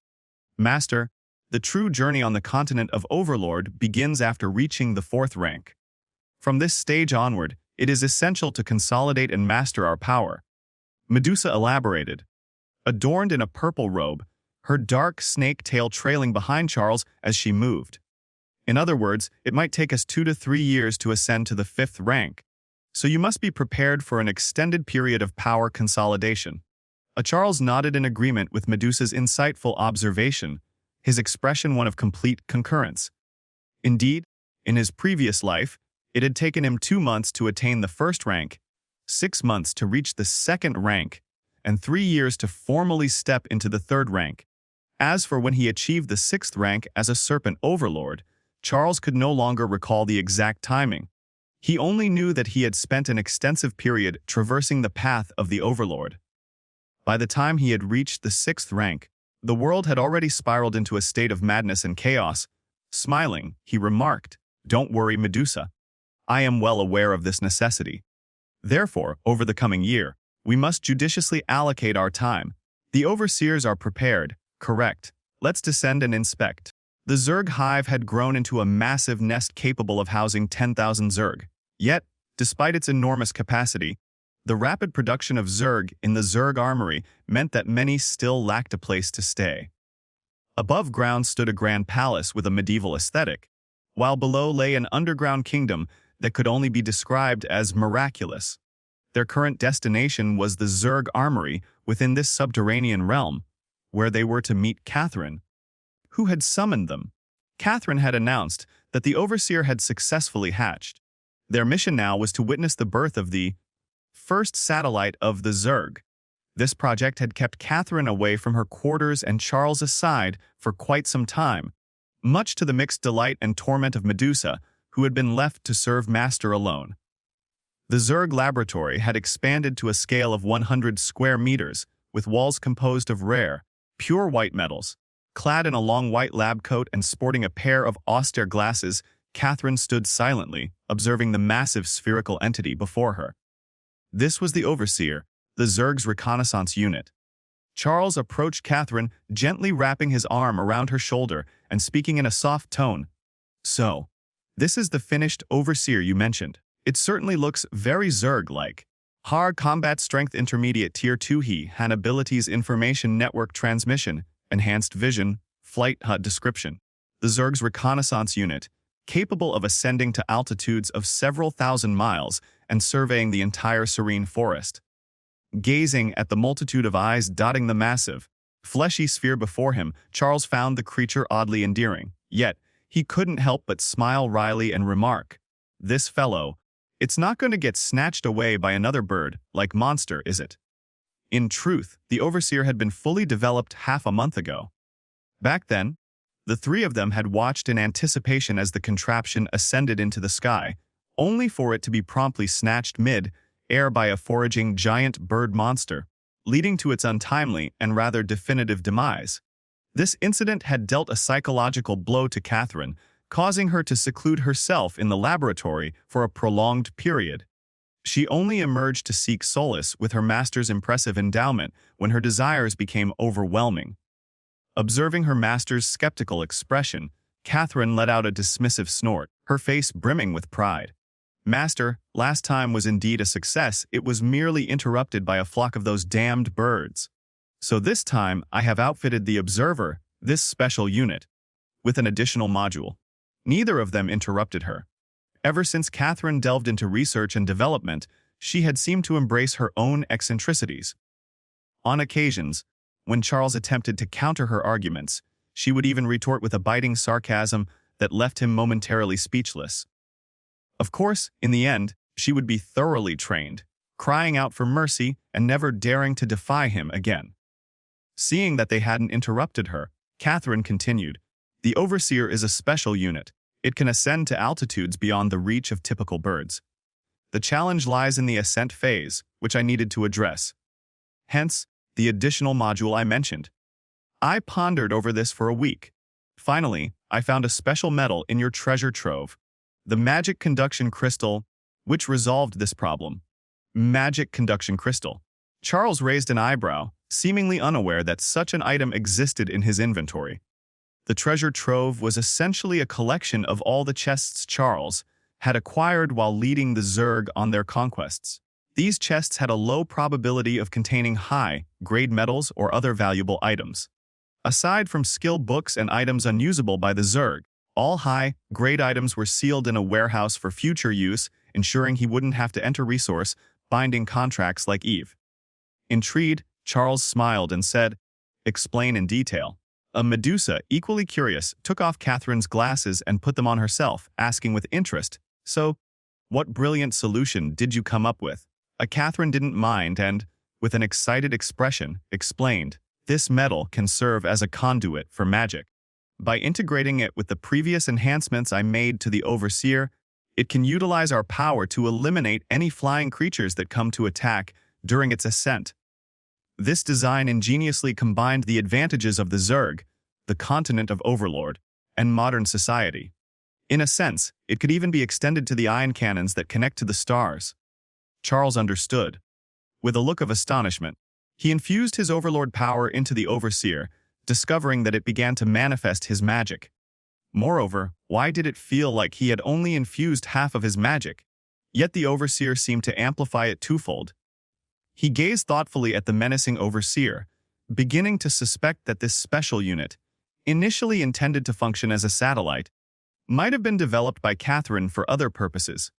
Master, the true journey on the continent of Overlord begins after reaching the 4th rank. From this stage onward, it is essential to consolidate and master our power. Medusa elaborated. adorned in a purple robe, her dark snake tail trailing behind Charles as she moved. In other words, it might take us 2 to 3 years to ascend to the 5th rank, so you must be prepared for an extended period of power consolidation. Charles nodded in agreement with Medusa's insightful observation, his expression one of complete concurrence. Indeed, in his previous life, it had taken him 2 months to attain the 1st rank, 6 months to reach the 2nd rank, and 3 years to formally step into the 3rd rank. As for when he achieved the 6th rank as a Serpent Overlord, Charles could no longer recall the exact timing. He only knew that he had spent an extensive period traversing the path of the Overlord. By the time he had reached the 6th rank, the world had already spiraled into a state of madness and chaos. Smiling, he remarked, "Don't worry, Medusa. I am well aware of this necessity. Therefore, over the coming year, we must judiciously allocate our time. The overseers are prepared, correct. Let's descend and inspect." The Zerg hive had grown into a massive nest capable of housing 10,000 Zerg. Yet, despite its enormous capacity, the rapid production of Zerg in the Zerg armory meant that many still lacked a place to stay. Above ground stood a grand palace with a medieval aesthetic, while below lay an underground kingdom that could only be described as miraculous. Their current destination was the Zerg armory within this subterranean realm, where they were to meet Catherine. Who had summoned them? Catherine had announced that the Overseer had successfully hatched. Their mission now was to witness the birth of the first satellite of the Zerg. This project had kept Catherine away from her quarters and Charles aside for quite some time, much to the mixed delight and torment of Medusa, who had been left to serve Master alone. The Zerg laboratory had expanded to a scale of 100 square meters, with walls composed of rare, pure white metals. Clad in a long white lab coat and sporting a pair of austere glasses, Catherine stood silently, observing the massive spherical entity before her. This was the Overseer, the Zerg's reconnaissance unit. Charles approached Catherine, gently wrapping his arm around her shoulder and speaking in a soft tone. "So, this is the finished Overseer you mentioned. It certainly looks very Zerg-like. Hard combat strength intermediate tier 2 he had abilities information network transmission, enhanced vision, flight HUD description. The Zerg's reconnaissance unit, capable of ascending to altitudes of several thousand miles and surveying the entire serene forest." Gazing at the multitude of eyes dotting the massive, fleshy sphere before him, Charles found the creature oddly endearing. Yet, he couldn't help but smile wryly and remark, "This fellow, it's not going to get snatched away by another bird like monster, is it?" In truth, the Overseer had been fully developed half a month ago. Back then, the 3 of them had watched in anticipation as the contraption ascended into the sky, only for it to be promptly snatched mid-air by a foraging giant bird monster, leading to its untimely and rather definitive demise. This incident had dealt a psychological blow to Catherine, causing her to seclude herself in the laboratory for a prolonged period. She only emerged to seek solace with her master's impressive endowment when her desires became overwhelming. Observing her master's skeptical expression, Catherine let out a dismissive snort, her face brimming with pride. "Master, last time was indeed a success. It was merely interrupted by a flock of those damned birds. So this time I have outfitted the Observer, this special unit, with an additional module." Neither of them interrupted her. Ever since Catherine delved into research and development, she had seemed to embrace her own eccentricities. On occasions, when Charles attempted to counter her arguments, she would even retort with a biting sarcasm that left him momentarily speechless. Of course, in the end, she would be thoroughly trained, crying out for mercy and never daring to defy him again. Seeing that they hadn't interrupted her, Catherine continued, "The Overseer is a special unit. It can ascend to altitudes beyond the reach of typical birds. The challenge lies in the ascent phase, which I needed to address. Hence, the additional module I mentioned. I pondered over this for a week. Finally, I found a special metal in your treasure trove, the magic conduction crystal, which resolved this problem." Magic conduction crystal. Charles raised an eyebrow, seemingly unaware that such an item existed in his inventory. The treasure trove was essentially a collection of all the chests Charles had acquired while leading the Zerg on their conquests. These chests had a low probability of containing high-grade metals or other valuable items. Aside from skill books and items unusable by the Zerg, all high-grade items were sealed in a warehouse for future use, ensuring he wouldn't have to enter resource-binding contracts like Eve. Intrigued, Charles smiled and said, "Explain in detail." A Medusa, equally curious, took off Catherine's glasses and put them on herself, asking with interest, "So, what brilliant solution did you come up with?" Catherine didn't mind and, with an excited expression, explained, "This metal can serve as a conduit for magic. By integrating it with the previous enhancements I made to the Overseer, it can utilize our power to eliminate any flying creatures that come to attack during its ascent." This design ingeniously combined the advantages of the Zerg, the continent of Overlord, and modern society. In a sense, it could even be extended to the ion cannons that connect to the stars. Charles understood. With a look of astonishment, he infused his Overlord power into the Overseer, discovering that it began to manifest his magic. Moreover, why did it feel like he had only infused half of his magic? Yet the Overseer seemed to amplify it twofold. He gazed thoughtfully at the menacing Overseer, beginning to suspect that this special unit, initially intended to function as a satellite, might have been developed by Catherine for other purposes.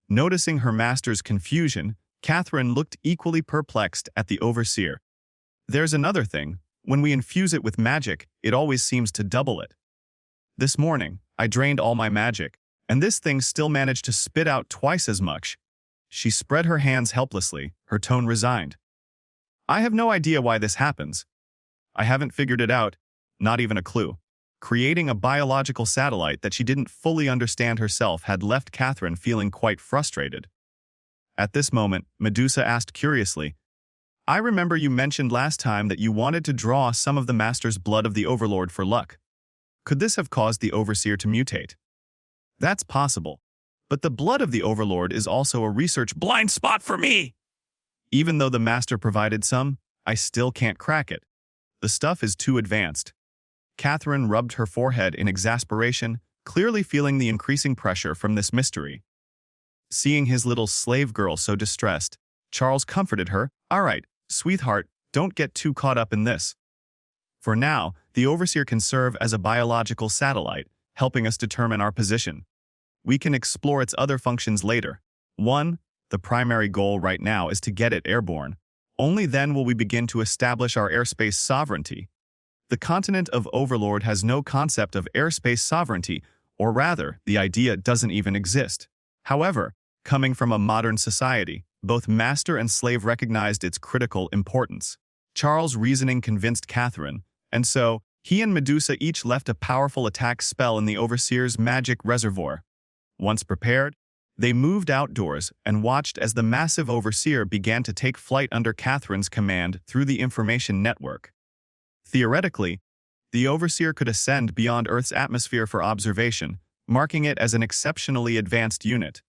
Noticing her master's confusion, Catherine looked equally perplexed at the Overseer. "There's another thing. When we infuse it with magic, it always seems to double it. This morning, I drained all my magic, and this thing still managed to spit out twice as much." She spread her hands helplessly, her tone resigned. "I have no idea why this happens. I haven't figured it out, not even a clue." Creating a biological satellite that she didn't fully understand herself had left Catherine feeling quite frustrated. At this moment, Medusa asked curiously, "I remember you mentioned last time that you wanted to draw some of the Master's blood of the Overlord for luck. Could this have caused the Overseer to mutate?" "That's possible. But the blood of the Overlord is also a research blind spot for me. Even though the Master provided some, I still can't crack it. The stuff is too advanced." Catherine rubbed her forehead in exasperation, clearly feeling the increasing pressure from this mystery. Seeing his little slave girl so distressed, Charles comforted her. "All right, sweetheart, don't get too caught up in this. For now, the Overseer can serve as a biological satellite, helping us determine our position. We can explore its other functions later. The primary goal right now is to get it airborne. Only then will we begin to establish our airspace sovereignty. The continent of Overlord has no concept of airspace sovereignty, or rather, the idea doesn't even exist. However, coming from a modern society, both master and slave recognized its critical importance. Charles' reasoning convinced Catherine, and so, he and Medusa each left a powerful attack spell in the Overseer's magic reservoir. Once prepared, they moved outdoors and watched as the massive Overseer began to take flight under Catherine's command through the information network. Theoretically, the Overseer could ascend beyond Earth's atmosphere for observation, marking it as an exceptionally advanced unit.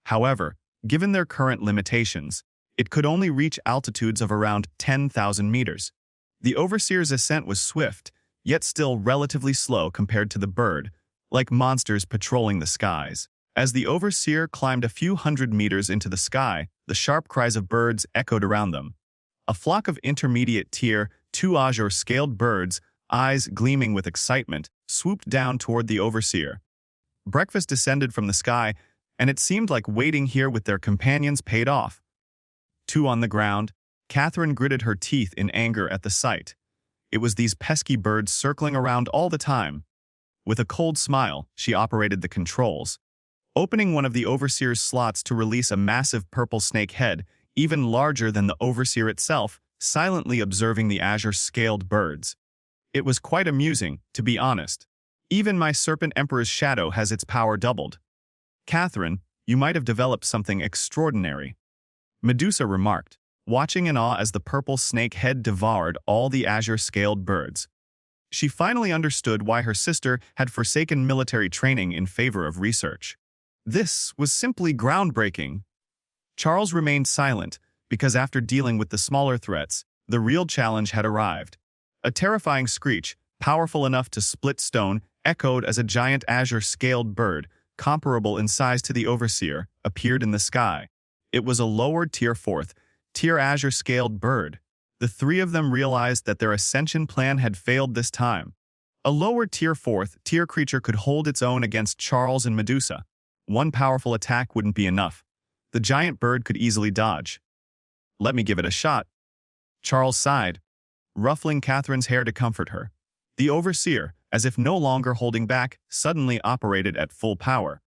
However, given their current limitations, it could only reach altitudes of around 10,000 meters. The Overseer's ascent was swift, yet still relatively slow compared to the bird, like monsters patrolling the skies. As the Overseer climbed a few hundred meters into the sky, the sharp cries of birds echoed around them. A flock of intermediate tier, 2 azure-scaled birds, eyes gleaming with excitement, swooped down toward the Overseer. Breakfast descended from the sky, and it seemed like waiting here with their companions paid off. 2 on the ground, Catherine gritted her teeth in anger at the sight. It was these pesky birds circling around all the time. With a cold smile, she operated the controls, opening one of the Overseer's slots to release a massive purple snake head, even larger than the Overseer itself, silently observing the azure-scaled birds. It was quite amusing, to be honest. Even my Serpent Emperor's shadow has its power doubled. "Catherine, you might have developed something extraordinary," Medusa remarked, watching in awe as the purple snake head devoured all the azure-scaled birds. She finally understood why her sister had forsaken military training in favor of research. This was simply groundbreaking. Charles remained silent, because after dealing with the smaller threats, the real challenge had arrived. A terrifying screech, powerful enough to split stone, echoed as a giant azure-scaled bird, comparable in size to the Overseer, appeared in the sky. It was a lower tier 4th, tier azure-scaled bird. The three of them realized that their ascension plan had failed this time. A lower tier 4th tier creature could hold its own against Charles and Medusa. One powerful attack wouldn't be enough. The giant bird could easily dodge. Let me give it a shot. Charles sighed, ruffling Catherine's hair to comfort her. The overseer, as if no longer holding back, suddenly operated at full power.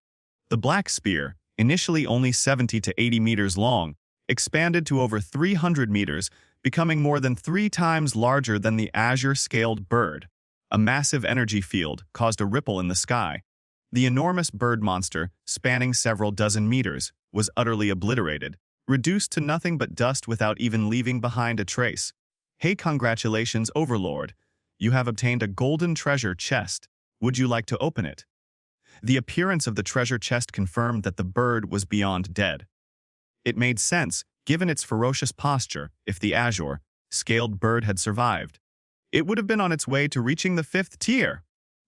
The black spear, initially only 70 to 80 meters long, expanded to over 300 meters, becoming more than 3 times larger than the azure-scaled bird. A massive energy field caused a ripple in the sky. The enormous bird monster, spanning several dozen meters, was utterly obliterated, reduced to nothing but dust without even leaving behind a trace. Hey, congratulations, Overlord. You have obtained a golden treasure chest. Would you like to open it? The appearance of the treasure chest confirmed that the bird was beyond dead. It made sense, given its ferocious posture, if the azure-scaled bird had survived. It would have been on its way to reaching the 5th tier.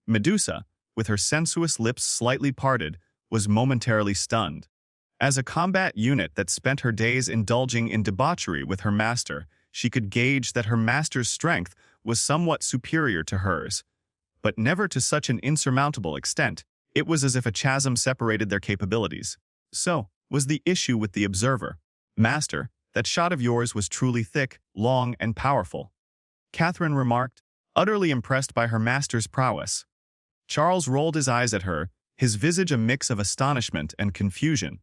Medusa, with her sensuous lips slightly parted, was momentarily stunned. As a combat unit that spent her days indulging in debauchery with her master, she could gauge that her master's strength was somewhat superior to hers. But never to such an insurmountable extent. It was as if a chasm separated their capabilities. So, was the issue with the observer. Master, that shot of yours was truly thick, long, and powerful. Catherine remarked, utterly impressed by her master's prowess. Charles rolled his eyes at her, his visage a mix of astonishment and confusion.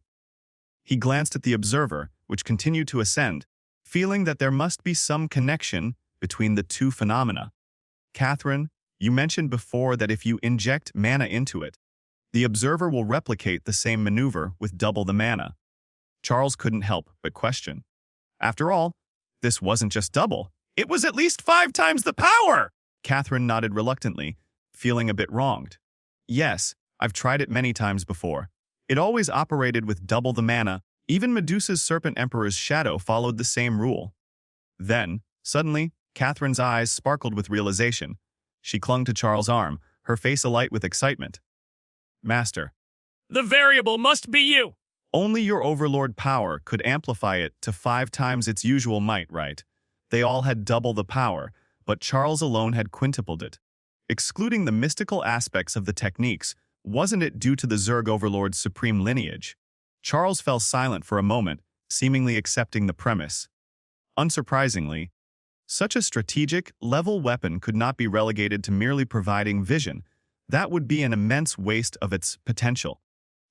He glanced at the observer, which continued to ascend, feeling that there must be some connection between the two phenomena. Catherine, you mentioned before that if you inject mana into it, the observer will replicate the same maneuver with double the mana. Charles couldn't help but question. After all, this wasn't just double. It was at least 5 times the power! Catherine nodded reluctantly, feeling a bit wronged. Yes, I've tried it many times before. It always operated with double the mana. Even Medusa's Serpent Emperor's shadow followed the same rule. Then, suddenly, Catherine's eyes sparkled with realization. She clung to Charles' arm, her face alight with excitement. Master. The variable must be you! Only your overlord power could amplify it to 5 times its usual might, right? They all had double the power, but Charles alone had quintupled it. Excluding the mystical aspects of the techniques, wasn't it due to the Zerg overlord's supreme lineage? Charles fell silent for a moment, seemingly accepting the premise. Unsurprisingly, such a strategic, level weapon could not be relegated to merely providing vision. That would be an immense waste of its potential.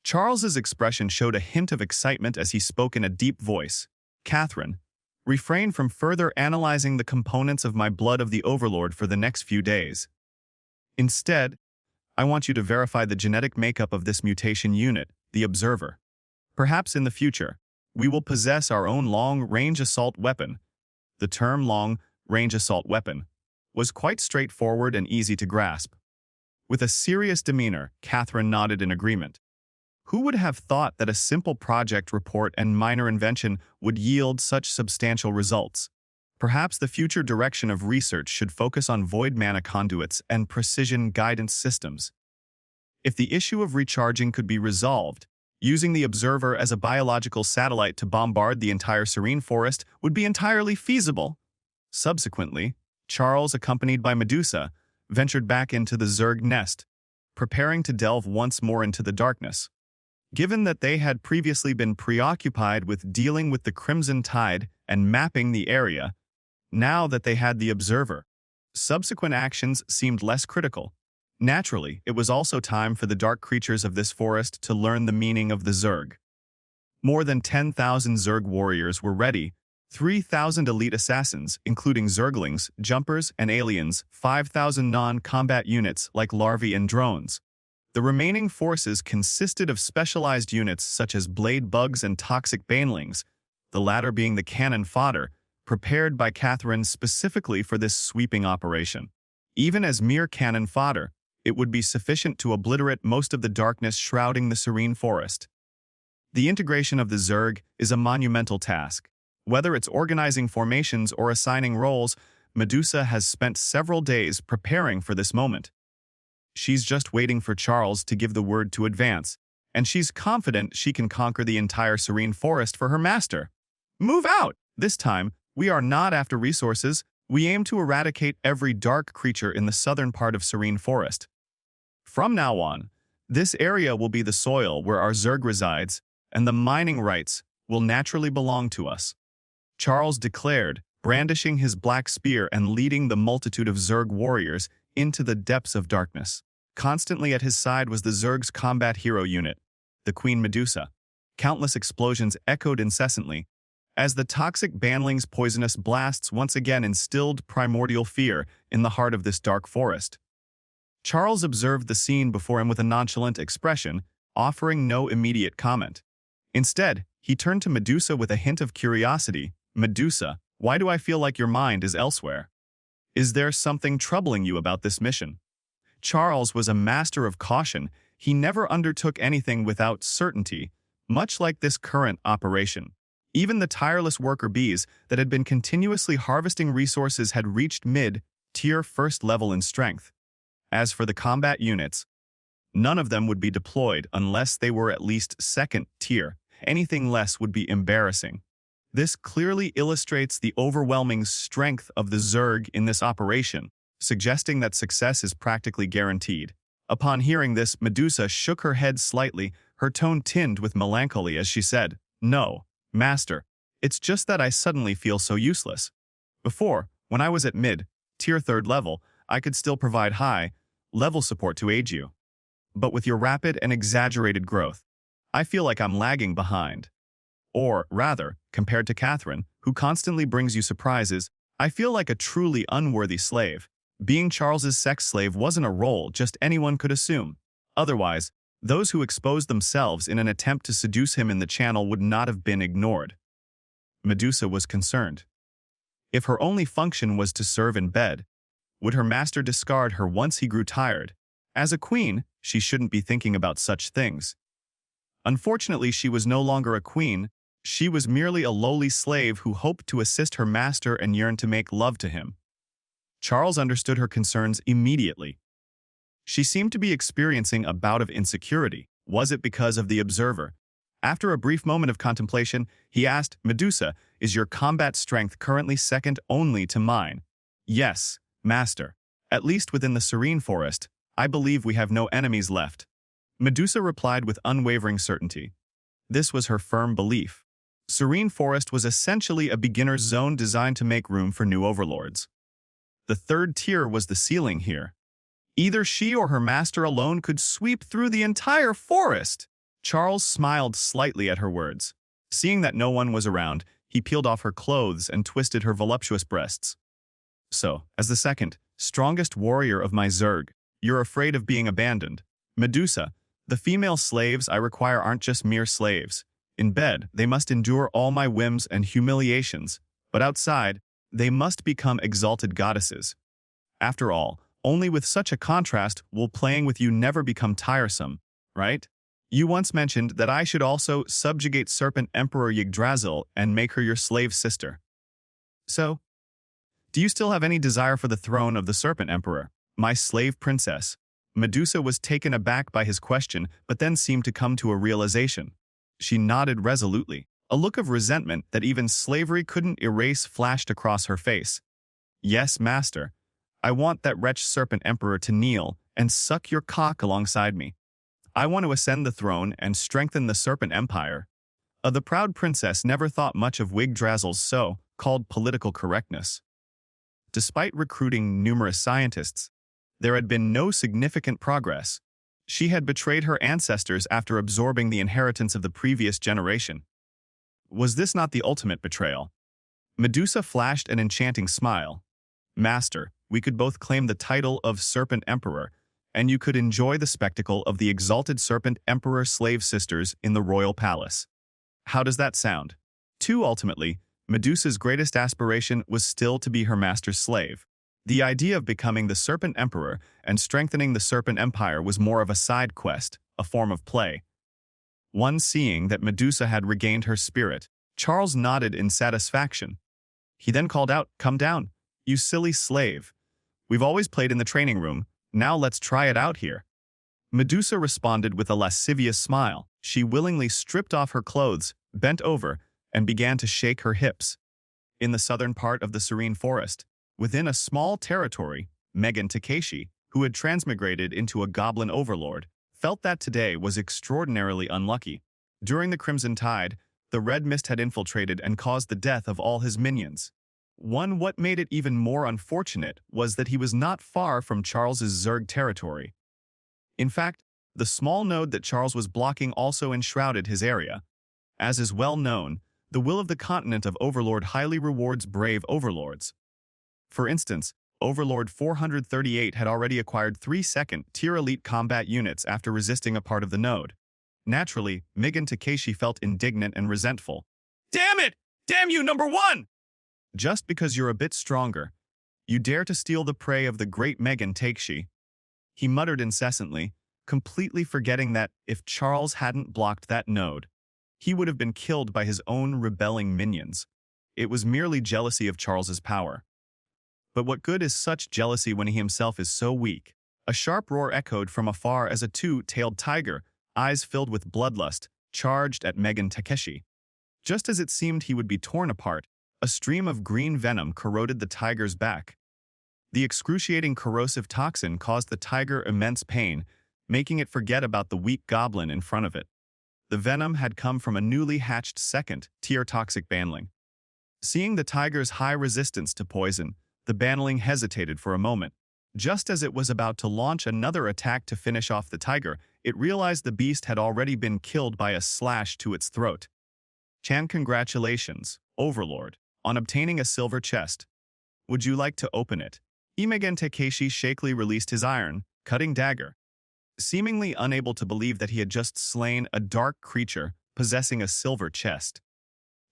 Charles's expression showed a hint of excitement as he spoke in a deep voice. Catherine, refrain from further analyzing the components of my blood of the Overlord for the next few days. Instead, I want you to verify the genetic makeup of this mutation unit, the Observer. Perhaps in the future, we will possess our own long-range assault weapon. The term long-range assault weapon was quite straightforward and easy to grasp. With a serious demeanor, Catherine nodded in agreement. Who would have thought that a simple project report and minor invention would yield such substantial results? Perhaps the future direction of research should focus on void mana conduits and precision guidance systems. If the issue of recharging could be resolved, using the Observer as a biological satellite to bombard the entire Serene Forest would be entirely feasible. Subsequently, Charles, accompanied by Medusa, ventured back into the Zerg nest, preparing to delve once more into the darkness. Given that they had previously been preoccupied with dealing with the Crimson Tide and mapping the area, now that they had the Observer, subsequent actions seemed less critical. Naturally, it was also time for the dark creatures of this forest to learn the meaning of the Zerg. More than 10,000 Zerg warriors were ready, 3,000 elite assassins, including Zerglings, jumpers, and aliens, 5,000 non-combat units like larvae and drones. The remaining forces consisted of specialized units such as blade bugs and toxic banelings, the latter being the cannon fodder, prepared by Catherine specifically for this sweeping operation. Even as mere cannon fodder, it would be sufficient to obliterate most of the darkness shrouding the Serene Forest. The integration of the Zerg is a monumental task. Whether it's organizing formations or assigning roles, Medusa has spent several days preparing for this moment. She's just waiting for Charles to give the word to advance, and she's confident she can conquer the entire serene forest for her master. Move out! This time, we are not after resources. We aim to eradicate every dark creature in the southern part of Serene Forest. From now on, this area will be the soil where our Zerg resides, and the mining rights will naturally belong to us. Charles declared, brandishing his black spear and leading the multitude of Zerg warriors into the depths of darkness. Constantly at his side was the Zerg's combat hero unit, the Queen Medusa. Countless explosions echoed incessantly, as the toxic banling's poisonous blasts once again instilled primordial fear in the heart of this dark forest. Charles observed the scene before him with a nonchalant expression, offering no immediate comment. Instead, he turned to Medusa with a hint of curiosity. Medusa, why do I feel like your mind is elsewhere? Is there something troubling you about this mission? Charles was a master of caution. He never undertook anything without certainty, much like this current operation. Even the tireless worker bees that had been continuously harvesting resources had reached mid-tier first level in strength. As for the combat units, none of them would be deployed unless they were at least second tier. Anything less would be embarrassing. This clearly illustrates the overwhelming strength of the Zerg in this operation, suggesting that success is practically guaranteed. Upon hearing this, Medusa shook her head slightly, her tone tinged with melancholy as she said, "No, Master, it's just that I suddenly feel so useless. Before, when I was at mid-tier third level, I could still provide high-level support to aid you. But with your rapid and exaggerated growth, I feel like I'm lagging behind. Or, rather, compared to Catherine, who constantly brings you surprises, I feel like a truly unworthy slave. Being Charles's sex slave wasn't a role just anyone could assume. Otherwise, those who exposed themselves in an attempt to seduce him in the channel would not have been ignored." Medusa was concerned. If her only function was to serve in bed, would her master discard her once he grew tired? As a queen, she shouldn't be thinking about such things. Unfortunately, she was no longer a queen. She was merely a lowly slave who hoped to assist her master and yearned to make love to him. Charles understood her concerns immediately. She seemed to be experiencing a bout of insecurity. Was it because of the observer? After a brief moment of contemplation, he asked, "Medusa, is your combat strength currently second only to mine?" "Yes, Master. At least within the Serene Forest, I believe we have no enemies left." Medusa replied with unwavering certainty. This was her firm belief. Serene Forest was essentially a beginner's zone designed to make room for new overlords. The third tier was the ceiling here. Either she or her master alone could sweep through the entire forest. Charles smiled slightly at her words. Seeing that no one was around, he peeled off her clothes and twisted her voluptuous breasts. "So, as the second, strongest warrior of my Zerg, you're afraid of being abandoned. Medusa, the female slaves I require aren't just mere slaves. In bed, they must endure all my whims and humiliations, but outside, they must become exalted goddesses. After all, only with such a contrast will playing with you never become tiresome, right? You once mentioned that I should also subjugate Serpent Emperor Yggdrasil and make her your slave sister. So, do you still have any desire for the throne of the Serpent Emperor, my slave princess?" Medusa was taken aback by his question, but then seemed to come to a realization. She nodded resolutely. A look of resentment that even slavery couldn't erase flashed across her face. "Yes, Master. I want that wretched Serpent Emperor to kneel and suck your cock alongside me. I want to ascend the throne and strengthen the Serpent Empire." The proud princess never thought much of Yggdrasil's so-called political correctness. Despite recruiting numerous scientists, there had been no significant progress. She had betrayed her ancestors after absorbing the inheritance of the previous generation. Was this not the ultimate betrayal? Medusa flashed an enchanting smile. "Master, we could both claim the title of Serpent Emperor, and you could enjoy the spectacle of the exalted Serpent Emperor slave sisters in the royal palace. How does that sound?" Ultimately, Medusa's greatest aspiration was still to be her master's slave. The idea of becoming the Serpent Emperor and strengthening the Serpent Empire was more of a side quest, a form of play. One seeing that Medusa had regained her spirit, Charles nodded in satisfaction. He then called out, "Come down, you silly slave. We've always played in the training room, now let's try it out here." Medusa responded with a lascivious smile. She willingly stripped off her clothes, bent over, and began to shake her hips. In the southern part of the serene forest, within a small territory, Megan Takeshi, who had transmigrated into a goblin overlord, felt that today was extraordinarily unlucky. During the Crimson Tide, the red mist had infiltrated and caused the death of all his minions. What made it even more unfortunate was that he was not far from Charles's Zerg territory. In fact, the small node that Charles was blocking also enshrouded his area. As is well known, the will of the continent of Overlord highly rewards brave overlords. For instance, Overlord 438 had already acquired 3 second-tier elite combat units after resisting a part of the node. Naturally, Megan Takeshi felt indignant and resentful. Damn it! Damn you, number one! Just because you're a bit stronger, you dare to steal the prey of the great Megan Takeshi. He muttered incessantly, completely forgetting that if Charles hadn't blocked that node, he would have been killed by his own rebelling minions. It was merely jealousy of Charles's power. But what good is such jealousy when he himself is so weak? A sharp roar echoed from afar as a two-tailed tiger, eyes filled with bloodlust, charged at Megan Takeshi. Just as it seemed he would be torn apart, a stream of green venom corroded the tiger's back. The excruciating corrosive toxin caused the tiger immense pain, making it forget about the weak goblin in front of it. The venom had come from a newly hatched second-tier toxic banling. Seeing the tiger's high resistance to poison, the banling hesitated for a moment. Just as it was about to launch another attack to finish off the tiger, it realized the beast had already been killed by a slash to its throat. Congratulations, Overlord, on obtaining a silver chest. Would you like to open it? Megan Takeshi shakily released his iron, cutting dagger. Seemingly unable to believe that he had just slain a dark creature possessing a silver chest.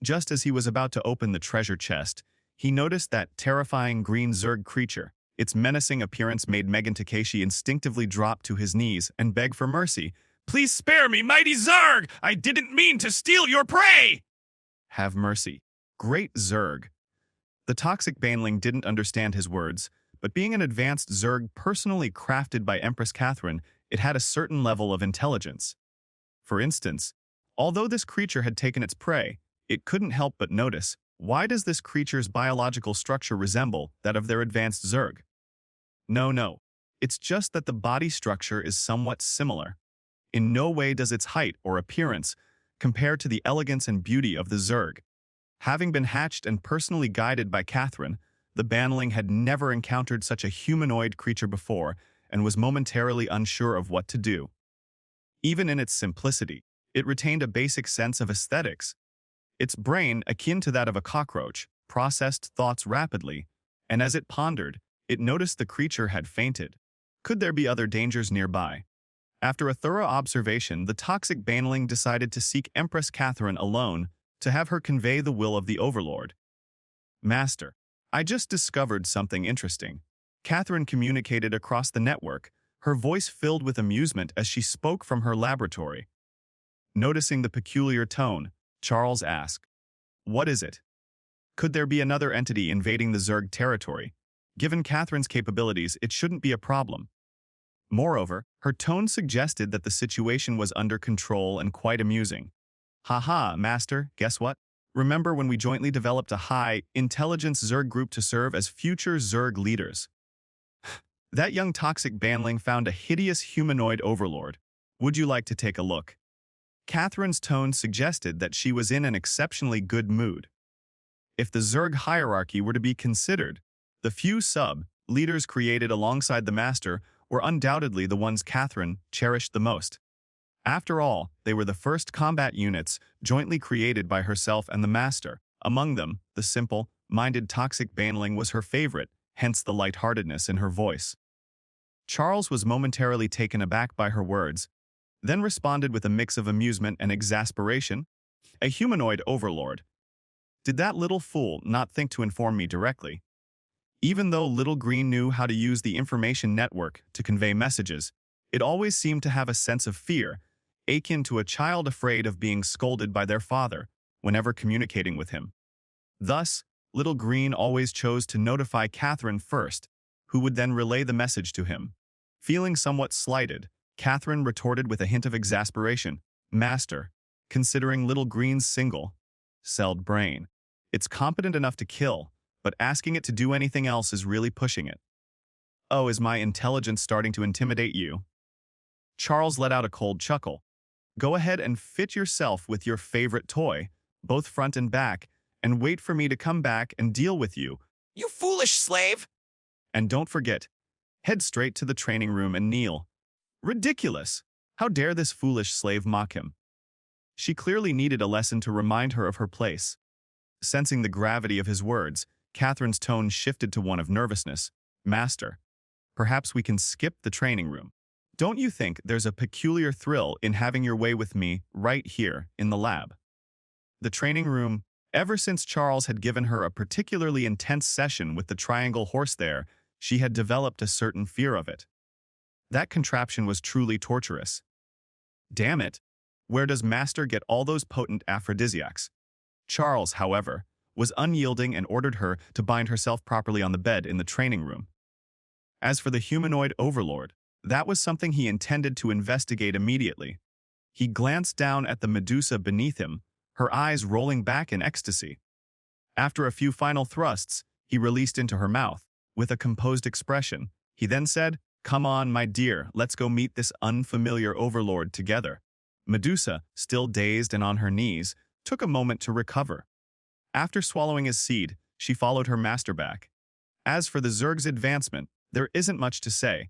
Just as he was about to open the treasure chest, he noticed that terrifying green Zerg creature. Its menacing appearance made Megan Takeshi instinctively drop to his knees and beg for mercy. Please spare me, mighty Zerg! I didn't mean to steal your prey! Have mercy. Great Zerg. The toxic banling didn't understand his words, but being an advanced Zerg personally crafted by Empress Catherine, it had a certain level of intelligence. For instance, although this creature had taken its prey, it couldn't help but notice, why does this creature's biological structure resemble that of their advanced Zerg? No. It's just that the body structure is somewhat similar. In no way does its height or appearance compare to the elegance and beauty of the Zerg. Having been hatched and personally guided by Catherine, the banling had never encountered such a humanoid creature before and was momentarily unsure of what to do. Even in its simplicity, it retained a basic sense of aesthetics. Its brain, akin to that of a cockroach, processed thoughts rapidly, and as it pondered, it noticed the creature had fainted. Could there be other dangers nearby? After a thorough observation, the toxic banling decided to seek Empress Catherine alone to have her convey the will of the Overlord. Master, I just discovered something interesting. Catherine communicated across the network, her voice filled with amusement as she spoke from her laboratory. Noticing the peculiar tone, Charles asked, "What is it? Could there be another entity invading the Zerg territory? Given Catherine's capabilities, it shouldn't be a problem." Moreover, her tone suggested that the situation was under control and quite amusing. Haha, Master, guess what? Remember when we jointly developed a high-intelligence Zerg group to serve as future Zerg leaders? That young toxic banling found a hideous humanoid overlord. Would you like to take a look? Catherine's tone suggested that she was in an exceptionally good mood. If the Zerg hierarchy were to be considered, the few sub-leaders created alongside the Master were undoubtedly the ones Catherine cherished the most. After all, they were the first combat units jointly created by herself and the Master. Among them, the simple-minded toxic banling was her favorite, hence the lightheartedness in her voice. Charles was momentarily taken aback by her words, then responded with a mix of amusement and exasperation. A humanoid overlord. Did that little fool not think to inform me directly? Even though Little Green knew how to use the information network to convey messages, it always seemed to have a sense of fear, akin to a child afraid of being scolded by their father whenever communicating with him. Thus, Little Green always chose to notify Catherine first, who would then relay the message to him. Feeling somewhat slighted, Catherine retorted with a hint of exasperation. Master, considering little green's single-celled brain, it's competent enough to kill, but asking it to do anything else is really pushing it. Oh, is my intelligence starting to intimidate you? Charles let out a cold chuckle. Go ahead and fit yourself with your favorite toy, both front and back, and wait for me to come back and deal with you. You foolish slave! And don't forget, head straight to the training room and kneel. Ridiculous! How dare this foolish slave mock him? She clearly needed a lesson to remind her of her place. Sensing the gravity of his words, Catherine's tone shifted to one of nervousness. Master, perhaps we can skip the training room. Don't you think there's a peculiar thrill in having your way with me right here in the lab? The training room, ever since Charles had given her a particularly intense session with the triangle horse there, she had developed a certain fear of it. That contraption was truly torturous. Damn it, where does Master get all those potent aphrodisiacs? Charles, however, was unyielding and ordered her to bind herself properly on the bed in the training room. As for the humanoid overlord, that was something he intended to investigate immediately. He glanced down at the Medusa beneath him, her eyes rolling back in ecstasy. After a few final thrusts, he released into her mouth. With a composed expression, he then said, "Come on, my dear, let's go meet this unfamiliar overlord together." Medusa, still dazed and on her knees, took a moment to recover. After swallowing his seed, she followed her master back. As for the Zerg's advancement, there isn't much to say.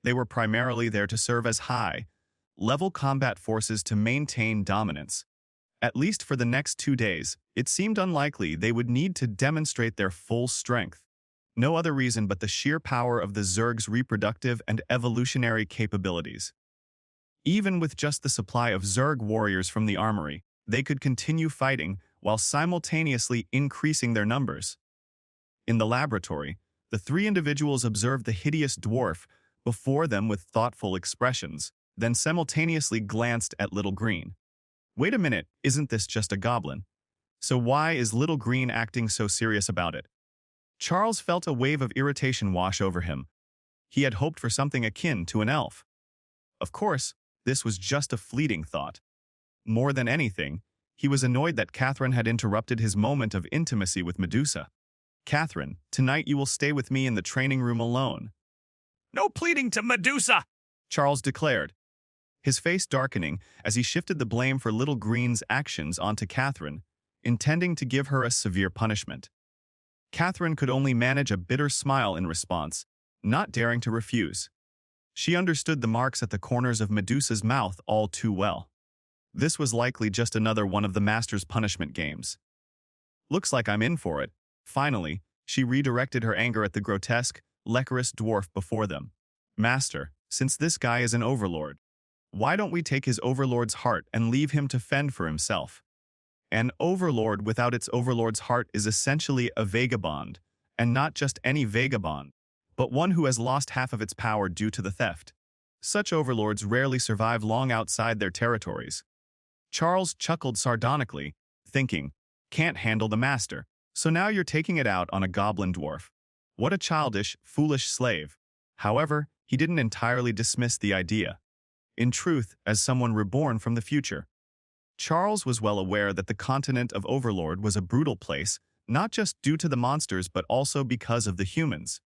They were primarily there to serve as high-level combat forces to maintain dominance. At least for the next 2 days, it seemed unlikely they would need to demonstrate their full strength. No other reason but the sheer power of the Zerg's reproductive and evolutionary capabilities. Even with just the supply of Zerg warriors from the armory, they could continue fighting while simultaneously increasing their numbers. In the laboratory, the three individuals observed the hideous dwarf before them with thoughtful expressions, then simultaneously glanced at Little Green. Wait a minute, isn't this just a goblin? So why is Little Green acting so serious about it? Charles felt a wave of irritation wash over him. He had hoped for something akin to an elf. Of course, this was just a fleeting thought. More than anything, he was annoyed that Catherine had interrupted his moment of intimacy with Medusa. Catherine, tonight you will stay with me in the training room alone. No pleading to Medusa! Charles declared, his face darkening as he shifted the blame for Little Green's actions onto Catherine, intending to give her a severe punishment. Catherine could only manage a bitter smile in response, not daring to refuse. She understood the marks at the corners of Medusa's mouth all too well. This was likely just another one of the Master's punishment games. Looks like I'm in for it. Finally, she redirected her anger at the grotesque, lecherous dwarf before them. Master, since this guy is an overlord, why don't we take his overlord's heart and leave him to fend for himself? An overlord without its overlord's heart is essentially a vagabond, and not just any vagabond, but one who has lost half of its power due to the theft. Such overlords rarely survive long outside their territories. Charles chuckled sardonically, thinking, can't handle the master, so now you're taking it out on a goblin dwarf. What a childish, foolish slave. However, he didn't entirely dismiss the idea. In truth, as someone reborn from the future, Charles was well aware that the continent of Overlord was a brutal place, not just due to the monsters but also because of the humans.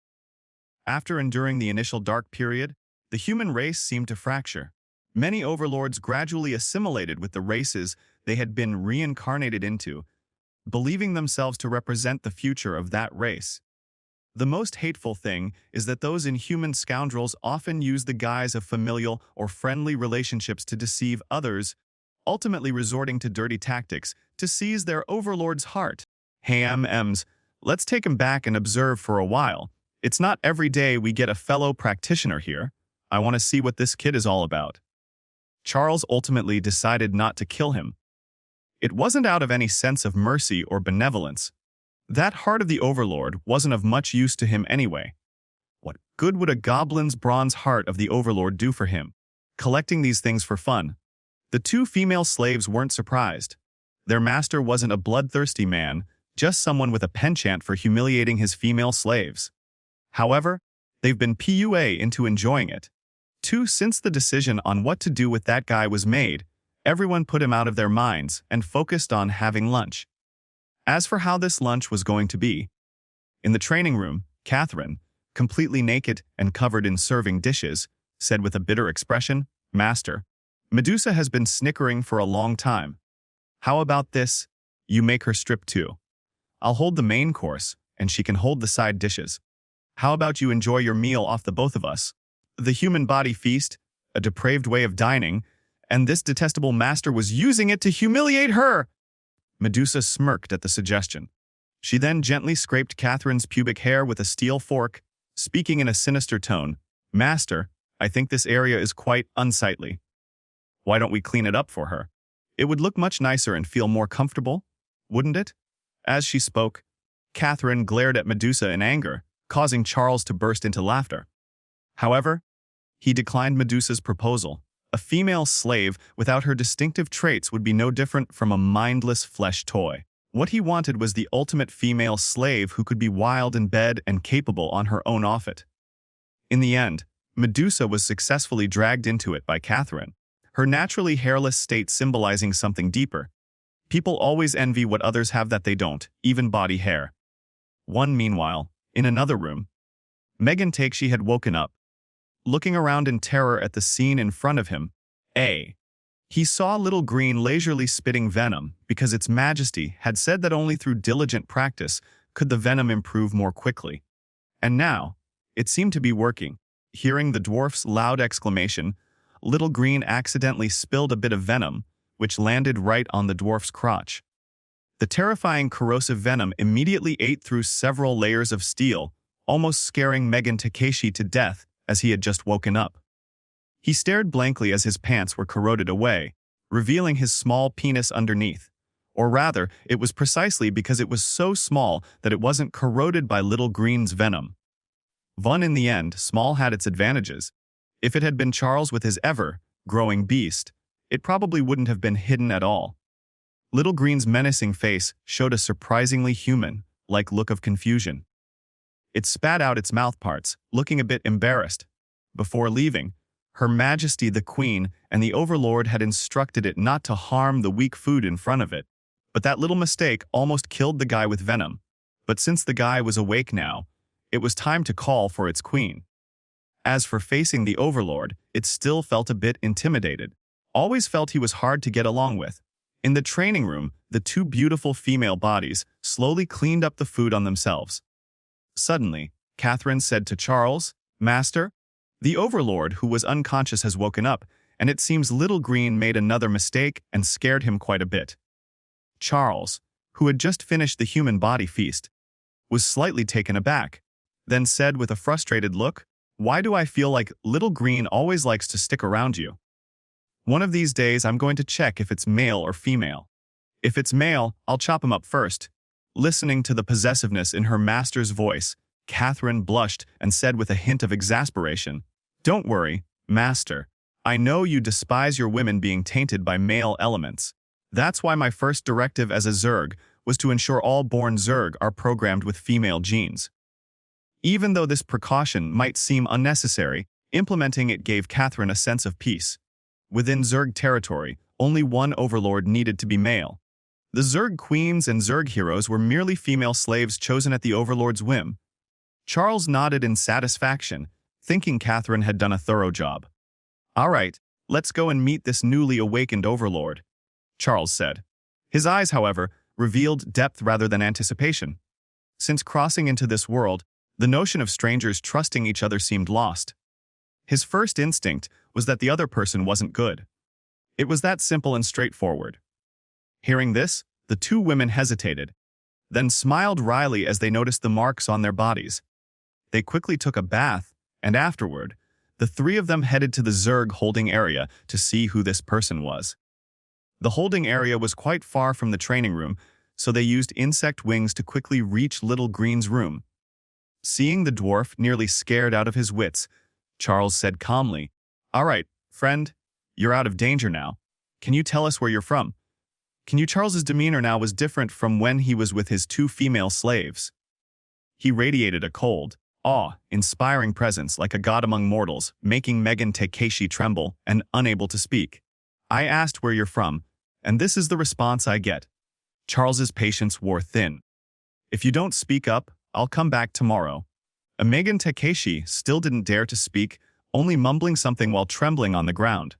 After enduring the initial dark period, the human race seemed to fracture. Many overlords gradually assimilated with the races they had been reincarnated into, believing themselves to represent the future of that race. The most hateful thing is that those inhuman scoundrels often use the guise of familial or friendly relationships to deceive others, ultimately resorting to dirty tactics to seize their overlord's heart. Hey, let's take him back and observe for a while. It's not every day we get a fellow practitioner here. I want to see what this kid is all about. Charles ultimately decided not to kill him. It wasn't out of any sense of mercy or benevolence. That heart of the overlord wasn't of much use to him anyway. What good would a goblin's bronze heart of the overlord do for him? Collecting these things for fun. The two female slaves weren't surprised. Their master wasn't a bloodthirsty man, just someone with a penchant for humiliating his female slaves. However, they've been PUA into enjoying it. 2. Since the decision on what to do with that guy was made, everyone put him out of their minds and focused on having lunch. As for how this lunch was going to be, in the training room, Catherine, completely naked and covered in serving dishes, said with a bitter expression, "Master, Medusa has been snickering for a long time. How about this? You make her strip too. I'll hold the main course, and she can hold the side dishes. How about you enjoy your meal off the both of us? The human body feast, a depraved way of dining, and this detestable master was using it to humiliate her." Medusa smirked at the suggestion. She then gently scraped Catherine's pubic hair with a steel fork, speaking in a sinister tone, "Master, I think this area is quite unsightly. Why don't we clean it up for her? It would look much nicer and feel more comfortable, wouldn't it?" As she spoke, Catherine glared at Medusa in anger, causing Charles to burst into laughter. However, he declined Medusa's proposal. A female slave without her distinctive traits would be no different from a mindless flesh toy. What he wanted was the ultimate female slave who could be wild in bed and capable on her own off it. In the end, Medusa was successfully dragged into it by Catherine, her naturally hairless state symbolizing something deeper. People always envy what others have that they don't, even body hair. Meanwhile, in another room, Megan Takeshie had woken up, looking around in terror at the scene in front of him. He saw Little Green leisurely spitting venom because its majesty had said that only through diligent practice could the venom improve more quickly. And now, it seemed to be working. Hearing the dwarf's loud exclamation, Little Green accidentally spilled a bit of venom, which landed right on the dwarf's crotch. The terrifying corrosive venom immediately ate through several layers of steel, almost scaring Megan Takeshie to death as he had just woken up. He stared blankly as his pants were corroded away, revealing his small penis underneath. Or rather, it was precisely because it was so small that it wasn't corroded by Little Green's venom. In the end, small had its advantages. If it had been Charles with his ever-growing beast, it probably wouldn't have been hidden at all. Little Green's menacing face showed a surprisingly human-like look of confusion. It spat out its mouth parts, looking a bit embarrassed. Before leaving, Her Majesty the Queen and the Overlord had instructed it not to harm the weak food in front of it, but that little mistake almost killed the guy with venom. But since the guy was awake now, it was time to call for its queen. As for facing the Overlord, it still felt a bit intimidated. Always felt he was hard to get along with. In the training room, the two beautiful female bodies slowly cleaned up the food on themselves. Suddenly, Catherine said to Charles, "Master, the Overlord who was unconscious has woken up, and it seems Little Green made another mistake and scared him quite a bit." Charles, who had just finished the human body feast, was slightly taken aback, then said with a frustrated look, "Why do I feel like Little Green always likes to stick around you? One of these days I'm going to check if it's male or female. If it's male, I'll chop him up first." Listening to the possessiveness in her master's voice, Catherine blushed and said with a hint of exasperation, "Don't worry, Master. I know you despise your women being tainted by male elements. That's why my first directive as a Zerg was to ensure all born Zerg are programmed with female genes." Even though this precaution might seem unnecessary, implementing it gave Catherine a sense of peace. Within Zerg territory, only one Overlord needed to be male. The Zerg queens and Zerg heroes were merely female slaves chosen at the Overlord's whim. Charles nodded in satisfaction, thinking Catherine had done a thorough job. "All right, let's go and meet this newly awakened Overlord," Charles said. His eyes, however, revealed depth rather than anticipation. Since crossing into this world, the notion of strangers trusting each other seemed lost. His first instinct was that the other person wasn't good. It was that simple and straightforward. Hearing this, the two women hesitated, then smiled wryly as they noticed the marks on their bodies. They quickly took a bath, and afterward, the three of them headed to the Zerg holding area to see who this person was. The holding area was quite far from the training room, so they used insect wings to quickly reach Little Green's room. Seeing the dwarf nearly scared out of his wits, Charles said calmly, "All right, friend, you're out of danger now. Can you tell us where you're from?" Charles's demeanor now was different from when he was with his two female slaves. He radiated a cold, awe-inspiring presence like a god among mortals, making Megan Takeshi tremble and unable to speak. I asked where you're from, and this is the response I get. Charles's patience wore thin. If you don't speak up, I'll come back tomorrow. Megan Takeshi still didn't dare to speak, only mumbling something while trembling on the ground.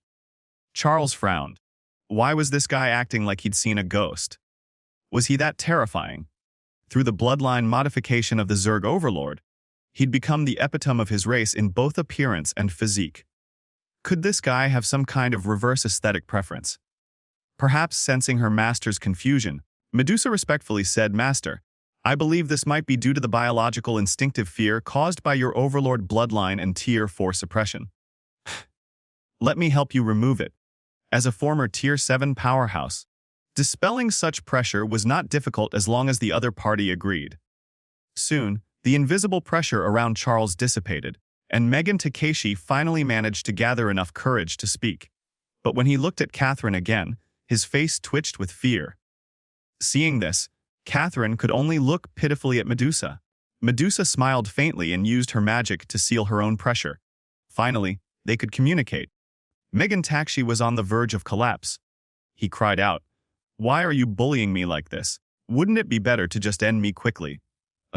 Charles frowned. Why was this guy acting like he'd seen a ghost? Was he that terrifying? Through the bloodline modification of the Zerg overlord, he'd become the epitome of his race in both appearance and physique. Could this guy have some kind of reverse aesthetic preference? Perhaps sensing her master's confusion, Medusa respectfully said, "Master, I believe this might be due to the biological instinctive fear caused by your overlord bloodline and Tier 4 suppression. Let me help you remove it. As a former Tier 7 powerhouse, dispelling such pressure was not difficult as long as the other party agreed." Soon, the invisible pressure around Charles dissipated, and Megan Takeshi finally managed to gather enough courage to speak. But when he looked at Catherine again, his face twitched with fear. Seeing this, Catherine could only look pitifully at Medusa. Medusa smiled faintly and used her magic to seal her own pressure. Finally, they could communicate. Megan Takeshi was on the verge of collapse. He cried out, "Why are you bullying me like this? Wouldn't it be better to just end me quickly?"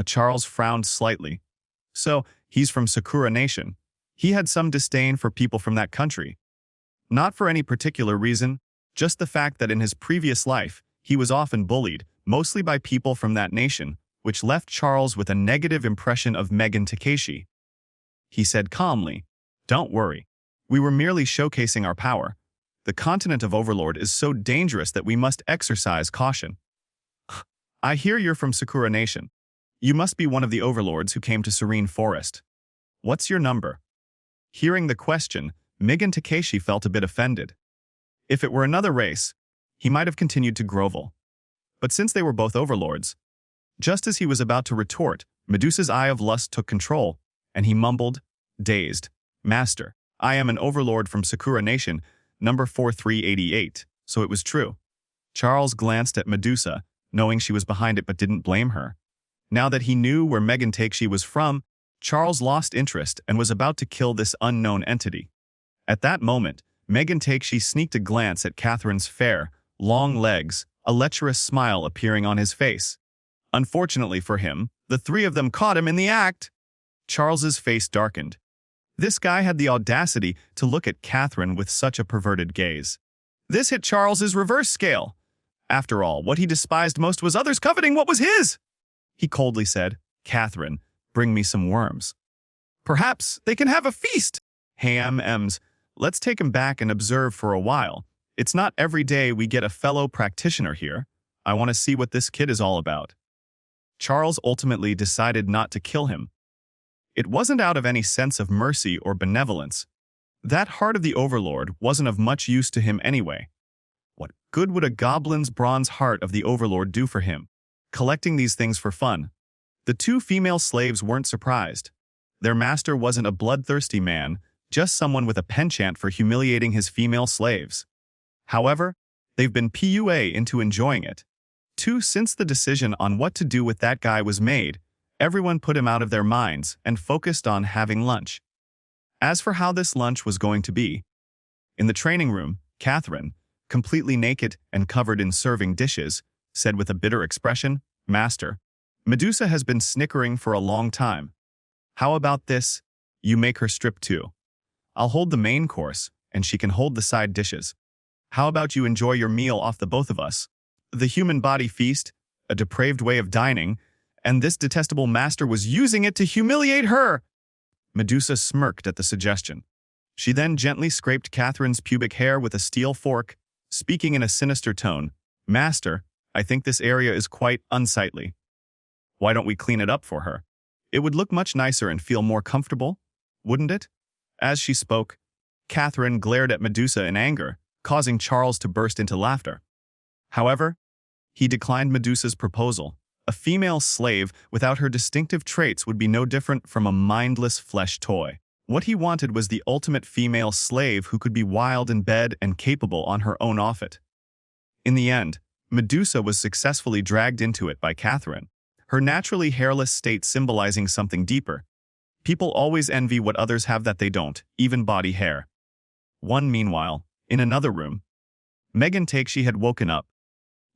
Charles frowned slightly. So, he's from Sakura Nation. He had some disdain for people from that country. Not for any particular reason, just the fact that in his previous life, he was often bullied, mostly by people from that nation, which left Charles with a negative impression of Megan Takeshi. He said calmly, "Don't worry. We were merely showcasing our power. The continent of Overlord is so dangerous that we must exercise caution." "I hear you're from Sakura Nation. You must be one of the overlords who came to Serene Forest. What's your number?" Hearing the question, Megan Takeshi felt a bit offended. If it were another race, he might have continued to grovel. But since they were both overlords, just as he was about to retort, Medusa's eye of lust took control, and he mumbled, dazed, "Master, I am an overlord from Sakura Nation, number 4388, so it was true." Charles glanced at Medusa, knowing she was behind it but didn't blame her. Now that he knew where Megan Takeshi was from, Charles lost interest and was about to kill this unknown entity. At that moment, Megan Takeshi sneaked a glance at Catherine's fair, long legs, a lecherous smile appearing on his face. Unfortunately for him, the three of them caught him in the act. Charles's face darkened. This guy had the audacity to look at Catherine with such a perverted gaze. This hit Charles's reverse scale. After all, what he despised most was others coveting what was his. He coldly said, "Catherine, bring me some worms. Perhaps they can have a feast." "Hey, Ems, let's take him back and observe for a while. It's not every day we get a fellow practitioner here. I want to see what this kid is all about." Charles ultimately decided not to kill him. It wasn't out of any sense of mercy or benevolence. That heart of the Overlord wasn't of much use to him anyway. What good would a goblin's bronze heart of the Overlord do for him? Collecting these things for fun. The two female slaves weren't surprised. Their master wasn't a bloodthirsty man, just someone with a penchant for humiliating his female slaves. However, they've been PUA into enjoying it. Since the decision on what to do with that guy was made, everyone put him out of their minds and focused on having lunch. As for how this lunch was going to be, in the training room, Catherine, completely naked and covered in serving dishes, said with a bitter expression, "Master, Medusa has been snickering for a long time. How about this? You make her strip too. I'll hold the main course, and she can hold the side dishes. How about you enjoy your meal off the both of us? The human body feast, a depraved way of dining, and this detestable master was using it to humiliate her." Medusa smirked at the suggestion. She then gently scraped Catherine's pubic hair with a steel fork, speaking in a sinister tone, "Master, I think this area is quite unsightly. Why don't we clean it up for her? It would look much nicer and feel more comfortable, wouldn't it?" As she spoke, Catherine glared at Medusa in anger, causing Charles to burst into laughter. However, he declined Medusa's proposal. A female slave without her distinctive traits would be no different from a mindless flesh toy. What he wanted was the ultimate female slave who could be wild in bed and capable on her own off it. In the end, Medusa was successfully dragged into it by Catherine, her naturally hairless state symbolizing something deeper. People always envy what others have that they don't, even body hair. Meanwhile, in another room, Megan Takeshie had woken up,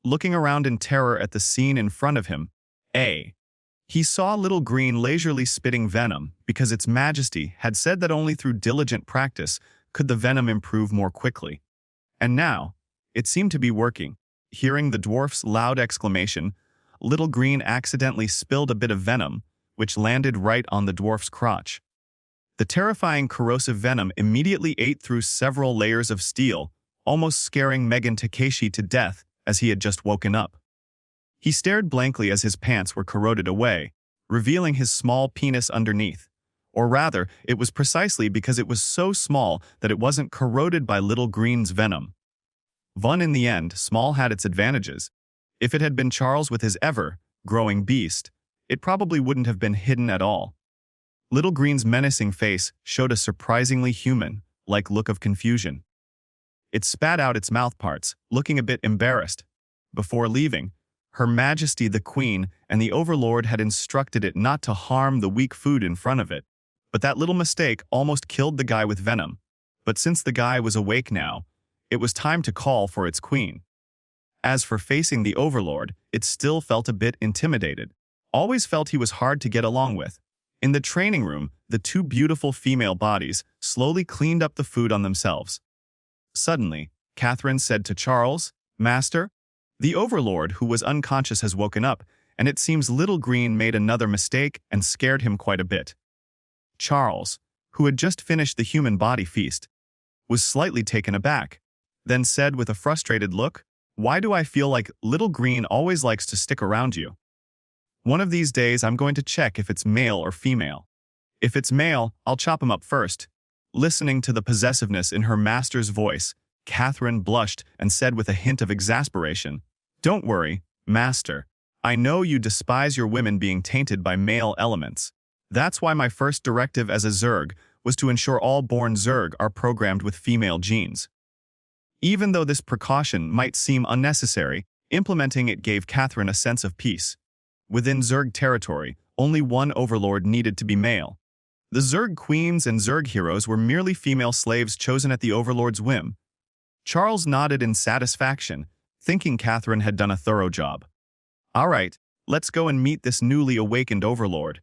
looking around in terror at the scene in front of him. He saw Little Green leisurely spitting venom because its majesty had said that only through diligent practice could the venom improve more quickly. And now, it seemed to be working. Hearing the dwarf's loud exclamation, Little Green accidentally spilled a bit of venom, which landed right on the dwarf's crotch. The terrifying corrosive venom immediately ate through several layers of steel, almost scaring Megan Takeshie to death as he had just woken up. He stared blankly as his pants were corroded away, revealing his small penis underneath. Or rather, it was precisely because it was so small that it wasn't corroded by Little Green's venom. In the end, small had its advantages. If it had been Charles with his ever-growing beast, it probably wouldn't have been hidden at all. Little Green's menacing face showed a surprisingly human-like look of confusion. It spat out its mouthparts, looking a bit embarrassed. Before leaving, Her Majesty the Queen and the Overlord had instructed it not to harm the weak food in front of it. But that little mistake almost killed the guy with venom. But since the guy was awake now, it was time to call for its queen. As for facing the Overlord, it still felt a bit intimidated. Always felt he was hard to get along with. In the training room, the two beautiful female bodies slowly cleaned up the food on themselves. Suddenly, Catherine said to Charles, "Master, the Overlord who was unconscious has woken up, and it seems Little Green made another mistake and scared him quite a bit." Charles, who had just finished the human body feast, was slightly taken aback, then said with a frustrated look, "Why do I feel like Little Green always likes to stick around you? One of these days I'm going to check if it's male or female. If it's male, I'll chop him up first." Listening to the possessiveness in her master's voice, Catherine blushed and said with a hint of exasperation, "Don't worry, Master. I know you despise your women being tainted by male elements. That's why my first directive as a Zerg was to ensure all born Zerg are programmed with female genes." Even though this precaution might seem unnecessary, implementing it gave Catherine a sense of peace. Within Zerg territory, only one Overlord needed to be male. The Zerg queens and Zerg heroes were merely female slaves chosen at the Overlord's whim. Charles nodded in satisfaction, thinking Catherine had done a thorough job. "All right, let's go and meet this newly awakened Overlord,"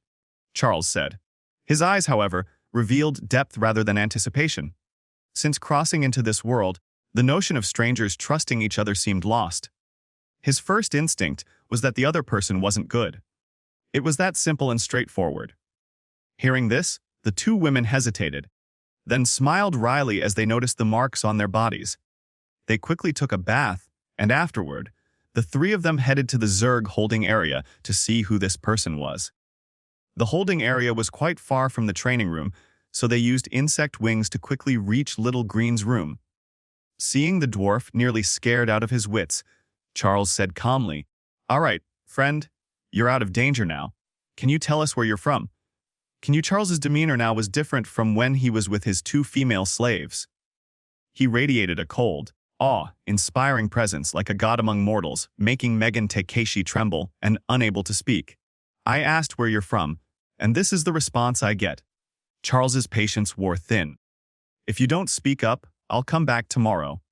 Charles said. His eyes, however, revealed depth rather than anticipation. Since crossing into this world, the notion of strangers trusting each other seemed lost. His first instinct was that the other person wasn't good. It was that simple and straightforward. Hearing this, the two women hesitated, then smiled wryly as they noticed the marks on their bodies. They quickly took a bath, and afterward, the three of them headed to the Zerg holding area to see who this person was. The holding area was quite far from the training room, so they used insect wings to quickly reach Little Green's room. Seeing the dwarf nearly scared out of his wits, Charles said calmly, "All right, friend, you're out of danger now. Can you tell us where you're from?" Charles's demeanor now was different from when he was with his two female slaves. He radiated a cold, awe-inspiring presence like a god among mortals, making Megan Takeshie tremble and unable to speak. "I asked where you're from, and this is the response I get." Charles's patience wore thin. "If you don't speak up, I'll come back tomorrow."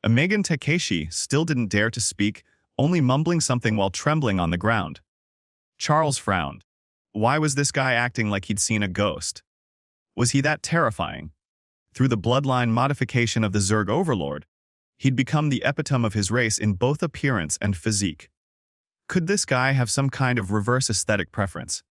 Megan Takeshie still didn't dare to speak, only mumbling something while trembling on the ground. Charles frowned. Why was this guy acting like he'd seen a ghost? Was he that terrifying? Through the bloodline modification of the Zerg Overlord, he'd become the epitome of his race in both appearance and physique. Could this guy have some kind of reverse aesthetic preference?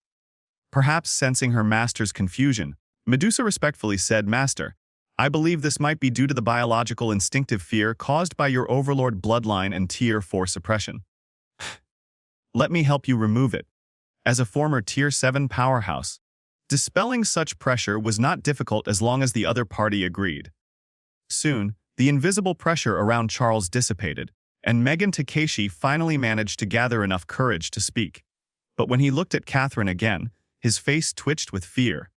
Perhaps sensing her master's confusion, Medusa respectfully said, "Master, I believe this might be due to the biological instinctive fear caused by your Overlord bloodline and Tier 4 suppression. Let me help you remove it. As a former Tier 7 powerhouse, dispelling such pressure was not difficult as long as the other party agreed." Soon, the invisible pressure around Charles dissipated, and Megan Takeshie finally managed to gather enough courage to speak. But when he looked at Catherine again, his face twitched with fear.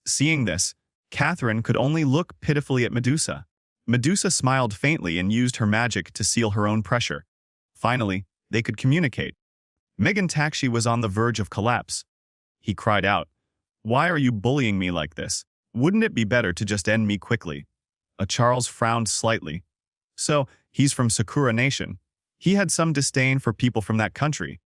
Seeing this, Catherine could only look pitifully at Medusa. Medusa smiled faintly and used her magic to seal her own pressure. Finally, they could communicate. Megan Takeshie was on the verge of collapse. He cried out, Why are you bullying me like this? Wouldn't it be better to just end me quickly? Charles frowned slightly. So, he's from Sakura Nation. He had some disdain for people from that country.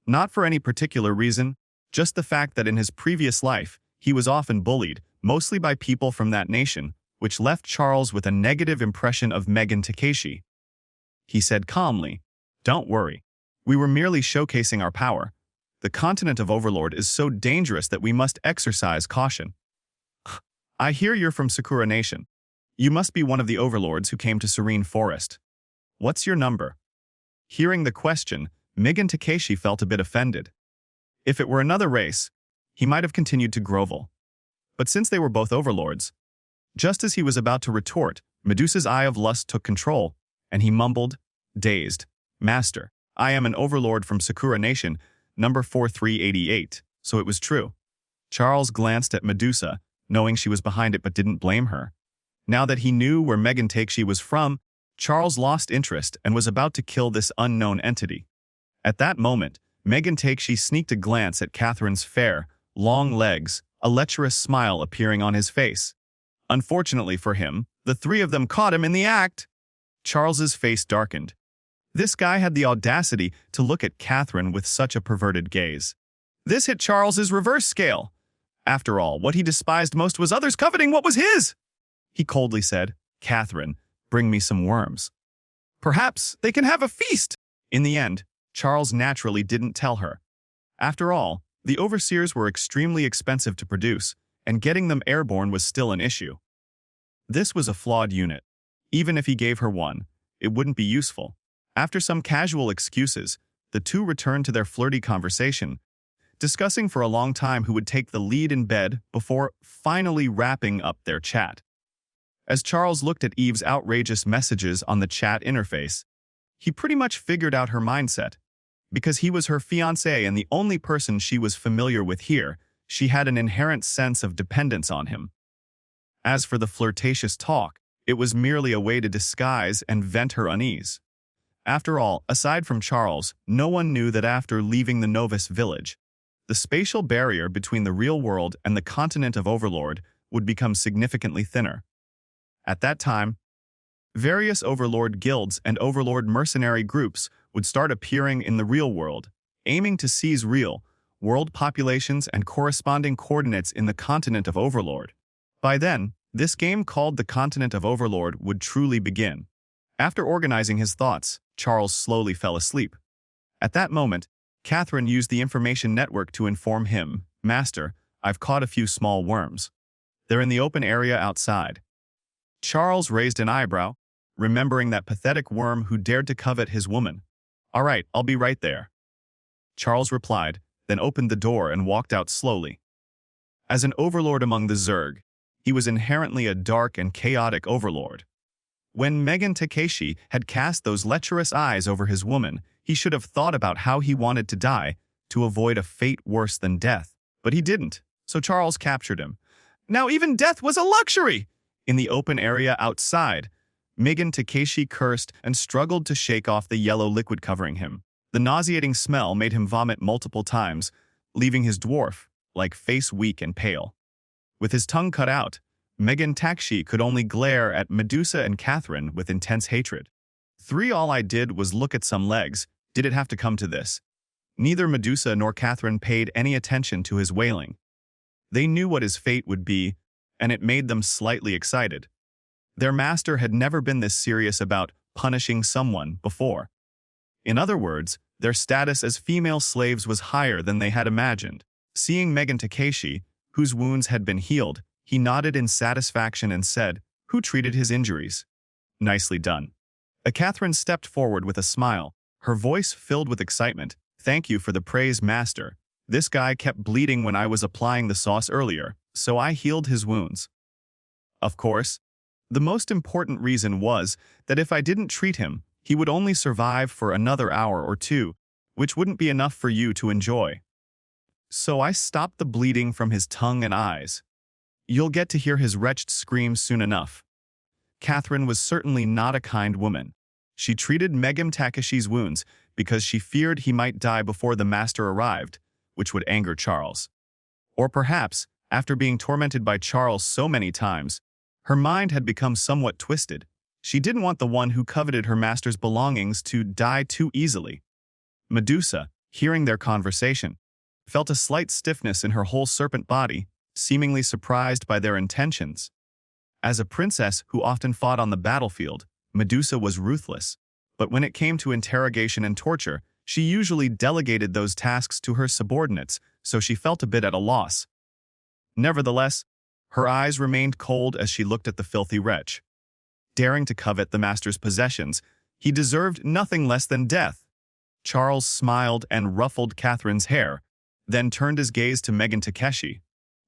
Not for any particular reason, just the fact that in his previous life, he was often bullied, mostly by people from that nation, which left Charles with a negative impression of Megan Takeshi. He said calmly, "Don't worry. We were merely showcasing our power. The continent of Overlord is so dangerous that we must exercise caution." "I hear you're from Sakura Nation. You must be one of the overlords who came to Serene Forest. What's your number?" Hearing the question, Megan Takeshi felt a bit offended. If it were another race, he might have continued to grovel. But since they were both overlords, just as he was about to retort, Medusa's eye of lust took control, and he mumbled, dazed, "Master, I am an overlord from Sakura Nation, number 4388, so it was true." Charles glanced at Medusa, knowing she was behind it but didn't blame her. Now that he knew where Megan Takeshi was from, Charles lost interest and was about to kill this unknown entity. At that moment, Megan Takeshi sneaked a glance at Catherine's fair, long legs, a lecherous smile appearing on his face. Unfortunately for him, the three of them caught him in the act. Charles's face darkened. This guy had the audacity to look at Catherine with such a perverted gaze. This hit Charles's reverse scale. After all, what he despised most was others coveting what was his. He coldly said, "Catherine, bring me some worms. Perhaps they can have a feast." In the end, Charles naturally didn't tell her. After all, the overseers were extremely expensive to produce, and getting them airborne was still an issue. This was a flawed unit. Even if he gave her one, it wouldn't be useful. After some casual excuses, the two returned to their flirty conversation, discussing for a long time who would take the lead in bed before finally wrapping up their chat. As Charles looked at Eve's outrageous messages on the chat interface, he pretty much figured out her mindset. Because he was her fiancé and the only person she was familiar with here, she had an inherent sense of dependence on him. As for the flirtatious talk, it was merely a way to disguise and vent her unease. After all, aside from Charles, no one knew that after leaving the Novus village, the spatial barrier between the real world and the continent of Overlord would become significantly thinner. At that time, various Overlord guilds and Overlord mercenary groups would start appearing in the real world, aiming to seize real world populations and corresponding coordinates in the continent of Overlord. By then, this game called the Continent of Overlord would truly begin. After organizing his thoughts, Charles slowly fell asleep. At that moment, Catherine used the information network to inform him, "Master, I've caught a few small worms. They're in the open area outside." Charles raised an eyebrow, remembering that pathetic worm who dared to covet his woman. "All right, I'll be right there." Charles replied, then opened the door and walked out slowly. As an overlord among the Zerg, he was inherently a dark and chaotic overlord. When Megan Takeshi had cast those lecherous eyes over his woman, he should have thought about how he wanted to die to avoid a fate worse than death. But he didn't, so Charles captured him. Now even death was a luxury! In the open area outside, Megan Takeshi cursed and struggled to shake off the yellow liquid covering him. The nauseating smell made him vomit multiple times, leaving his dwarf, face weak and pale. With his tongue cut out, Megan Takeshi could only glare at Medusa and Catherine with intense hatred. All I did was look at some legs. Did it have to come to this? Neither Medusa nor Catherine paid any attention to his wailing. They knew what his fate would be, and it made them slightly excited. Their master had never been this serious about punishing someone before. In other words, their status as female slaves was higher than they had imagined. Seeing Megan Takeshi, whose wounds had been healed, he nodded in satisfaction and said, "Who treated his injuries?" "Nicely done." Catherine stepped forward with a smile, her voice filled with excitement. "Thank you for the praise, master. This guy kept bleeding when I was applying the sauce earlier, so I healed his wounds." Of course, the most important reason was that if I didn't treat him, he would only survive for another hour or two, which wouldn't be enough for you to enjoy. So I stopped the bleeding from his tongue and eyes. You'll get to hear his wretched screams soon enough. Catherine was certainly not a kind woman. She treated Megan Takeshi's wounds because she feared he might die before the master arrived, which would anger Charles. Or perhaps, after being tormented by Charles so many times, her mind had become somewhat twisted. She didn't want the one who coveted her master's belongings to die too easily. Medusa, hearing their conversation, felt a slight stiffness in her whole serpent body, seemingly surprised by their intentions. As a princess who often fought on the battlefield, Medusa was ruthless. But when it came to interrogation and torture, she usually delegated those tasks to her subordinates, so she felt a bit at a loss. Nevertheless, her eyes remained cold as she looked at the filthy wretch. Daring to covet the master's possessions, he deserved nothing less than death. Charles smiled and ruffled Catherine's hair, then turned his gaze to Megan Takeshi.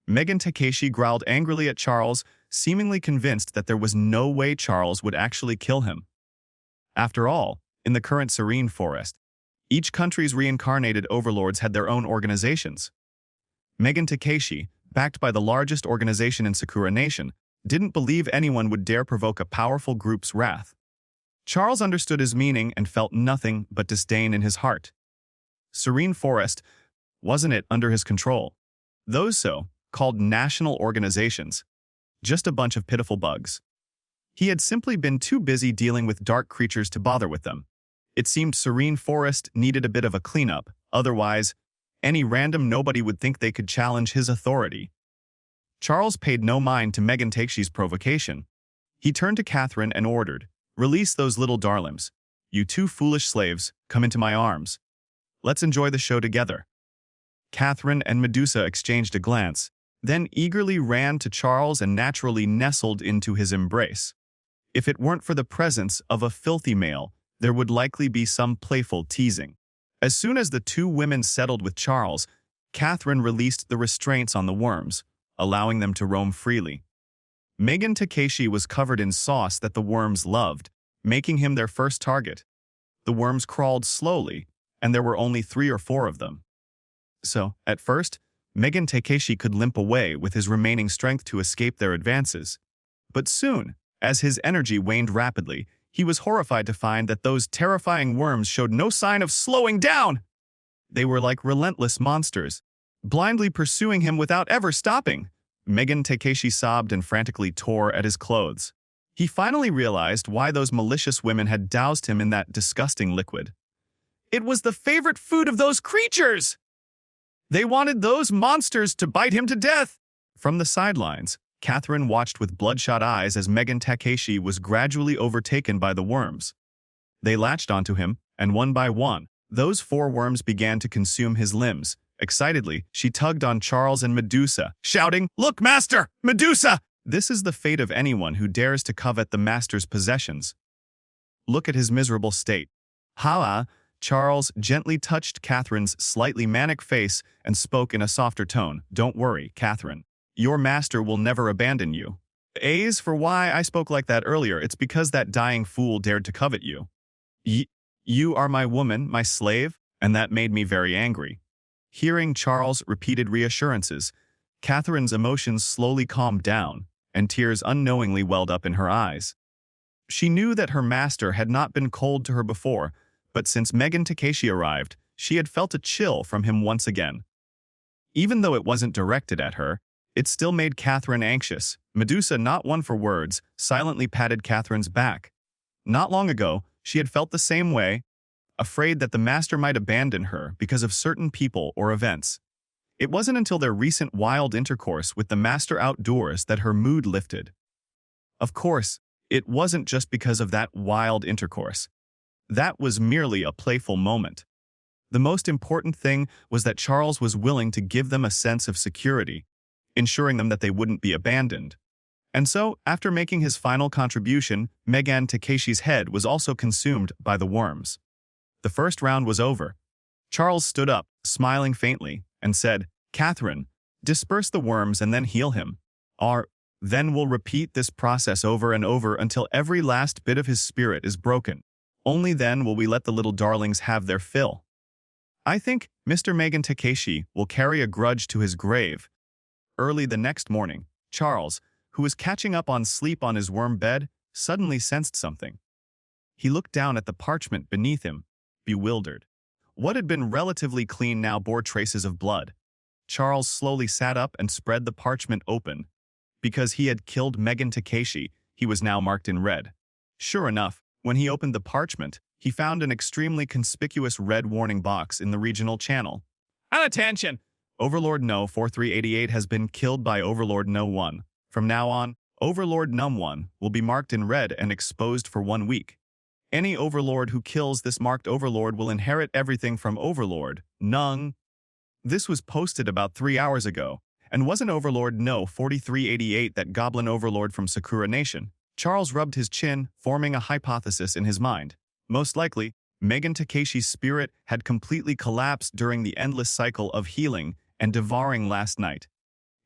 Megan Takeshi growled angrily at Charles, seemingly convinced that there was no way Charles would actually kill him. After all, in the current Serene Forest, each country's reincarnated overlords had their own organizations. Megan Takeshi, backed by the largest organization in Sakura Nation, didn't believe anyone would dare provoke a powerful group's wrath. Charles understood his meaning and felt nothing but disdain in his heart. Serene Forest wasn't it under his control. Those so-called national organizations, just a bunch of pitiful bugs. He had simply been too busy dealing with dark creatures to bother with them. It seemed Serene Forest needed a bit of a cleanup, otherwise, any random nobody would think they could challenge his authority. Charles paid no mind to Megan Takeshi's provocation. He turned to Catherine and ordered, "Release those little darlings. You two foolish slaves, come into my arms. Let's enjoy the show together." Catherine and Medusa exchanged a glance, then eagerly ran to Charles and naturally nestled into his embrace. If it weren't for the presence of a filthy male, there would likely be some playful teasing. As soon as the two women settled with Charles, Catherine released the restraints on the worms, allowing them to roam freely. Megan Takeshi was covered in sauce that the worms loved, making him their first target. The worms crawled slowly, and there were only 3 or 4 of them. So, at first, Megan Takeshi could limp away with his remaining strength to escape their advances. But soon, as his energy waned rapidly, he was horrified to find that those terrifying worms showed no sign of slowing down. They were like relentless monsters, blindly pursuing him without ever stopping. Megan Takeshi sobbed and frantically tore at his clothes. He finally realized why those malicious women had doused him in that disgusting liquid. It was the favorite food of those creatures! They wanted those monsters to bite him to death! From the sidelines, Catherine watched with bloodshot eyes as Megan Takeshi was gradually overtaken by the worms. They latched onto him, and one by one, those 4 worms began to consume his limbs. Excitedly, she tugged on Charles and Medusa, shouting, "Look, Master! Medusa!" This is the fate of anyone who dares to covet the Master's possessions. Look at his miserable state. "Ha!" Charles gently touched Catherine's slightly manic face and spoke in a softer tone. "Don't worry, Catherine. Your master will never abandon you. As for why I spoke like that earlier, it's because that dying fool dared to covet you. You are my woman, my slave, and that made me very angry." Hearing Charles' repeated reassurances, Catherine's emotions slowly calmed down, and tears unknowingly welled up in her eyes. She knew that her master had not been cold to her before, but since Megan Takeshi arrived, she had felt a chill from him once again. Even though it wasn't directed at her, it still made Catherine anxious. Medusa, not one for words, silently patted Catherine's back. Not long ago, she had felt the same way, afraid that the master might abandon her because of certain people or events. It wasn't until their recent wild intercourse with the master outdoors that her mood lifted. Of course, it wasn't just because of that wild intercourse. That was merely a playful moment. The most important thing was that Charles was willing to give them a sense of security, ensuring them that they wouldn't be abandoned. And so, after making his final contribution, Megan Takeshi's head was also consumed by the worms. The first round was over. Charles stood up, smiling faintly, and said, "Catherine, disperse the worms and then heal him. Then we'll repeat this process over and over until every last bit of his spirit is broken. Only then will we let the little darlings have their fill. I think Mr. Megan Takeshi will carry a grudge to his grave." Early the next morning, Charles, who was catching up on sleep on his worm bed, suddenly sensed something. He looked down at the parchment beneath him, bewildered. What had been relatively clean now bore traces of blood. Charles slowly sat up and spread the parchment open. Because he had killed Megan Takeshi, he was now marked in red. Sure enough, when he opened the parchment, he found an extremely conspicuous red warning box in the regional channel. Attention! Overlord No 4388 has been killed by Overlord No 1. From now on, Overlord Num 1 will be marked in red and exposed for 1 week. Any Overlord who kills this marked Overlord will inherit everything from Overlord Nung. This was posted about 3 hours ago, and wasn't Overlord No 4388 that Goblin Overlord from Sakura Nation? Charles rubbed his chin, forming a hypothesis in his mind. Most likely, Megan Takeshi's spirit had completely collapsed during the endless cycle of healing and devouring last night.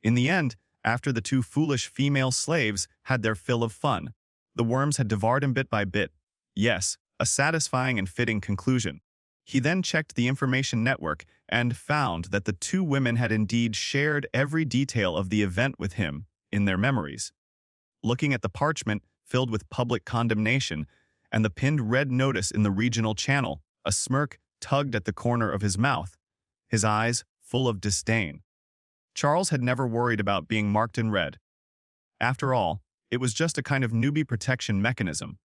In the end, after the 2 foolish female slaves had their fill of fun, the worms had devoured him bit by bit. Yes, a satisfying and fitting conclusion. He then checked the information network and found that the 2 women had indeed shared every detail of the event with him in their memories. Looking at the parchment filled with public condemnation and the pinned red notice in the regional channel, a smirk tugged at the corner of his mouth, his eyes full of disdain. Charles had never worried about being marked in red. After all, it was just a kind of newbie protection mechanism.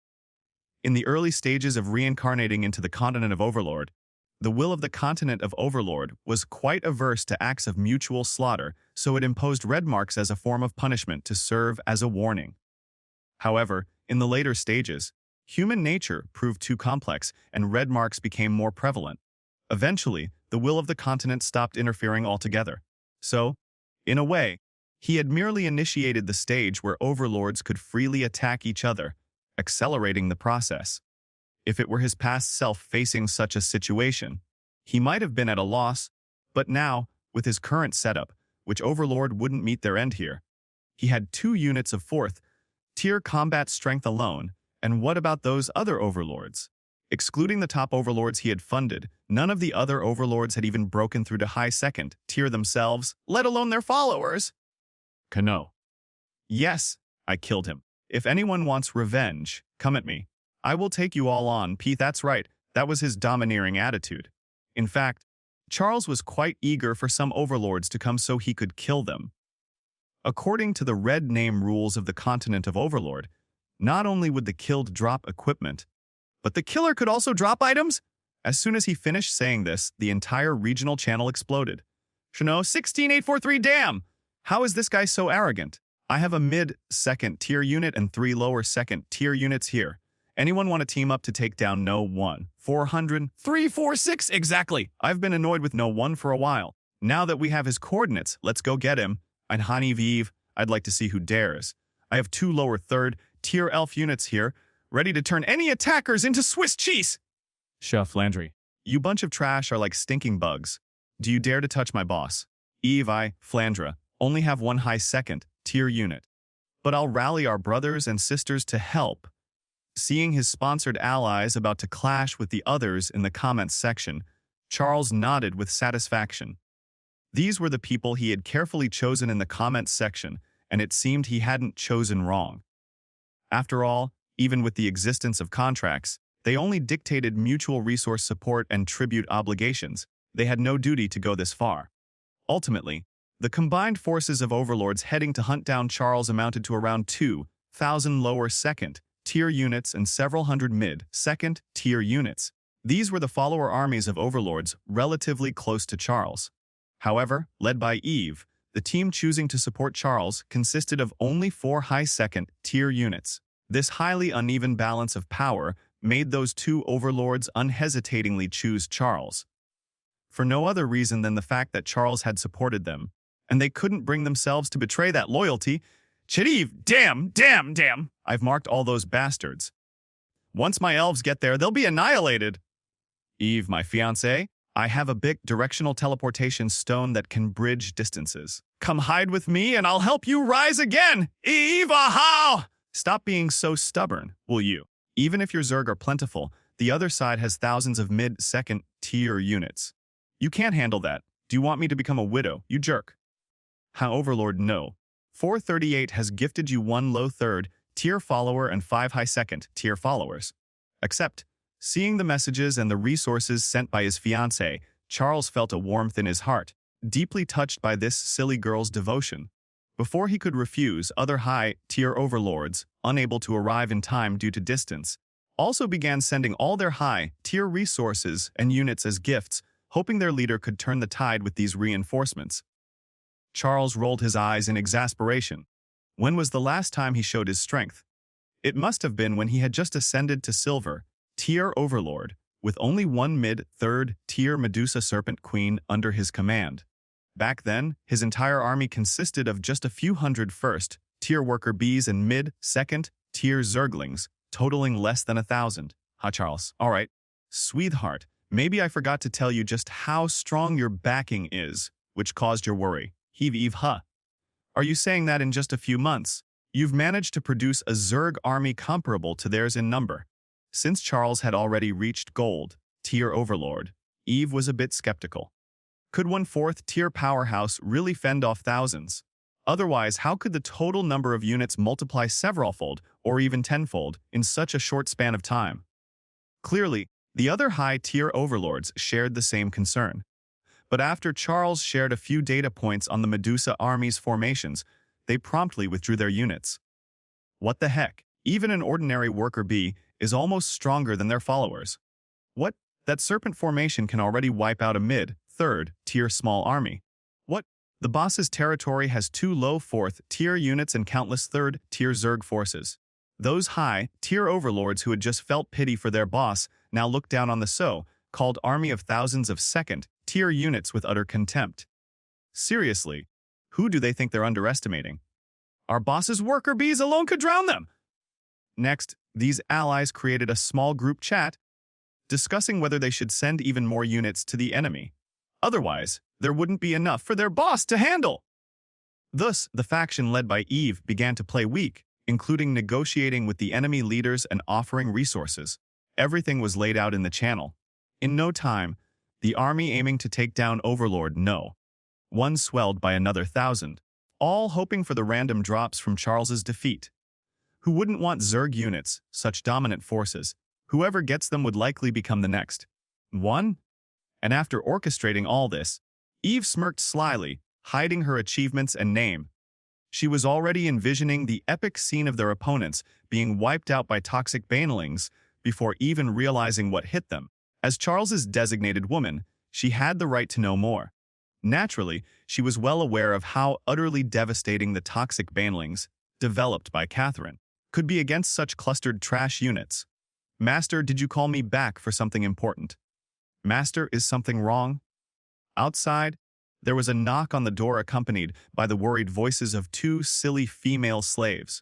In the early stages of reincarnating into the continent of Overlord, the will of the continent of Overlord was quite averse to acts of mutual slaughter, so it imposed red marks as a form of punishment to serve as a warning. However, in the later stages, human nature proved too complex and red marks became more prevalent. Eventually, the will of the continent stopped interfering altogether. So, in a way, he had merely initiated the stage where overlords could freely attack each other, accelerating the process. If it were his past self facing such a situation, he might have been at a loss, but now, with his current setup, which Overlord wouldn't meet their end here, he had 2 units of 4th tier combat strength alone, and what about those other overlords? Excluding the top overlords he had funded, none of the other overlords had even broken through to high 2nd tier themselves, let alone their followers. Kano. Yes, I killed him. If anyone wants revenge, come at me. I will take you all on. That's right, that was his domineering attitude. In fact, Charles was quite eager for some overlords to come so he could kill them. According to the red name rules of the continent of Overlord, not only would the killed drop equipment, but the killer could also drop items? As soon as he finished saying this, the entire regional channel exploded. Shano 16843, damn! How is this guy so arrogant? I have a mid-2nd tier unit and 3 lower 2nd tier units here. Anyone want to team up to take down No 1? 400? 346, exactly. I've been annoyed with No 1 for a while. Now that we have his coordinates, let's go get him. And Hani Vive, I'd like to see who dares. I have 2 lower 3rd tier elf units here, ready to turn any attackers into Swiss cheese. Chef Landry, you bunch of trash are like stinking bugs. Do you dare to touch my boss? Eve, I, Flandra, only have 1 high 2nd tier unit. But I'll rally our brothers and sisters to help. Seeing his sponsored allies about to clash with the others in the comments section, Charles nodded with satisfaction. These were the people he had carefully chosen in the comments section, and it seemed he hadn't chosen wrong. After all, even with the existence of contracts, they only dictated mutual resource support and tribute obligations. They had no duty to go this far. Ultimately, the combined forces of overlords heading to hunt down Charles amounted to around 2,000 lower 2nd tier units and several hundred mid-2nd tier units. These were the follower armies of overlords relatively close to Charles. However, led by Eve, the team choosing to support Charles consisted of only 4 high 2nd tier units. This highly uneven balance of power made those 2 overlords unhesitatingly choose Charles. For no other reason than the fact that Charles had supported them, and they couldn't bring themselves to betray that loyalty. Chediv, damn! I've marked all those bastards. Once my elves get there, they'll be annihilated. Eve, my fiancée, I have a big directional teleportation stone that can bridge distances. Come hide with me and I'll help you rise again! Eve, how? Stop being so stubborn, will you? Even if your Zerg are plentiful, the other side has thousands of mid-2nd tier units. You can't handle that. Do you want me to become a widow, you jerk? How Overlord, no. 438 has gifted you 1 low 3rd tier follower and 5 high 2nd tier followers. Except, seeing the messages and the resources sent by his fiancée, Charles felt a warmth in his heart. deeply touched by this silly girl's devotion. Before he could refuse, other high-tier overlords, unable to arrive in time due to distance, also began sending all their high-tier resources and units as gifts, hoping their leader could turn the tide with these reinforcements. Charles rolled his eyes in exasperation. When was the last time he showed his strength? It must have been when he had just ascended to silver-tier overlord, with only one mid-third-tier Medusa Serpent Queen under his command. Back then, his entire army consisted of just a few hundred first-tier worker bees and mid-second-tier Zerglings, totaling less than 1,000. Charles. All right. Sweetheart, maybe I forgot to tell you just how strong your backing is, which caused your worry. Heave. Are you saying that in just a few months, you've managed to produce a Zerg army comparable to theirs in number? Since Charles had already reached gold-tier overlord, Eve was a bit skeptical. Could one fourth-tier powerhouse really fend off thousands? Otherwise, how could the total number of units multiply severalfold or even tenfold in such a short span of time? Clearly, the other high-tier overlords shared the same concern. But after Charles shared a few data points on the Medusa army's formations, they promptly withdrew their units. What the heck? Even an ordinary worker bee is almost stronger than their followers. What? That serpent formation can already wipe out a mid-third-tier small army. What? The boss's territory has 2 low 4th-tier units and countless 3rd-tier Zerg forces. Those high-tier overlords who had just felt pity for their boss now looked down on the so-called army of thousands of 2nd-tier units with utter contempt. Seriously, who do they think they're underestimating? Our boss's worker bees alone could drown them! Next, these allies created a small group chat, discussing whether they should send even more units to the enemy. Otherwise, there wouldn't be enough for their boss to handle. Thus, the faction led by Eve began to play weak, including negotiating with the enemy leaders and offering resources. Everything was laid out in the channel. In no time, the army aiming to take down Overlord No. 1 swelled by another 1,000, all hoping for the random drops from Charles's defeat. Who wouldn't want Zerg units, such dominant forces? Whoever gets them would likely become the next one. And after orchestrating all this, Eve smirked slyly, hiding her achievements and name. She was already envisioning the epic scene of their opponents being wiped out by toxic banelings before even realizing what hit them. As Charles's designated woman, she had the right to know more. Naturally, she was well aware of how utterly devastating the toxic banelings, developed by Catherine, could be against such clustered trash units. Master, did you call me back for something important? Master, is something wrong? Outside, there was a knock on the door accompanied by the worried voices of 2 silly female slaves.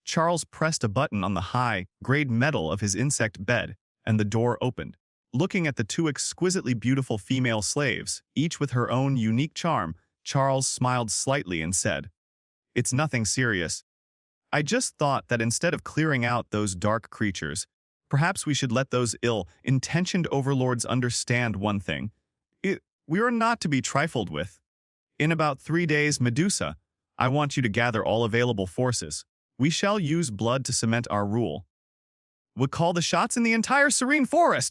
Charles pressed a button on the high-grade metal of his insect bed, and the door opened. Looking at the 2 exquisitely beautiful female slaves, each with her own unique charm, Charles smiled slightly and said, "It's nothing serious. I just thought that instead of clearing out those dark creatures, perhaps we should let those ill-intentioned overlords understand one thing. We are not to be trifled with. In about 3 days, Medusa, I want you to gather all available forces. We shall use blood to cement our rule. We'll call the shots in the entire serene forest."